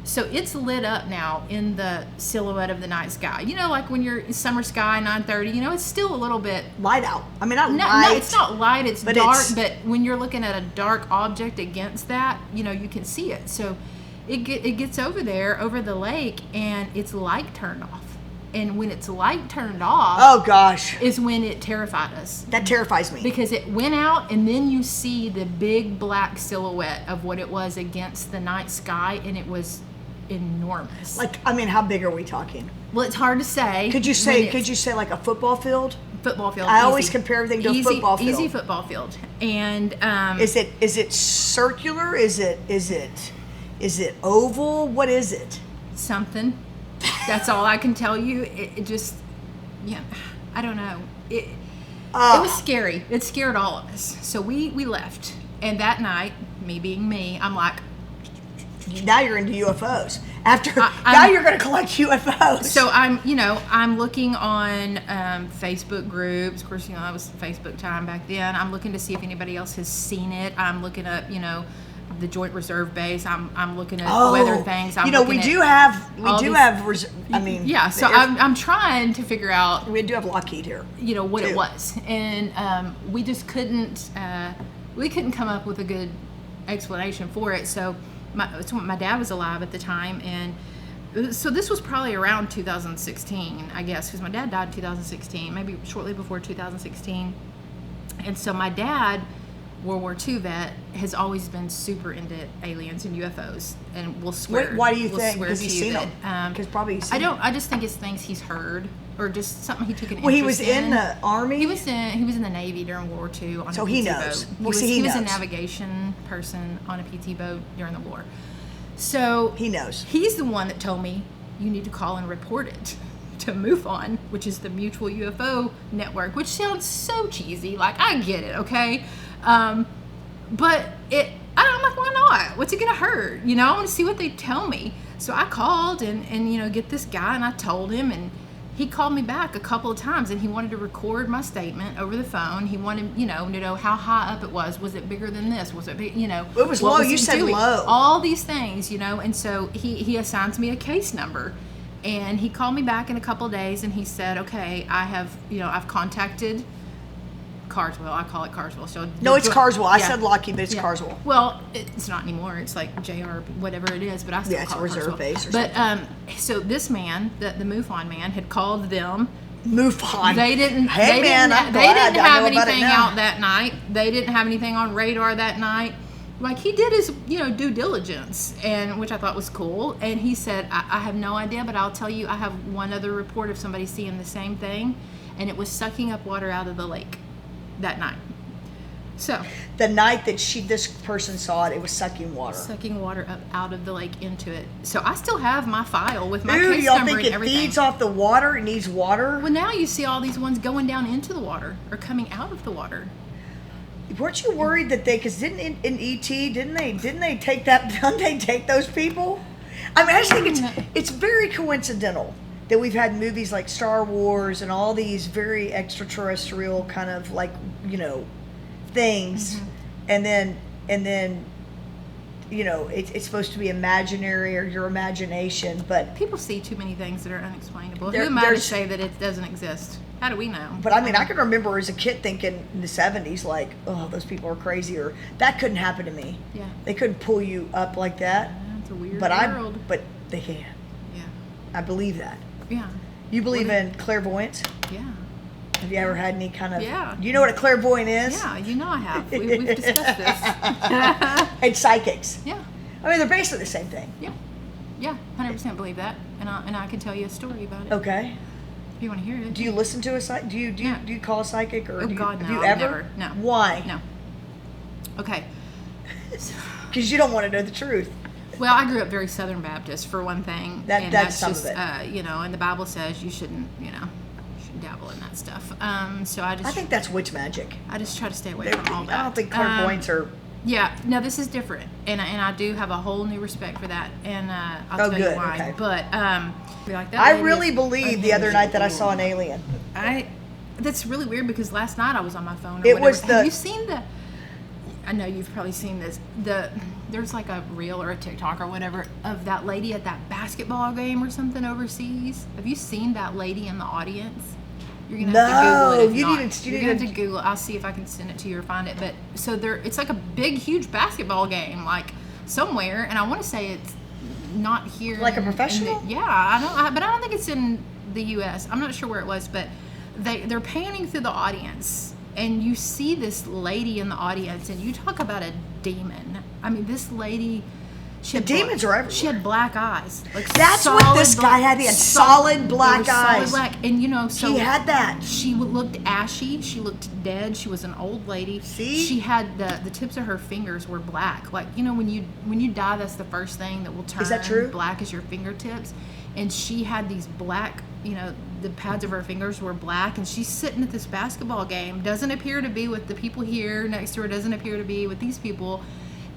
So it's lit up now in the silhouette of the night sky, like when you're in summer sky 9:30, it's still a little bit light out. I mean, light. No, it's not light, it's dark, but when you're looking at a dark object against that, you can see it. So it gets over there over the lake, and its light turned off. And when its light turned off, oh gosh, is when it terrified us. That terrifies me. Because it went out, and then you see the big black silhouette of what it was against the night sky, and it was enormous. Like, I mean, how big are we talking? Well, it's hard to say. Could you say like a football field? Football field. I always compare everything to a football field. Easy football field. And is it circular? Is it oval? What is it? Something. That's all I can tell you. It just, I don't know. It was scary. It scared all of us. So we left. And that night, me being me, I'm like, now you're into UFOs. Now you're going to collect UFOs. So I'm looking on Facebook groups. Of course, it was Facebook time back then. I'm looking to see if anybody else has seen it. I'm looking up, the Joint Reserve Base. I'm looking at weather things. We do have. Yeah. So I'm trying to figure out. We do have Lockheed here. What it was, and we just couldn't. We couldn't come up with a good explanation for it. So my dad was alive at the time, and so this was probably around 2016, I guess, because my dad died in 2016, maybe shortly before 2016. And so my dad, World War II vet, has always been super into aliens and UFOs, and will swear. Why do you think? Because he's seen them. Because probably he's seen them. I just think it's things he's heard, or just something he took an interest in. Well, he was in the Army? He was in the Navy during World War II on a PT boat. He knows. He was a navigation person on a PT boat during the war. So he knows. He's the one that told me you need to call and report it to MUFON, which is the Mutual UFO Network, which sounds so cheesy. Like, I get it, okay? But I'm like, why not? What's it gonna hurt? I want to see what they tell me. So I called and get this guy, and I told him, and he called me back a couple of times, and he wanted to record my statement over the phone. He wanted, to know how high up it was. Was it bigger than this? Was it big, It was low. You said low. All these things, and so he assigns me a case number, and he called me back in a couple of days, and he said, okay, I have, I've contacted Carswell. I call it Carswell. So no, it's Carswell. I said Lockheed, but it's Carswell. Well, it's not anymore. It's like JR, whatever it is, but I still call it Reserve Carswell. Base or something. But so this man, the MUFON man, had called them. MUFON. They didn't. Hey, they man, didn't, I'm they glad. didn't have I know about it anything now. out that night. They didn't have anything on radar that night. Like, he did his, due diligence, and which I thought was cool. And he said, I have no idea, but I'll tell you, I have one other report of somebody seeing the same thing, and it was sucking up water out of the lake that night. So the night that this person saw it was sucking water. Sucking water up out of the lake into it. So I still have my file with my Dude, case y'all number think and everything. It feeds off the water? It needs water? Well, now you see all these ones going down into the water or coming out of the water. Weren't you worried that because didn't in ET didn't they take that? Didn't they take those people? I just think it's very coincidental that we've had movies like Star Wars and all these very extraterrestrial kind of things, and then it's supposed to be imaginary or your imagination, but people see too many things that are unexplainable. Who am I to say that it doesn't exist? How do we know? But I can remember as a kid thinking in the 70s, like, oh, those people are crazy, or that couldn't happen to me. Yeah. They couldn't pull you up like that. It's a weird world. But they can. Yeah. I believe that. Yeah. You believe in clairvoyance? Yeah. Have you ever had any kind of... Yeah. You know what a clairvoyant is? Yeah, I have. We've discussed this. And psychics. Yeah. They're basically the same thing. Yeah. Yeah, 100% believe that. And I can tell you a story about it. Okay. If you want to hear it. Do you listen to a psychic? Do you call a psychic? Or God, no. Have you I've ever? Never. No. Why? No. Okay. Because you don't want to know the truth. Well, I grew up very Southern Baptist, for one thing. That's some just, of it. And the Bible says you shouldn't, dabble in that stuff. So I think that's witch magic. I just try to stay away from all that. I don't think clairvoyants are... Yeah, no, this is different, and I do have a whole new respect for that, and I'll tell you why. Okay. But like that. I really believe the other night that I saw an alien. That's really weird because last night I was on my phone. Have you seen the? I know you've probably seen this. There's like a reel or a TikTok or whatever of that lady at that basketball game or something overseas. Have you seen that lady in the audience? You're gonna have to Google it. You're gonna have to Google it. I'll see if I can send it to you or find it. But so it's like a big, huge basketball game, like somewhere, and I want to say it's not here. Like a professional? But I don't think it's in the U.S. I'm not sure where it was, but they're panning through the audience, and you see this lady in the audience, and you talk about a demon. This lady. Demons are everywhere. She had black eyes. That's what this guy had. He had solid black eyes. Solid black. And so he had that. She looked ashy. She looked dead. She was an old lady. See? She had the tips of her fingers were black. Like, when you die, that's the first thing that will turn. Is that true? Black as your fingertips. And she had these black, the pads of her fingers were black, and she's sitting at this basketball game. Doesn't appear to be with the people here next to her. Doesn't appear to be with these people.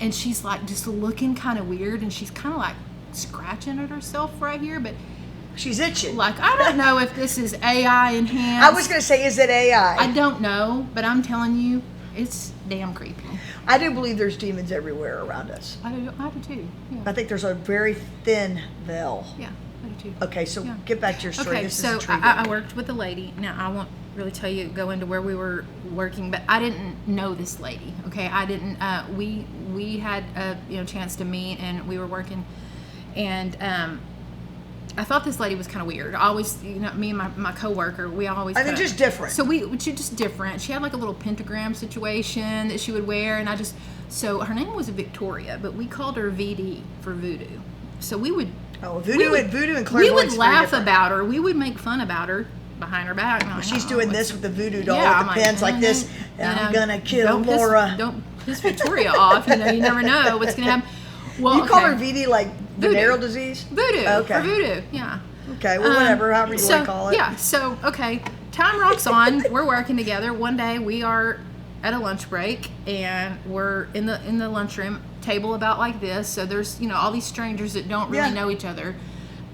and she's like just looking kind of weird, and she's kind of like scratching at herself right here, but she's itching. Like, I don't know if this is AI enhanced. I was going to say, is it AI? I don't know, but I'm telling you, it's damn creepy. I do believe there's demons everywhere around us. I do too. Yeah. I think there's a very thin veil. Yeah, I do too. Okay, so get back to your story. Okay, this so is intriguing. I worked with a lady. Now, I won't really go into where we were working, but I didn't know this lady. Okay, I didn't. We had a chance to meet, and we were working, and I thought this lady was kind of weird. I always, me and my coworker, we always. I mean, just different. So she just different. She had like a little pentagram situation that she would wear, and so her name was Victoria, but we called her VD for voodoo. So we would. Oh, voodoo and clairvoyance. We would laugh about her. We would make fun about her behind her back. Well, she's doing this with the voodoo doll with the pins like this. I'm gonna kill Laura. Don't piss Victoria off. You never know what's gonna happen. Well, you call her VD like venereal disease? Voodoo. Okay. For voodoo, yeah. Okay, well, whatever, however you want to call it. Yeah, so, okay, time rocks on. We're working together. One day we are at a lunch break, and we're in the lunchroom, table about like this. So there's, all these strangers that don't really know each other.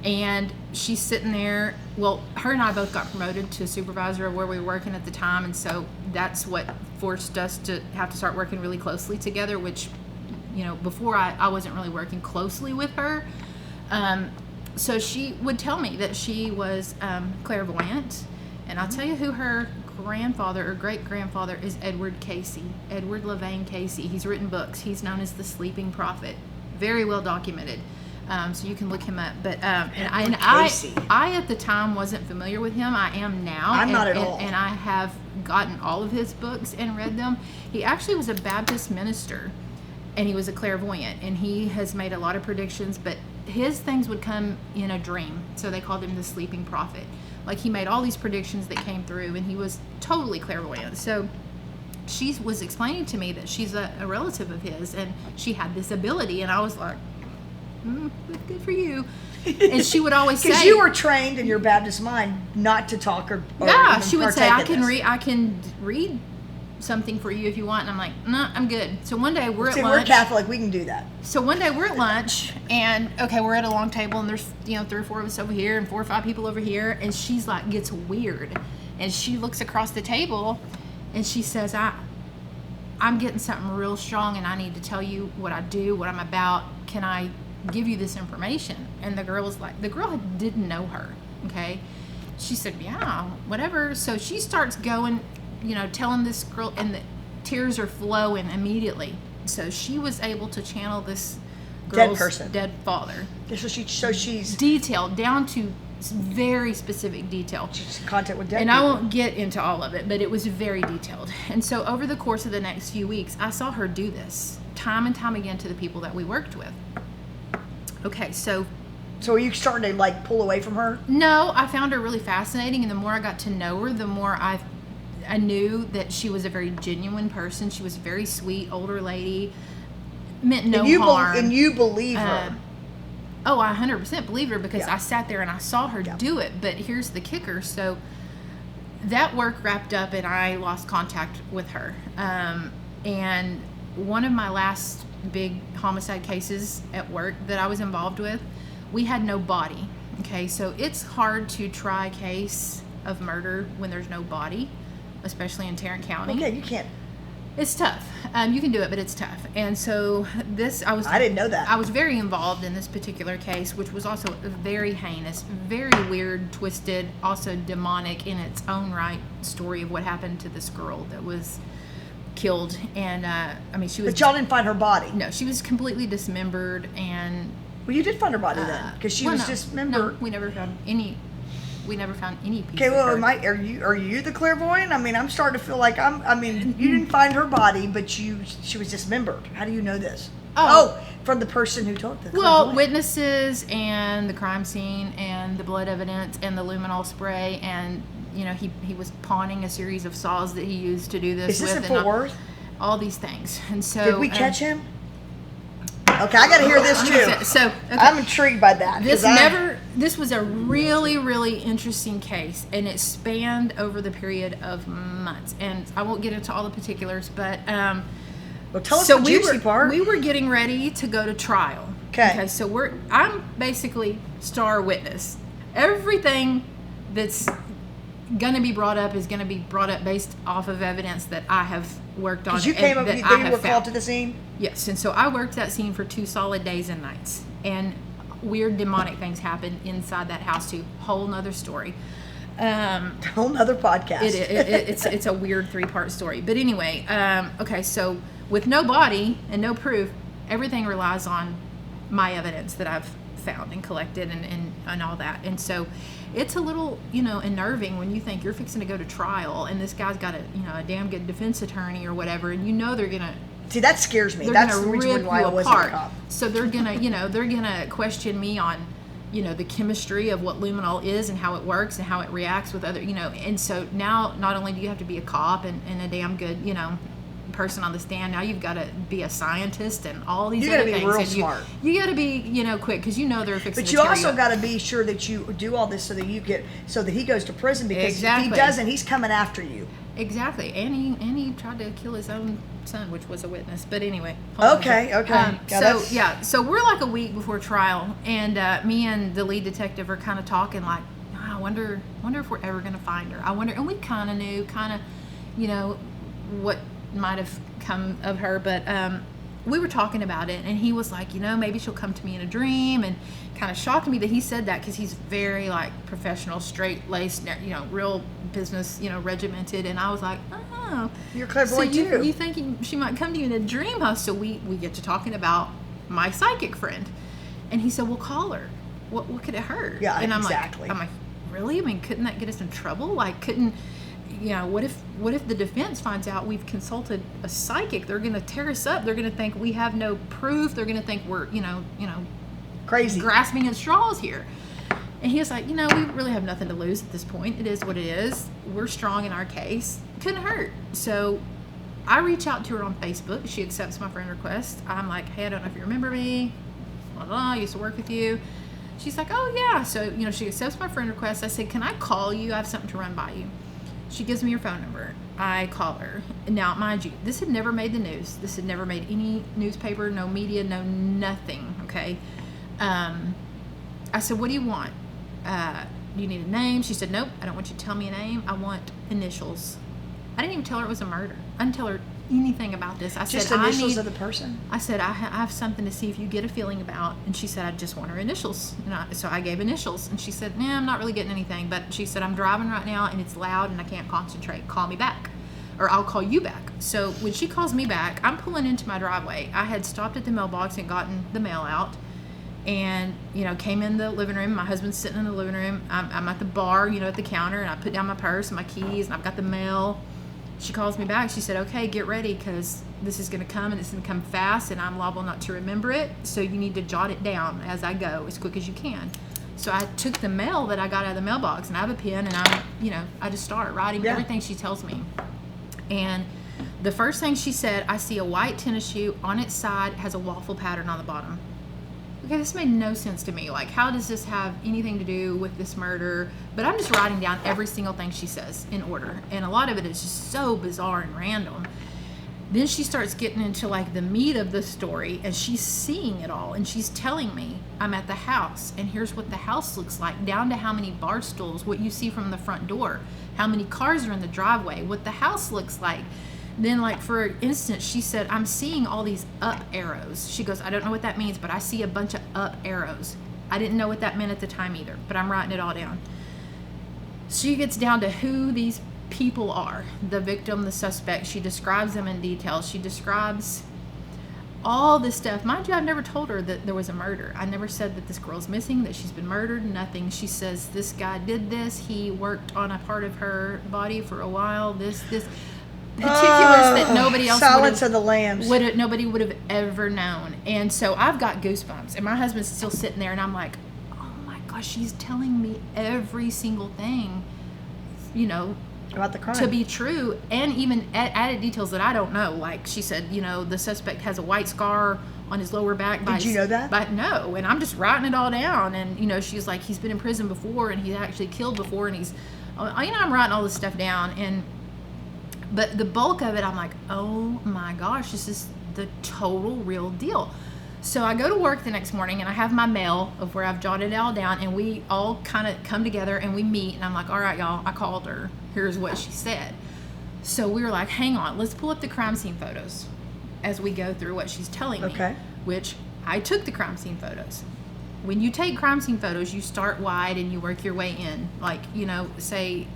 And she's sitting there. Well, her and I both got promoted to supervisor of where we were working at the time. And so that's what forced us to have to start working really closely together, which, before I wasn't really working closely with her. So she would tell me that she was clairvoyant. And I'll tell you who her grandfather or great-grandfather is. Edward Levain Casey. He's written books. He's known as the Sleeping Prophet. Very well documented. So you can look him up. But and I at the time wasn't familiar with him. I am now. I'm not at all. And I have gotten all of his books and read them. He actually was a Baptist minister, and he was a clairvoyant, and he has made a lot of predictions, but his things would come in a dream. So they called him the Sleeping Prophet. Like, he made all these predictions that came through, and he was totally clairvoyant. So she was explaining to me that she's a relative of his, and she had this ability, and I was like, good for you. And she would always say, because you were trained in your Baptist mind not to talk or yeah, she would say, I can read something for you if you want. And I'm like, no, I'm good. So one day we're at lunch. We're Catholic, we can do that. So one day we're at lunch, and we're at a long table, and there's 3 or 4 of us over here and 4 or 5 people over here, and she's like, gets weird, and she looks across the table, and she says, I'm getting something real strong, and I need to tell you what I do, what I'm about. Can I give you this information? And the girl didn't know her. Okay, she said, yeah, whatever. So she starts going, telling this girl, and the tears are flowing immediately. So she was able to channel this girl's dead father. So she's detailed down to very specific detail. She's in contact with dead and people. I won't get into all of it, but it was very detailed. And so over the course of the next few weeks, I saw her do this time and time again to the people that we worked with. Okay, so are you starting to pull away from her? No, I found her really fascinating, and the more I got to know her, the more I knew that she was a very genuine person. She was a very sweet older lady, meant no harm. And you believe her? Oh, I 100% believe her, because I sat there and I saw her do it. But here's the kicker. So that work wrapped up, and I lost contact with her. And one of my last big homicide cases at work that I was involved with, we had no body. Okay, so it's hard to try a case of murder when there's no body, especially in Tarrant County. Okay, you can't. It's tough. You can do it, but it's tough. And so I didn't know that. I was very involved in this particular case, which was also very heinous, very weird, twisted, also demonic in its own right story of what happened to this girl that was killed. And she was. But y'all didn't find her body. No, she was completely dismembered, and. Well, you did find her body then, because she was dismembered. No, we never found any. We never found any piece. Okay, well, are you the clairvoyant? I'm starting to feel like you didn't find her body, but she was dismembered. How do you know this? Oh, from the person who told the clairvoyant. Well, witnesses and the crime scene and the blood evidence and the luminol spray, and he was pawning a series of saws that he used to do this. Is this in Fort Worth? All these things, and so did we catch him? Okay, I got to hear this too. So okay. I'm intrigued by that. This was a really, really interesting case, and it spanned over the period of months. And I won't get into all the particulars, but Well, tell us the juicy part. We were getting ready to go to trial. Okay. So I'm basically star witness. Everything that's going to be brought up is going to be brought up based off of evidence that I have worked on. Because you came up, then you were called to the scene? Yes, and so I worked that scene for 2 solid days and nights. And weird demonic things happened inside that house too. Whole nother story. Whole nother podcast. It's a weird 3-part story. But anyway, okay, so with no body and no proof, everything relies on my evidence that I've found and collected and all that. And so it's a little, unnerving when you think you're fixing to go to trial and this guy's got a damn good defense attorney or whatever, and they're gonna see, that scares me. That's the reason why I wasn't a cop. So they're gonna question me on the chemistry of what luminol is and how it works and how it reacts with other, and so now not only do you have to be a cop and a damn good person on the stand, now you've got to be a scientist and all these other things. You got to be real smart. You got to be quick, because they're fixing. But you also got to be sure that you do all this so that he goes to prison, because exactly. If he doesn't, he's coming after you. Exactly, and he tried to kill his own son, which was a witness. But anyway. Okay. So we're like a week before trial, and me and the lead detective are kind of talking like, I wonder if we're ever going to find her. I wonder, and we kind of knew, what might have come of her, but we were talking about it, and he was like, maybe she'll come to me in a dream, and kind of shocked me that he said that, because he's very professional, straight-laced, real business, regimented, and I was like, oh, you're clairvoyant too. You think she might come to you in a dream, huh? So we get to talking about my psychic friend, and he said, well, call her. What could it hurt? Yeah, and I'm exactly. like, really? I mean, couldn't that get us in trouble? Couldn't what if the defense finds out we've consulted a psychic? They're going to tear us up. They're going to think we have no proof. They're going to think we're, crazy, grasping at straws here. And he was like, we really have nothing to lose at this point. It is what it is. We're strong in our case. Couldn't hurt. So I reach out to her on Facebook. She accepts my friend request. I'm like, hey, I don't know if you remember me. Blah, blah, I used to work with you. She's like, oh, yeah. So, she accepts my friend request. I said, can I call you? I have something to run by you. She gives me her phone number. I call her. Now, mind you, this had never made the news. This had never made any newspaper, no media, no nothing, okay? I said, what do you want? Do you need a name? She said, nope, I don't want you to tell me a name. I want initials. I didn't even tell her it was a murder. I didn't tell her anything about this. I just said, initials of the person? I said, I have something to see if you get a feeling about. And she said, I just want her initials. So I gave initials. And she said, nah, I'm not really getting anything. But she said, I'm driving right now and it's loud and I can't concentrate. Call me back. Or I'll call you back. So when she calls me back, I'm pulling into my driveway. I had stopped at the mailbox and gotten the mail out. And, came in the living room. My husband's sitting in the living room. I'm at the bar, at the counter. And I put down my purse and my keys. And I've got the mail. She calls me back. She said, okay, get ready, because this is going to come, and it's going to come fast, and I'm liable not to remember it, so you need to jot it down as I go as quick as you can. So I took the mail that I got out of the mailbox, and I have a pen, and I just start writing everything she tells me. And the first thing she said, I see a white tennis shoe. On its side has a waffle pattern on the bottom. Okay, this made no sense to me. How does this have anything to do with this murder? But I'm just writing down every single thing she says in order. And a lot of it is just so bizarre and random. Then she starts getting into the meat of the story, and she's seeing it all. And she's telling me, I'm at the house, and here's what the house looks like, down to how many bar stools, what you see from the front door, how many cars are in the driveway, what the house looks like. Then, for instance, she said, I'm seeing all these up arrows. She goes, I don't know what that means, but I see a bunch of up arrows. I didn't know what that meant at the time either, but I'm writing it all down. She gets down to who these people are, the victim, the suspect. She describes them in detail. She describes all this stuff. Mind you, I've never told her that there was a murder. I never said that this girl's missing, that she's been murdered, nothing. She says, this guy did this. He worked on a part of her body for a while. This particulars that nobody else Silence of the Lambs. Nobody would have ever known. And so I've got goosebumps, and my husband's still sitting there, and I'm like, oh my gosh, she's telling me every single thing, about the crime to be true, and even added details that I don't know. She said, the suspect has a white scar on his lower back. Did you know that? But no, and I'm just writing it all down, and she's like, he's been in prison before, and he's actually killed before, and I'm writing all this stuff down, but the bulk of it, I'm like, oh my gosh, this the total real deal. So I go to work the next morning and I have my mail of where I've jotted it all down, and we all kind of come together and we meet, and I'm like, all right, y'all, I called her. Here's what she said. So we were like, hang on, let's pull up the crime scene photos as we go through what she's telling me. Okay. Which I took the crime scene photos. When you take crime scene photos, you start wide and you work your way in. Like, say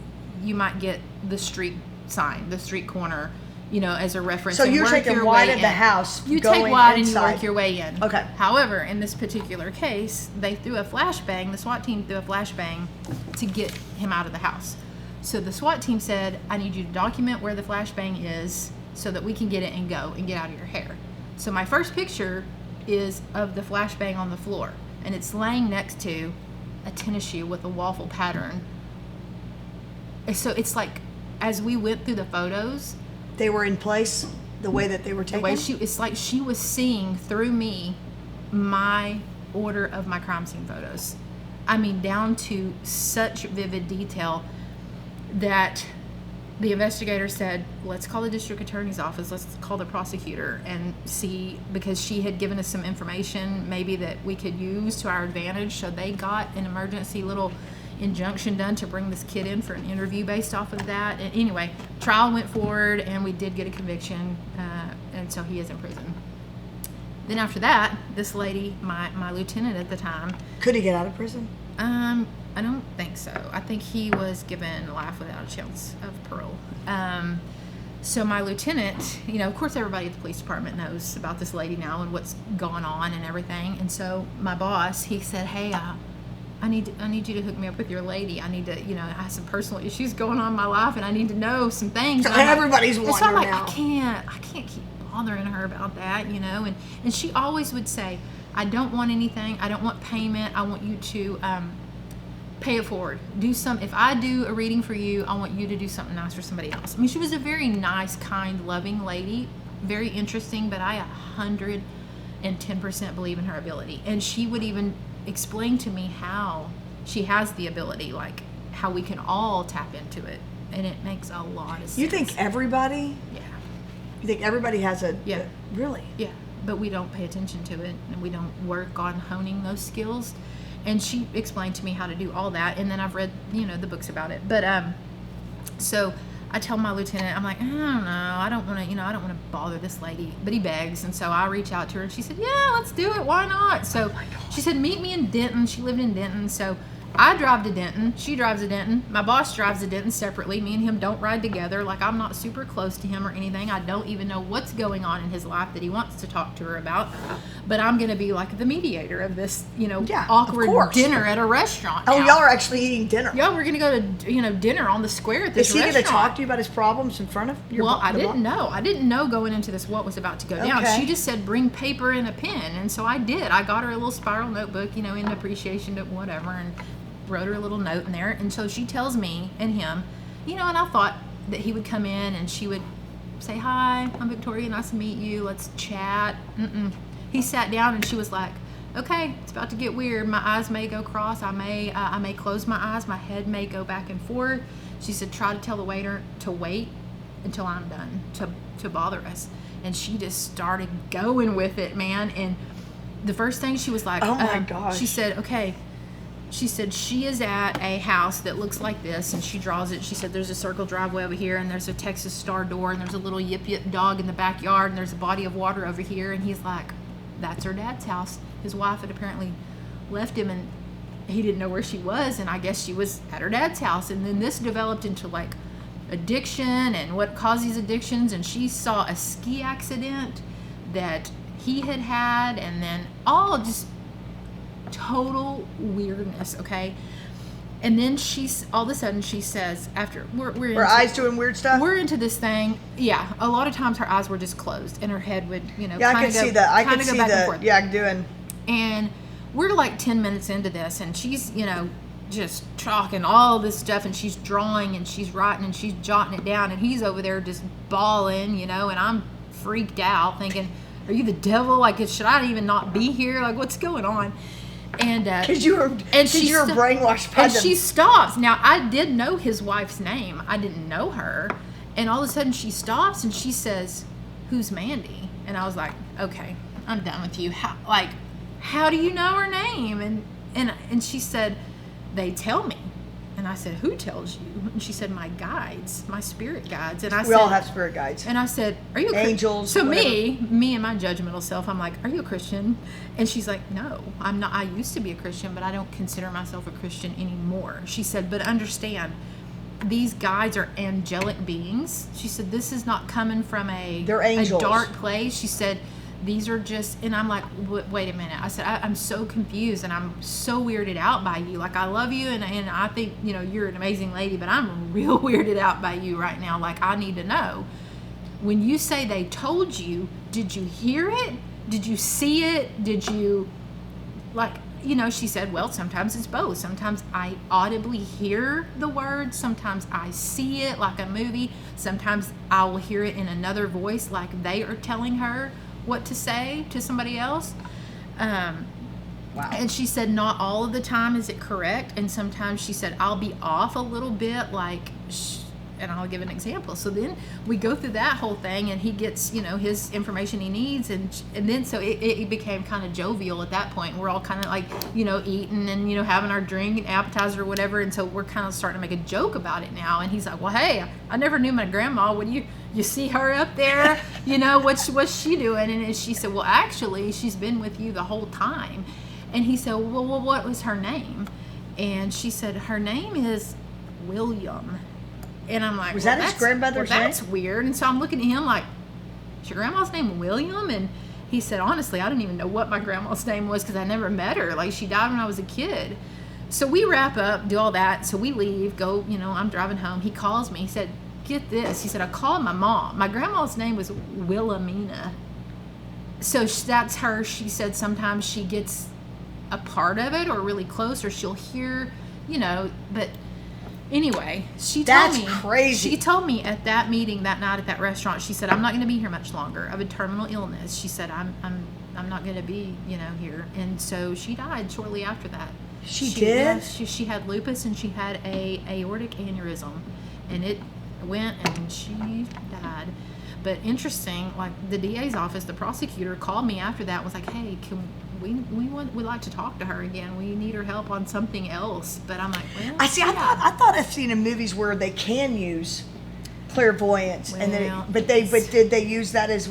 you might get the street sign, the street corner, as a reference. So and you're work taking your wide way of the in. house. You going take wide inside. and you work your way in. Okay. However, in this particular case, they threw a flashbang. The SWAT team threw a flashbang to get him out of the house. So the SWAT team said, I need you to document where the flashbang is so that we can get it and go and get out of your hair. So my first picture is of the flashbang on the floor, and it's laying next to a tennis shoe with a waffle pattern. And so it's like, as we went through the photos, they were in place the way that they were taken? It's like she was seeing through me my order of my crime scene photos. I mean, down to such vivid detail that the investigator said, let's call the district attorney's office, let's call the prosecutor and see, because she had given us some information maybe that we could use to our advantage. So they got an emergency little injunction done to bring this kid in for an interview based off of that. And anyway, trial went forward and we did get a conviction, and so he is in prison. Then after that, this lady, my lieutenant at the time. Could he get out of prison? I don't think so. I think he was given life without a chance of parole. So my lieutenant, of course everybody at the police department knows about this lady now and what's going on and everything. And so my boss, he said, hey, I need you to hook me up with your lady. I need to, I have some personal issues going on in my life and I need to know some things. So everybody's wondering so I'm like, now. I can't keep bothering her about that, and she always would say, I don't want anything. I don't want payment. I want you to pay it forward. If I do a reading for you, I want you to do something nice for somebody else. I mean, she was a very nice, kind, loving lady, very interesting, but I 110% believe in her ability. And she would even explain to me how she has the ability, like how we can all tap into it. And it makes a lot of sense. You think everybody? Yeah. You think everybody has a... Yeah. Really? Yeah. But we don't pay attention to it, and we don't work on honing those skills. And she explained to me how to do all that, and then I've read, the books about it. But so I tell my lieutenant, I'm like, I don't know, I don't want to bother this lady. But he begs, and so I reach out to her, and she said, yeah, let's do it. Why not? So she said, meet me in Denton. She lived in Denton, so I drive to Denton. She drives to Denton. My boss drives to Denton separately. Me and him don't ride together. Like, I'm not super close to him or anything. I don't even know what's going on in his life that he wants to talk to her about. But I'm going to be like the mediator of this, awkward dinner at a restaurant. Oh, now. y'all are actually eating dinner. Yeah, we're going to go to, dinner on the square at this restaurant. Is he going to talk to you about his problems in front of your Well, I didn't know. I didn't know going into this what was about to go down. Okay. She just said, bring paper and a pen. And so I did. I got her a little spiral notebook, in appreciation to whatever, and wrote her a little note in there. And so she tells me and him, and I thought that he would come in and she would say, hi, I'm Victoria, nice to meet you, let's chat. He sat down and she was like, okay, it's about to get weird. My eyes may go cross. I may close my eyes. My head may go back and forth. She said, try to tell the waiter to wait until I'm done to bother us. And she just started going with it, man. And the first thing she was like, oh my gosh. She said, okay. She said she is at a house that looks like this, and she draws it. She said there's a circle driveway over here, and there's a Texas Star door, and there's a little yip yip dog in the backyard, and there's a body of water over here. And he's like, that's her dad's house. His wife had apparently left him, and he didn't know where she was, and I guess she was at her dad's house. And then this developed into like addiction and what causes addictions, and she saw a ski accident that he had, and then all just total weirdness, okay? And then all of a sudden she says, after we're her eyes doing weird stuff. We're into this thing. Yeah, a lot of times her eyes were just closed, and her head would, Yeah, I could see that. I could see that. Yeah, doing. And we're like 10 minutes into this, and she's, just talking all this stuff, and she's drawing, and she's writing, and she's jotting it down, and he's over there just bawling, and I'm freaked out, thinking, are you the devil? Like, should I even not be here? Like, what's going on? And because you were brainwashed by and them. She stops. Now, I did know his wife's name. I didn't know her. And all of a sudden she stops and she says, who's Mandy? And I was like, okay, I'm done with you. How do you know her name? And she said, they tell me. And I said, who tells you? And she said, my guides, my spirit guides. And we all have spirit guides. And I said, are you angels? So me and my judgmental self, I'm like, are you a Christian? And she's like, no, I'm not. I used to be a Christian, but I don't consider myself a Christian anymore. She said, but understand, these guides are angelic beings. She said, this is not coming from they're angels. A dark place. She said, these are just, and I'm like, wait a minute. I said, I'm so confused and I'm so weirded out by you. Like, I love you and I think, you're an amazing lady, but I'm real weirded out by you right now. Like, I need to know. When you say they told you, did you hear it? Did you see it? Did you, she said, well, sometimes it's both. Sometimes I audibly hear the words. Sometimes I see it like a movie. Sometimes I will hear it in another voice, like they are telling her what to say to somebody else. Wow. And she said, not all of the time is it correct. And sometimes she said, I'll be off a little bit, and I'll give an example. So then we go through that whole thing and he gets, his information he needs. And then so it became kind of jovial at that point. We're all kind of like, eating and, having our drink and appetizer or whatever. And so we're kind of starting to make a joke about it now. And he's like, well, hey, I never knew my grandma. What do you see her up there? What's she doing? And she said, well, actually, she's been with you the whole time. And he said, well, what was her name? And she said, her name is William. And I'm like, was that his grandmother's name? That's weird. And so I'm looking at him like, is your grandma's name William? And he said, honestly, I didn't even know what my grandma's name was because I never met her. Like, she died when I was a kid. So we wrap up, do all that. So we leave, go, I'm driving home. He calls me. He said, get this. He said, I called my mom. My grandma's name was Wilhelmina. So that's her. She said sometimes she gets a part of it or really close or she'll hear, but anyway, she told me. That's crazy. She told me at that meeting that night at that restaurant, she said, I'm not going to be here much longer. I have a terminal illness. She said, I'm not going to be, here. And so she died shortly after that. She did? Yeah, she had lupus and she had a aortic aneurysm. And it went and she died. But interesting, like the DA's office, the prosecutor called me after that, was like, hey, we'd like to talk to her again. We need her help on something else. But I'm like, well, I thought I've seen in movies where they can use clairvoyance, well, but did they use that as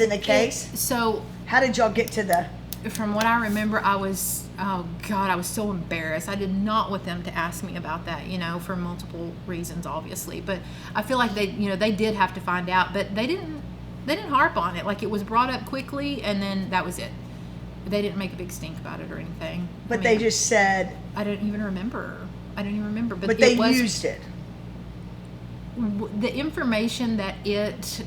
in a case? So how did y'all get to the? From what I remember, I was so embarrassed. I did not want them to ask me about that, for multiple reasons, obviously. But I feel like they did have to find out, but they didn't harp on it. Like, it was brought up quickly and then that was it. They didn't make a big stink about it or anything. But they just said. I don't even remember. But they used it. The information that it.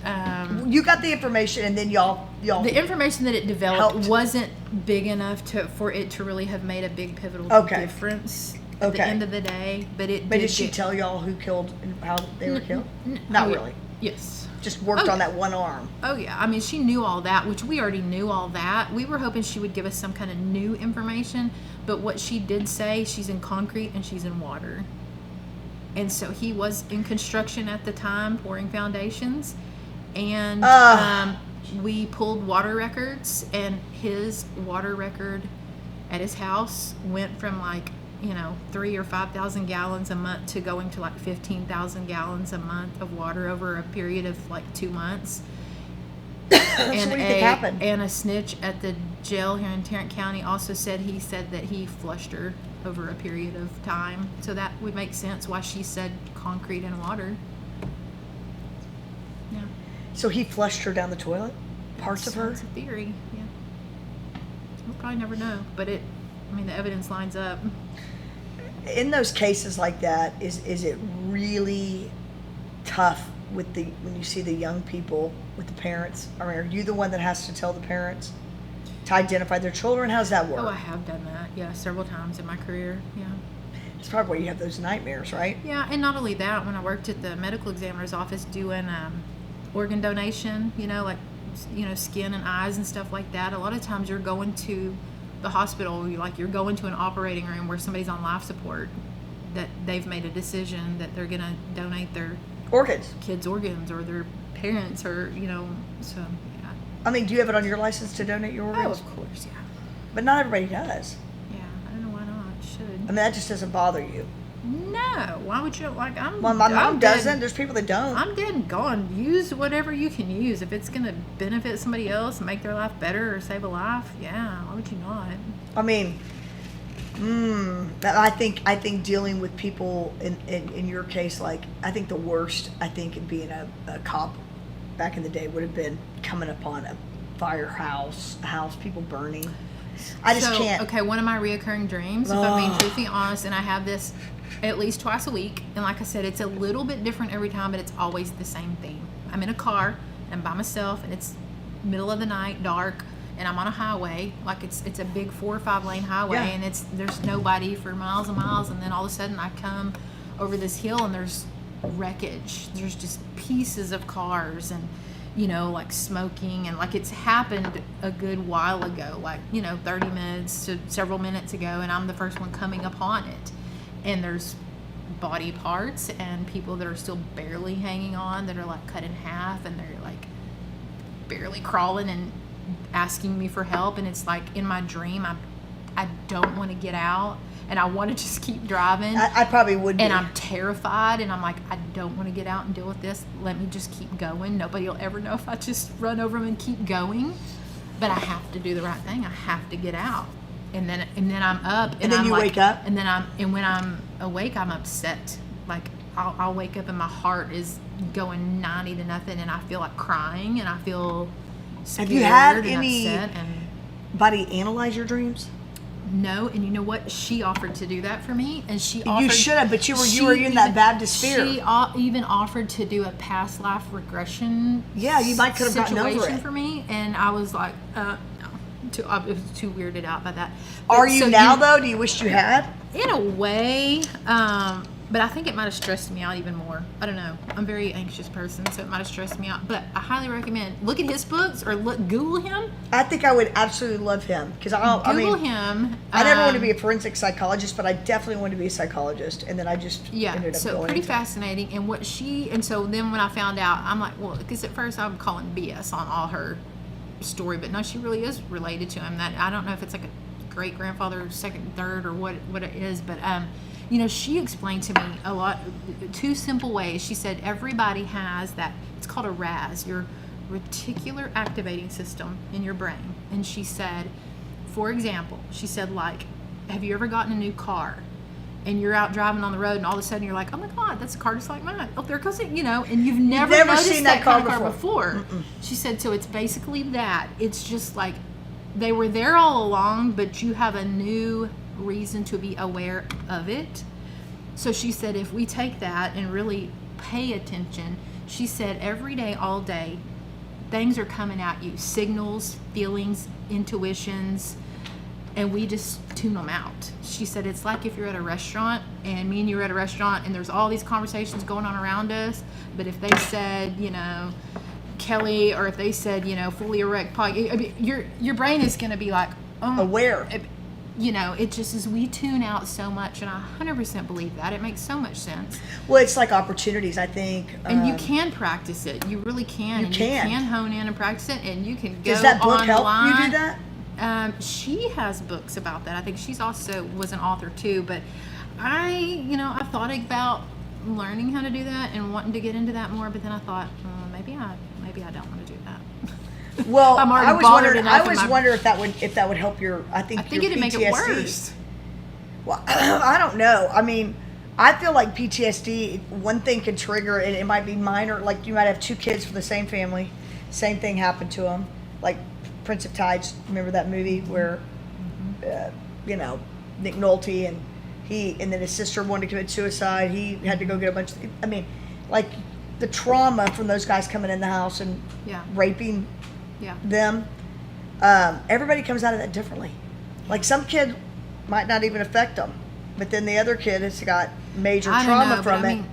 You got the information, and then y'all. The information that it developed helped. Wasn't big enough for it to really have made a big pivotal difference at the end of the day. But did she tell y'all who killed and how they were killed? Not really. Yes. Just worked on that one arm. Oh yeah, I mean, she knew all that, which we already knew all that. We were hoping she would give us some kind of new information, but what she did say, she's in concrete and she's in water. And so he was in construction at the time, pouring foundations, and we pulled water records, and his water record at his house went from 3,000 or 5,000 gallons a month to going to 15,000 gallons a month of water over a period of 2 months. So what do you think happened? And a snitch at the jail here in Tarrant County also said that he flushed her over a period of time. So that would make sense why she said concrete and water. Yeah. So he flushed her down the toilet? Parts of her? That's a theory, yeah. We'll probably never know, but the evidence lines up. In those cases like that, is it really tough when you see the young people with the parents? I mean, are you the one that has to tell the parents to identify their children? How's that work? Oh, I have done that, yeah, several times in my career, yeah. It's probably why you have those nightmares, right? Yeah, and not only that, when I worked at the medical examiner's office doing organ donation, skin and eyes and stuff like that, a lot of times you're going to the hospital, you're going to an operating room where somebody's on life support, that they've made a decision that they're going to donate their organs, kids' organs or their parents or, so, yeah. I mean, do you have it on your license to donate your organs? Oh, of course, yeah. But not everybody does. Yeah, I don't know why not. It should. I mean, that just doesn't bother you. No. Why would you, my mom doesn't. There's people that don't. I'm dead and gone. Use whatever you can use. If it's going to benefit somebody else and make their life better or save a life, yeah, why would you not? I mean, I think dealing with people in your case, like, I think the worst, I think, in being a cop back in the day would have been coming upon a firehouse, a house, people burning. I just can't. Okay, one of my reoccurring dreams, if I'm being truthfully honest, and I have this at least twice a week, and like I said, it's a little bit different every time, but it's always the same theme. I'm in a car, and I'm by myself, and it's middle of the night, dark, and I'm on a highway, like it's a big 4 or 5 lane highway, and there's nobody for miles and miles, and then all of a sudden I come over this hill, and there's wreckage. There's just pieces of cars, and like smoking, and like it's happened a good while ago, like 30 minutes to several minutes ago, and I'm the first one coming upon it. And there's body parts and people that are still barely hanging on, that are like cut in half, and they're like barely crawling and asking me for help. And it's like in my dream, I don't want to get out, and I want to just keep driving. I probably would be. And I'm terrified, and I'm like, I don't want to get out and deal with this. Let me just keep going. Nobody will ever know if I just run over them and keep going. But I have to do the right thing. I have to get out. And then I'm up, and then I'm you like, wake up, and when I'm awake, I'm upset. Like I'll wake up and my heart is going 90 to nothing, and I feel like crying, and I feel scared. Have you had and upset, anybody analyze your dreams? No, and you know what? She offered to do that for me, and she offered. You should have, but you were in that Baptist fear. She even offered to do a past life regression. Yeah, you might could have gotten over it for me, and I was like, no. I was too weirded out by that. Are you now, though? Do you wish you had? In a way, but I think it might have stressed me out even more. I don't know. I'm a very anxious person, so it might have stressed me out. But I highly recommend look at his books or Google him. I think I would absolutely love him because Google him. I never wanted to be a forensic psychologist, but I definitely wanted to be a psychologist, and then I just ended up going pretty fascinating. And so then when I found out, I'm like, well, because at first I'm calling BS on all her story, but no, she really is related to him. That I don't know if it's like a great grandfather, second, third, or what it is, but she explained to me a lot, 2 simple ways. She said everybody has that. It's called a RAS, your reticular activating system in your brain. And she said, for example, like, have you ever gotten a new car? And you're out driving on the road, and all of a sudden you're like, oh my God, that's a car just like mine. Oh, there goes it, and you've never noticed seen that car kind of car before. She said, so it's basically that. It's just like they were there all along, but you have a new reason to be aware of it. So she said, if we take that and really pay attention, she said, every day, all day, things are coming at you, signals, feelings, intuitions, and we just tune them out. She said, it's like if you're at a restaurant, and me and you are at a restaurant, and there's all these conversations going on around us, but if they said, Kelly, or if they said, fully erect pie, I mean, your brain is going to be like, oh, aware. It just is, we tune out so much, and I 100% believe that. It makes so much sense. Well, it's like opportunities, I think. And you can practice it. You really can. You can hone in and practice it, and you can go online. Does that book help you do that? She has books about that. I think she's also was an author too, but I thought about learning how to do that and wanting to get into that more, but then I thought, maybe I don't want to do that. Well, I'm I always wonder if that would help your. I think it'd make it worse. Well, I don't know. I mean, I feel like PTSD. One thing can trigger, and it might be minor. Like you might have 2 kids from the same family, same thing happened to them. Like Prince of Tides. Remember that movie where, Nick Nolte and then his sister wanted to commit suicide. He had to go get a bunch of. I mean, like the trauma from those guys coming in the house and raping them. Everybody comes out of that differently. Like some kid might not even affect them, but then the other kid has got major trauma from it.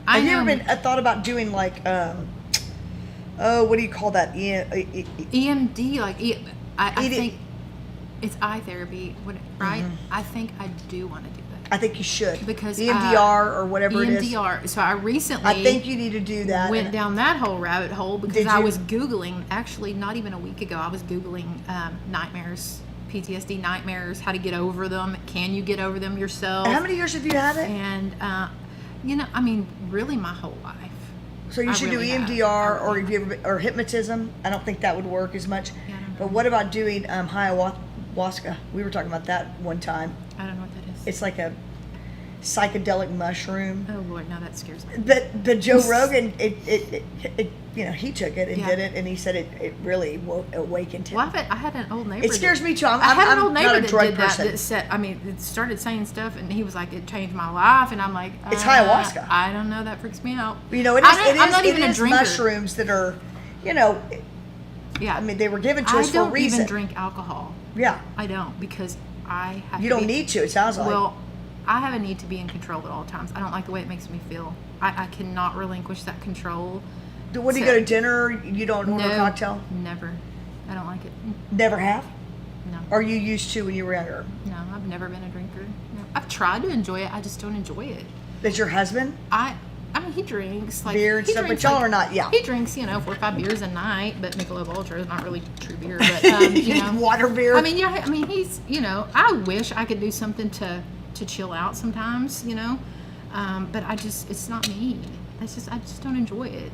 Have you ever thought about doing like, what do you call that? EMD, like I think it's eye therapy, right? Mm-hmm. I think I do want to do that. I think you should. Because EMDR or whatever it is. EMDR. So I recently I think you need to do that. Went down that whole rabbit hole because Did I you? was Googling, actually not even a week ago, I was Googling nightmares, PTSD nightmares, how to get over them. Can you get over them yourself? And how many years have you had it? And, I mean, really my whole life. So you should really do have. EMDR I really or hypnotism. I don't think that would work as much. Yeah, I don't know. But what about doing ayahuasca? We were talking about that one time. I don't know what that is. It's like a psychedelic mushroom. Oh Lord, now that scares me. But Joe Rogan, he took it and Yeah. did it, and he said it really awakened him. Well, I had an old neighbor. It scares me too. I had an old neighbor not a that drug did person. that said, it started saying stuff, and he was like, it changed my life, and I'm like, It's ayahuasca. I don't know, that freaks me out. You know, I'm not even a drinker. mushrooms that are, Yeah. I mean, they were given to I us for a don't reason. even drink alcohol. Yeah. I don't, because I have You to don't be, need to, it sounds like. Well, I have a need to be in control at all times. I don't like the way it makes me feel. I cannot relinquish that control. When do you go to dinner, you don't order a No, cocktail? Never. I don't like it. Never have? No. Or you used to when you were younger? No, I've never been a drinker. No. I've tried to enjoy it. I just don't enjoy it. Does your husband? I mean, he drinks like Beer and he stuff, but drinks, y'all are not, yeah. He drinks, 4 or 5 beers a night, but Michelob Ultra is not really true beer. But Water beer? I mean, yeah. I mean, he's I wish I could do something to chill out sometimes, but it's not me. I just don't enjoy it.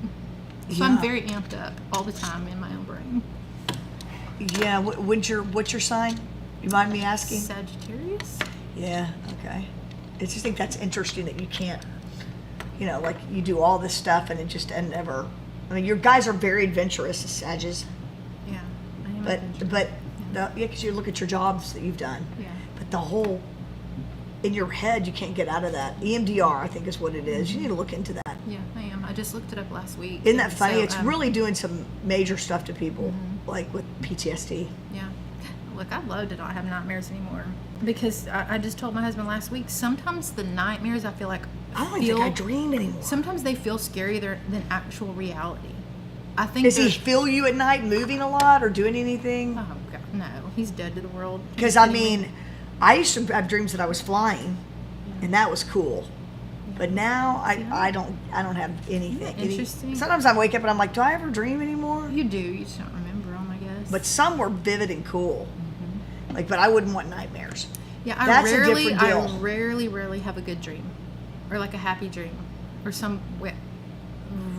So I'm Yeah. very amped up all the time in my own brain. Yeah, what's your sign? You mind me asking? Sagittarius. Yeah, okay. I just think that's interesting that you can't, like you do all this stuff and never. I mean, your guys are very adventurous, the Sages. Yeah, I am adventurous. But because you look at your jobs that you've done. Yeah. But the whole in your head, you can't get out of that. EMDR, I think, is what it is. You need to look into that. Yeah, I am. I just looked it up last week. Isn't that funny? So, It's really doing some major stuff to people, like with PTSD. Yeah. Look, I'd love to not have nightmares anymore. Because I just told my husband last week, sometimes the nightmares I feel like I don't even think I dream anymore. Sometimes they feel scarier than actual reality. I think Does he feel you at night moving a lot or doing anything? Oh God, no. He's dead to the world. Because I mean, I used to have dreams that I was flying, and that was cool. But now I don't have anything. Interesting. Sometimes I wake up and I'm like, do I ever dream anymore? You do. You just don't remember them, I guess. But some were vivid and cool. Like, but I wouldn't want nightmares. Yeah, That's a different deal. I rarely have a good dream, or like a happy dream, or some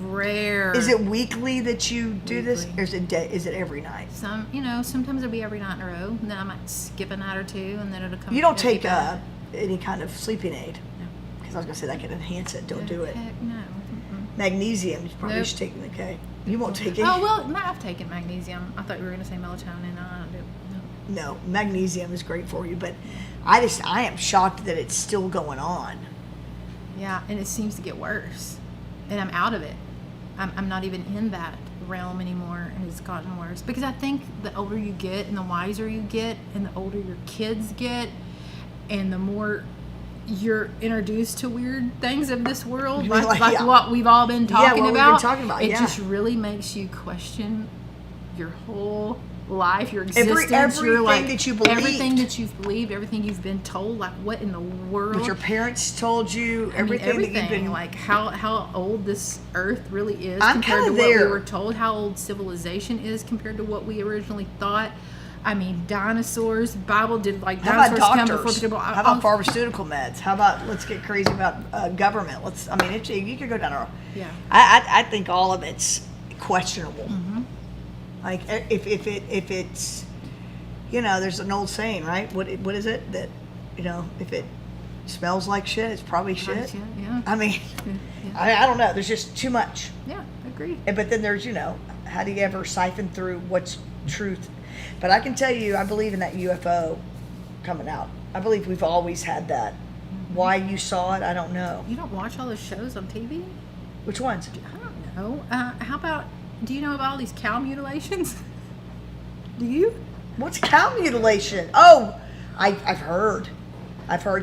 rare. Is it weekly that you do this, Weekly. or is it every night? Sometimes it'll be every night in a row, and then I might skip a night or two, and then it'll come. You don't every take day. any kind of sleeping aid, No. because I was gonna say that could enhance it. Don't do it. Heck no. Mm-mm. Magnesium, you probably Nope. should take. Okay, you won't take it. Oh well, I've taken magnesium. I thought you were going to say melatonin. No, I don't do it. No. No, magnesium is great for you, but I am shocked that it's still going on. Yeah, and it seems to get worse, and I'm out of it. I'm not even in that realm anymore, and it's gotten worse because I think the older you get, and the wiser you get, and the older your kids get, and the more you're introduced to weird things of this world, You mean like yeah. what we've all been talking what we've about. been talking about, It yeah. just really makes you question your whole life, your existence, everything that you believed. everything that you've believed, everything you've been told. Like, what in the world? What your parents told you, I mean, everything that you've been. like how old this earth really is I'm compared to kinda what we there. were told, how old civilization is compared to what we originally thought. I mean, dinosaurs. Bible did like How about dinosaurs come doctors? before the people. How about pharmaceutical meds? How about let's get crazy about government? You could go down a. Yeah. I think all of it's questionable. Mm-hmm. Like if it's, there's an old saying, right? What is it that, if it smells like shit, it's probably shit. Yeah. I mean, Yeah. I don't know. There's just too much. Yeah. Agreed. But then there's, how do you ever siphon through what's truth? But I can tell you, I believe in that UFO coming out. I believe we've always had that. Why you saw it, I don't know. You don't watch all those shows on TV? Which ones? I don't know. How about? Do you know about all these cow mutilations? Do you? What's cow mutilation? Oh, I've heard.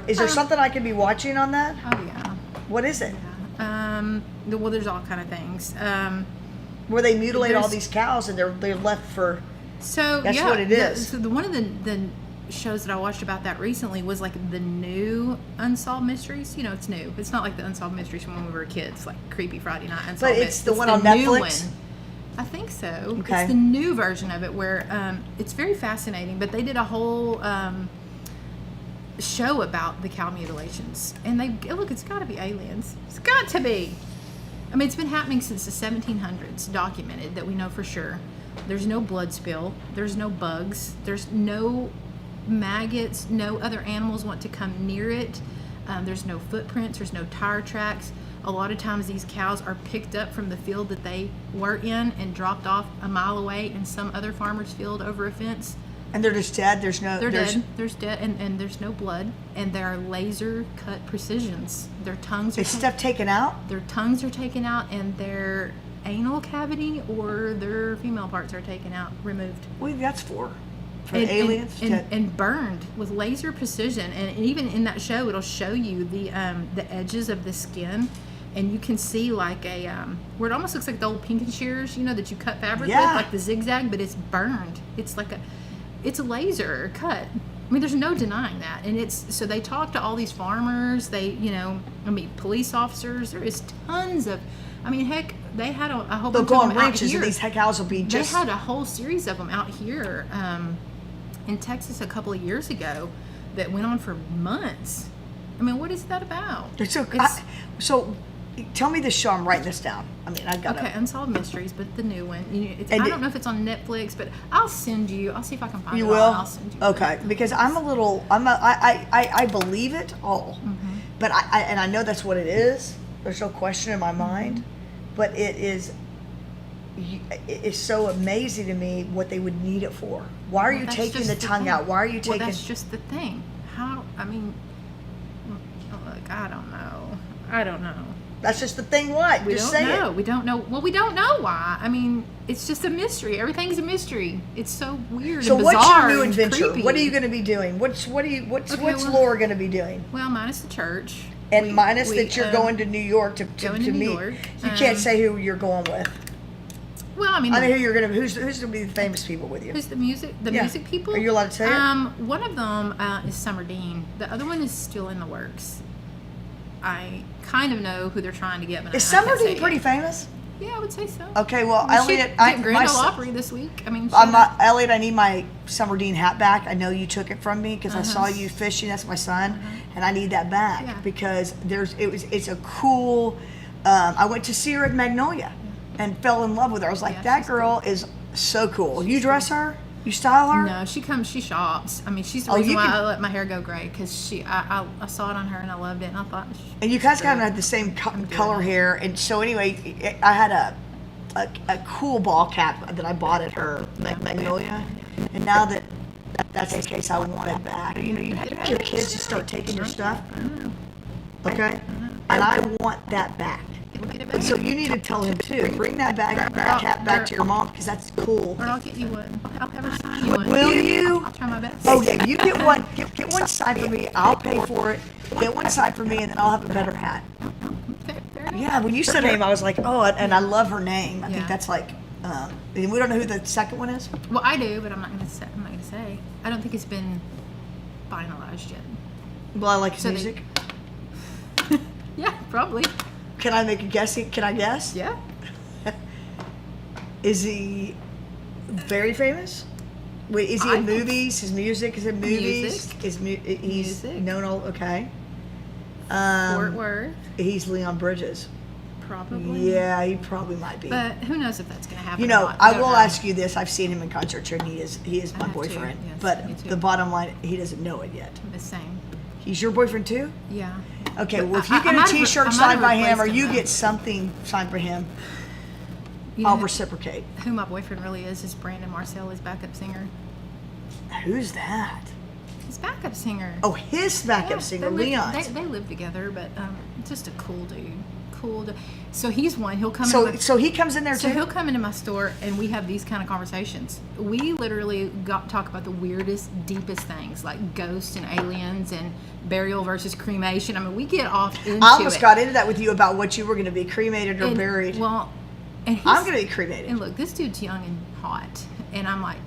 Is there something I could be watching on that? Oh yeah. What is it? Well, there's all kind of things. Where they mutilate all There's- these cows and they're left for. So That's yeah, what it is. So one of the shows that I watched about that recently was like the new Unsolved Mysteries. You know, it's new. It's not like the Unsolved Mysteries from when we were kids, like Creepy Friday Night Unsolved. But it's the one on Netflix? One. I think so. Okay. It's the new version of it where it's very fascinating. But they did a whole show about the cow mutilations, and it's got to be aliens. It's got to be. I mean, it's been happening since the 1700s, documented, that we know for sure. There's no blood spill. There's no bugs. There's no maggots. No other animals want to come near it. There's no footprints. There's no tire tracks. A lot of times these cows are picked up from the field that they were in and dropped off a mile away in some other farmer's field over a fence. And they're just dead? They're dead. There's dead, and there's no blood. And there are laser cut precisions. Their tongues are... Is stuff taken out? Their tongues are taken out, and their anal cavity or their female parts are taken out, removed. Well, that's for aliens? And burned with laser precision. And even in that show, it'll show you the edges of the skin. And you can see like where it almost looks like the old pinky shears, you know, that you cut fabric with, like the zigzag, but it's burned. It's a laser cut. I mean, there's no denying that. And so they talk to all these farmers. Police officers. There is tons of, heck, they had a whole bunch of them out here. They'll go on ranches and these cows will be just... They had a whole series of them out here in Texas a couple of years ago that went on for months. I mean, what is that about? So tell me the show. I'm writing this down. I got Okay, Unsolved Mysteries, but the new one. I don't know if it's on Netflix, but I'll send you. I'll see if I can find it. You will? I'll send you. Okay, because I believe it all, but I know that's what it is. There's no question in my mind, but it's so amazing to me what they would need it for. Why are you taking the tongue out? Why are you taking? Well, that's just the thing. Look, I don't know. That's just the thing. What? We don't know. We don't know. Well, we don't know why. It's just a mystery. Everything's a mystery. It's so weird and bizarre. So what's your new adventure? What are you going to be doing? What's Laura going to be doing? Well, minus the church. And minus that you're going to New York to meet. New York. You can't say who you're going with. Well, I know who you're going to. Who's going to be the famous people with you? Who's the music? Music people? Are you allowed to say it? One of them is Summer Dean. The other one is still in the works. I kind of know who they're trying to get. But is Summer Dean pretty famous? Yeah, I would say so. Okay, well, Elliot, Grand Ole Opry this week. Elliot, I need my Summer Dean hat back. I know you took it from me because I saw you fishing. That's my son, and I need that back because it's a cool. I went to see her at Magnolia, and fell in love with her. I was like, that girl is so cool. You dress her? You style her? No, she shops. She's the reason why I let my hair go gray because I saw it on her and I loved it and I thought. And you guys kind of had the same color hair, and so anyway, I had a cool ball cap that I bought at her Magnolia, and now that's the case, I want it back. You get your kids to start taking your stuff. Okay, and I want that back. So you need to tell him too. Bring that cap back to your mom because that's cool. Or I'll get you one. I'll have her sign you one. Will you? I'll try my best. Oh yeah, you get one. Get one signed for me. I'll pay for it. Get one signed for me, and then I'll have a better hat. Fair enough. Yeah, when you said her name, I was like, oh, and I love her name. I think that's like. And we don't know who the second one is. Well, I do, but I'm not going to say. I don't think it's been finalized yet. Well, I like his music. Yeah, probably. Can I make a guess? Can I guess? Yeah. Is he very famous? Wait, is he in movies? His music is in movies? He's known all, okay. Fort Worth. He's Leon Bridges. Probably. Yeah, he probably might be. But who knows if that's going to happen. I will ask you this. I've seen him in concert, and he is my boyfriend. Yes, but the bottom line, he doesn't know it yet. The same. He's your boyfriend too? Yeah. Okay, well, if you get a T-shirt signed by him or you get something signed for him, I'll reciprocate. Who my boyfriend really is Brandon Marcel, his backup singer. Who's that? His backup singer. Oh, his backup singer, Leon. They live together, but just a cool dude. So he's one. He'll come. So he comes in there too. So he'll come into my store, and we have these kind of conversations. We literally talk about the weirdest, deepest things, like ghosts and aliens and burial versus cremation. We get off into it. I almost got into that with you about what you were going to be, cremated or buried. Well, and I'm going to be cremated. And look, this dude's young and hot, and I'm like,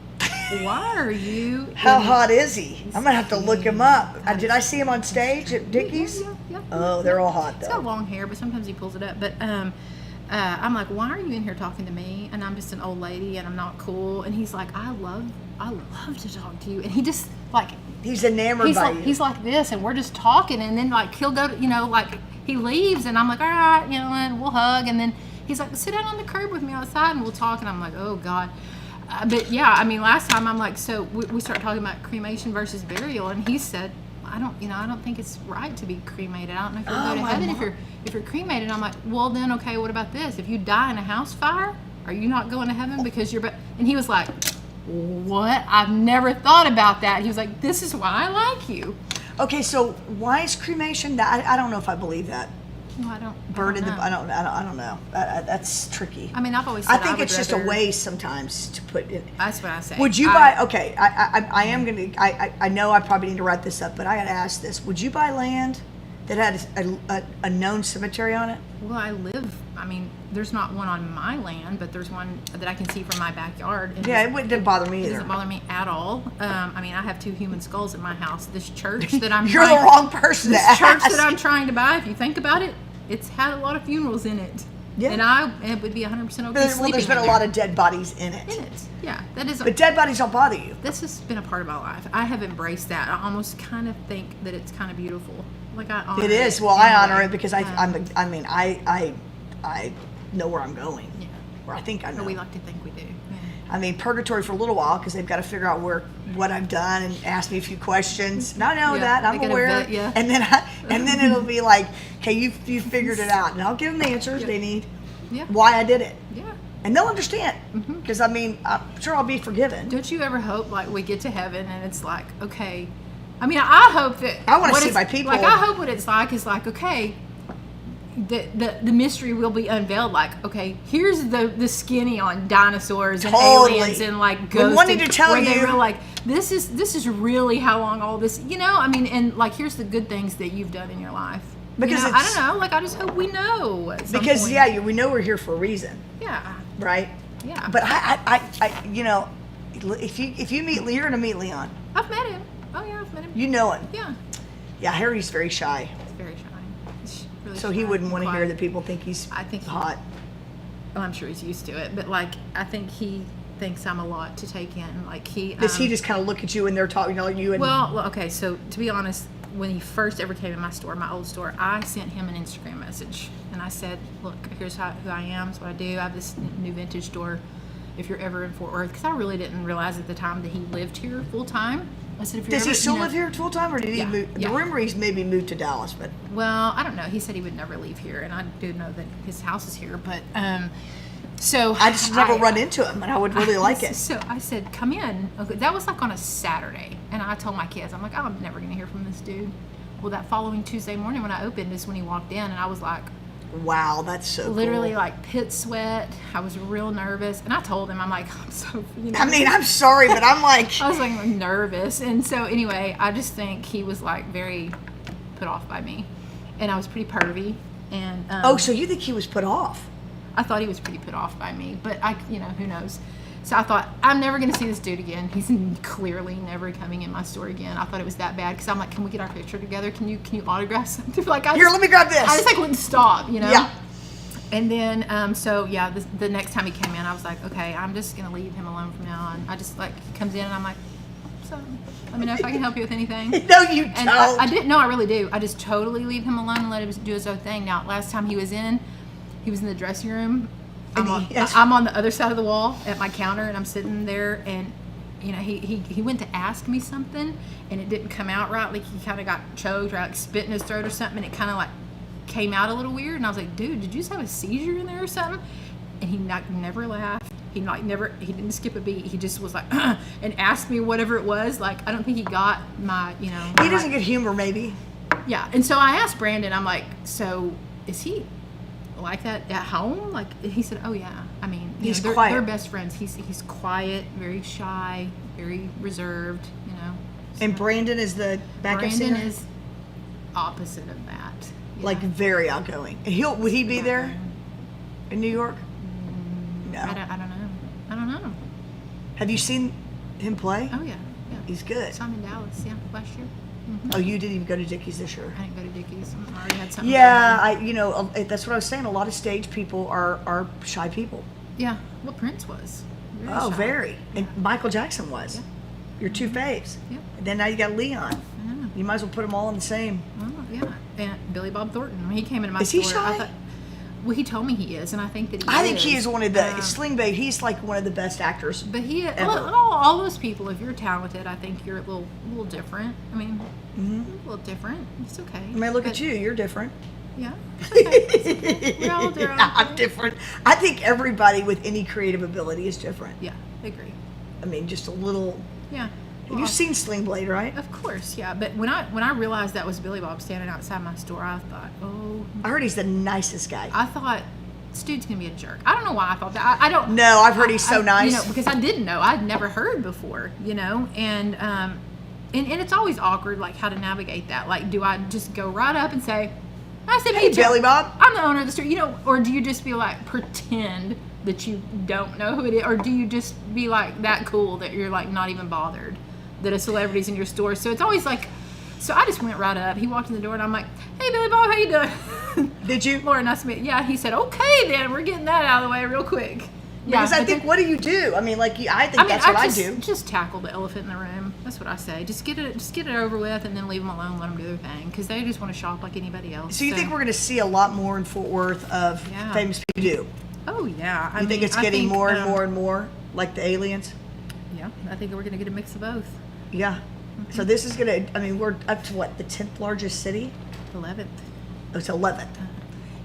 why are you? How hot is he? I'm gonna have to look him up. Did I see him on stage at Dickie's? Yeah. Oh, they're all hot He's though. got long hair, but sometimes he pulls it up. But I'm like, why are you in here talking to me? And I'm just an old lady, and I'm not cool. And he's like, I love to talk to you. And he just like, He's enamored by you. He's like this, and we're just talking, and then like he'll go to, like he leaves, and I'm like, all right, and we'll hug, and then he's like, sit down on the curb with me outside, and we'll talk, and I'm like, oh God. But yeah, I mean, last time I'm like, so we started talking about cremation versus burial, and he said, I don't think it's right to be cremated. I don't know if you'll go to heaven if you're cremated. I'm like, well then, okay, what about this? If you die in a house fire, are you not going to heaven because you're? And he was like, what? I've never thought about that. He was like, this is why I like you. Okay, so why is cremation? I don't know if I believe that. Well, I don't know. That's tricky. I mean, I've always said I think it's just a waste sometimes to put in. That's what I say. Would you buy? Okay, I am gonna. I know I probably need to wrap this up, but I gotta ask this: would you buy land that had a known cemetery on it? Well, I mean, there's not one on my land, but there's one that I can see from my backyard. And Yeah, it didn't bother me It either. doesn't bother me at all. I mean, I have 2 human skulls in my house. This church that I'm You're the wrong person to This church ask. that I'm trying to buy, if you think about it, it's had a lot of funerals in it. Yeah. And it would be 100% okay Well, sleeping there's been in a there. lot of dead bodies in it. Yeah, that is. But dead bodies don't bother you. This has been a part of my life. I have embraced that. I almost kind of think that it's kind of beautiful. Like I honor It is. Well, in I a honor way. it because I know where I'm going. Yeah. Or I think I know. Or we like to think we do. Yeah. I mean, purgatory for a little while because they've got to figure out what I've done and ask me a few questions. And I know Yeah, that. I'm they gotta aware. vet ya. And then it'll be like, okay, you figured it out, and I'll give them the answers they need. Yeah. Why I did it. Yeah. And they'll understand because I mean, I'm sure I'll be forgiven. Don't you ever hope like we get to heaven and it's like, okay, I mean, I hope that I wanna what see it's- my people. Like I hope what it's like is like, okay, the mystery will be unveiled. Like, okay, here's the skinny on dinosaurs and Totally. aliens and like When ghosts. wanting and to tell where they you- were like, this is really how long all this. I mean, and like here's the good things that you've done in your life. Because I it's- don't know. Like I just hope we know. At some Because point. we know we're here for a reason, Yeah. right? Yeah. But if you meet, you're gonna meet Leon. I've met him. Oh yeah, I've met him. You know him. Yeah. Yeah, Harry's very shy, He's very shy. He's really so shy he wouldn't and want to hear quiet. that people think he's I think hot. Well, I'm sure he's used to it, but like I think he thinks I'm a lot to take in. Like he Does he just kind of look at you and they're talking to you? And well, okay. So to be honest, when he first ever came in my store, my old store, I sent him an Instagram message and I said, "Look, here's who I am. It's what I do. I have this new vintage store. If you're ever in Fort Worth, because I really didn't realize at the time that he lived here full time. I said, if you're does he ever, still live here full time, or did he Yeah, move? yeah. The rumor he's maybe moved to Dallas, but Well, I don't know. He said he would never leave here, and I do know that his house is here. But so I just never run into him, and I would really like it. So I said, "Come in." Okay, that was like on a Saturday, and I told my kids, "I'm like, oh, I'm never gonna hear from this dude." Well, that following Tuesday morning when I opened is when he walked in, and I was like, Wow, that's so literally cool. like pit sweat. I was real nervous, and I told him, I'm like, I'm so. I mean, I'm sorry, but I'm like, I was like nervous, and so anyway, I just think he was like very put off by me, and I was pretty pervy, and oh, so you think he was put off? I thought he was pretty put off by me, but who knows. So I thought, I'm never going to see this dude again. He's clearly never coming in my store again. I thought it was that bad because I'm like, can we get our picture together? Can you autograph something? Like, Here, let me grab this. I just like wouldn't stop, Yeah. And then, the next time he came in, I was like, okay, I'm just going to leave him alone from now on. I just like, he comes in and I'm like, so let me know if I can help you with anything. No, you And don't. I didn't. No, I really do. I just totally leave him alone and let him do his own thing. Now, last time he was in the dressing room. I'm on the other side of the wall at my counter, and I'm sitting there, and he went to ask me something, and it didn't come out right. Like he kind of got choked, or like spit in his throat or something, and it kind of like came out a little weird. And I was like, dude, did you just have a seizure in there or something? And he never laughed. He didn't skip a beat. He just was like, and asked me whatever it was. Like I don't think he got my, He doesn't get humor, maybe. Yeah. And so I asked Brandon, I'm like, so is he like that at home? Like he said, oh yeah. I mean, He's they're quiet. best friends. He's quiet, very shy, very reserved. And Brandon is the backup Brandon singer? is opposite of that. Yeah. Like very outgoing. Would he be there in New York? No. I don't know. Have you seen him play? Oh yeah. He's good. Saw him in Dallas, last year. Oh, you didn't even go to Dickies this year? I didn't go to Dickies. I already had something. Yeah, that's what I was saying. A lot of stage people are shy people. Yeah. Well, Prince was. Oh, shy. very. And Michael Jackson was. Yeah. Your two faves. Yeah. And then now you got Leon. I know. You might as well put them all in the same. Oh, yeah. And Billy Bob Thornton, when he came into my Is store, he shy? I thought, well, he told me he is, and I think that I think he is one of the Sling Babe. He's like one of the best actors. But he, ever. all those people, if you're talented, I think you're a little different. I mean, a little different. It's okay. I mean, look at you. You're different. Yeah. It's okay. We're all different. I'm different. I think everybody with any creative ability is different. Yeah, I agree. I mean, just a little. Yeah. You've seen Sling Blade, right? Of course, yeah. But when I realized that was Billy Bob standing outside my store, I thought, oh. I heard he's the nicest guy. I thought, this dude's gonna be a jerk. I don't know why I thought that. I don't. No, I've heard he's so nice. Because I didn't know. I'd never heard before. And it's always awkward, like how to navigate that. Like, do I just go right up and say, I said, hey, Billy Bob, I'm the owner of the store, or do you just be like pretend that you don't know who it is, or do you just be like that cool that you're like not even bothered that a celebrity's in your store? So it's always like, so I just went right up. He walked in the door and I'm like, hey, Billy Bob, how you doing? Did you? Laura, nice to meet you. Yeah, he said, okay then, we're getting that out of the way real quick. Because I think, what do you do? I mean, like, I think that's what I do. Just tackle the elephant in the room. That's what I say. Just get it over with, and then leave them alone. Let them do their thing, because they just want to shop like anybody else. So you think we're going to see a lot more in Fort Worth of famous people do? Oh yeah. I think it's getting more and more and more like the aliens. Yeah, I think we're going to get a mix of both. Yeah. Mm-hmm. So this is going to. I mean, we're up to what, the 10th largest city? 11th. Oh, it's 11th.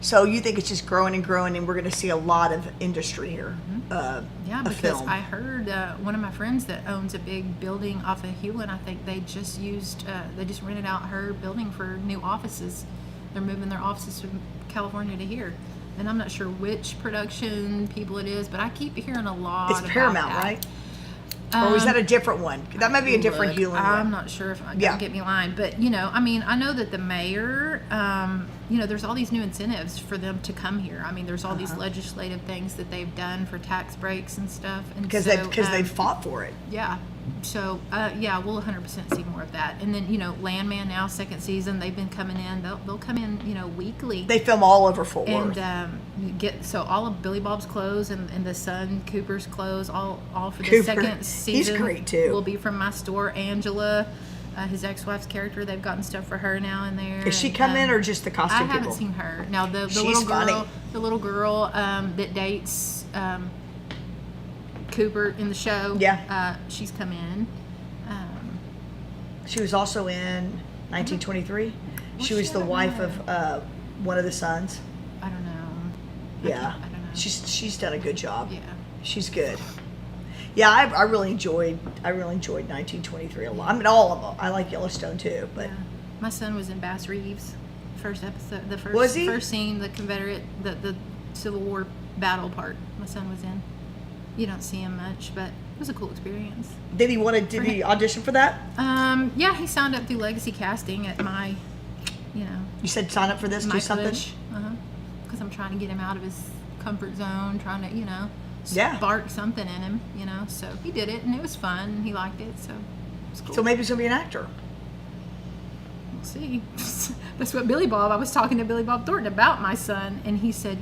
So you think it's just growing and growing, and we're going to see a lot of industry here? Yeah, because film. I heard one of my friends that owns a big building off of Hewlin. I think they just rented out her building for new offices. They're moving their offices from California to here, and I'm not sure which production people it is, but I keep hearing a lot. It's Paramount, about that. Right? Or is that a different one? That might be a different Hewlin one. I'm not sure if don't get me lying, but I mean, I know that the mayor, there's all these new incentives for them to come here. I mean, there's all these legislative things that they've done for tax breaks and stuff, and because they've fought for it. Yeah. So we'll 100% see more of that. And then Landman now, second season, they've been coming in. They'll come in weekly. They film all over Fort Worth. And all of Billy Bob's clothes and the son Cooper's clothes, all for the second season. He's great too. Will be from my store. Angela, his ex-wife's character, they've gotten stuff for her now in there. Is she come in or just the costume people? I haven't seen her. Now the little girl that dates Cooper in the show. Yeah. She's come in. She was also in 1923. She was the wife of one of the sons. I don't know. Yeah. I don't know. She's done a good job. Yeah. She's good. Yeah, I really enjoyed 1923 a lot. I mean, all of them. I like Yellowstone too, but my son was in Bass Reeves, first episode, the was he? First scene, the Confederate, the Civil War battle part. My son was in. You don't see him much, but it was a cool experience. Did he audition for that? Yeah, he signed up through Legacy Casting at my, You said sign up for this, do something? Because I'm trying to get him out of his comfort zone, trying to, spark something in him, So he did it, and it was fun, and he liked it, so it was cool. So maybe he's going to be an actor. We'll see. That's what I was talking to Billy Bob Thornton about my son, and he said,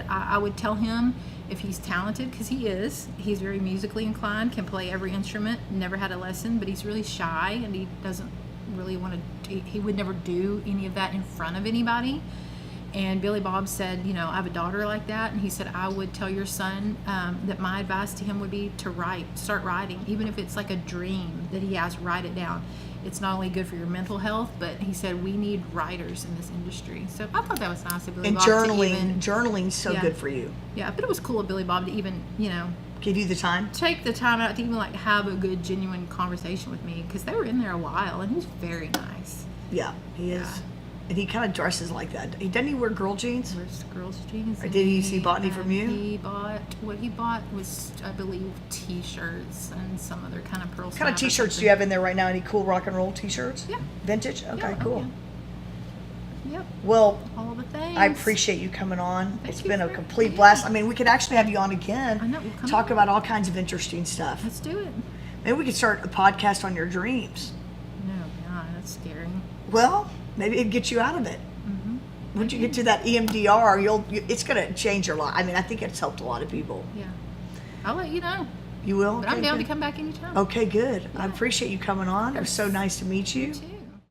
I would tell him if he's talented, because he is. He's very musically inclined, can play every instrument, never had a lesson, but he's really shy, and he doesn't really want to, he would never do any of that in front of anybody. And Billy Bob said, I have a daughter like that, and he said, I would tell your son that my advice to him would be to start writing, even if it's like a dream that he has, write it down. It's not only good for your mental health, but he said we need writers in this industry. So I thought that was nice of Billy Bob. And journaling's so good for you. Yeah, but it was cool of Billy Bob to even, give you the time? Take the time out to even have a good, genuine conversation with me, because they were in there a while, and he's very nice. Yeah, he is. Yeah. And he kind of dresses like that. Doesn't he wear girl jeans? He wears girls' jeans. Or did he bought any from you? What he bought was, I believe, T-shirts and some other kind of pearl. What kind of T-shirts do you have in there right now? Any cool rock and roll T-shirts? Yeah. Vintage? Okay, cool. Yeah. Yep. Well, all the things. I appreciate you coming on. It's been a complete blast. I mean, we could actually have you on again. I know. We'll talk about all kinds of interesting stuff. Let's do it. Maybe we could start a podcast on your dreams. No, God, that's scary. Well, maybe it'd get you out of it. Once you get to that EMDR, it's going to change your life. I mean, I think it's helped a lot of people. Yeah. I'll let you know. You will? But I'm down to come back anytime. Okay, good. I appreciate you coming on. It was so nice to meet you. You too.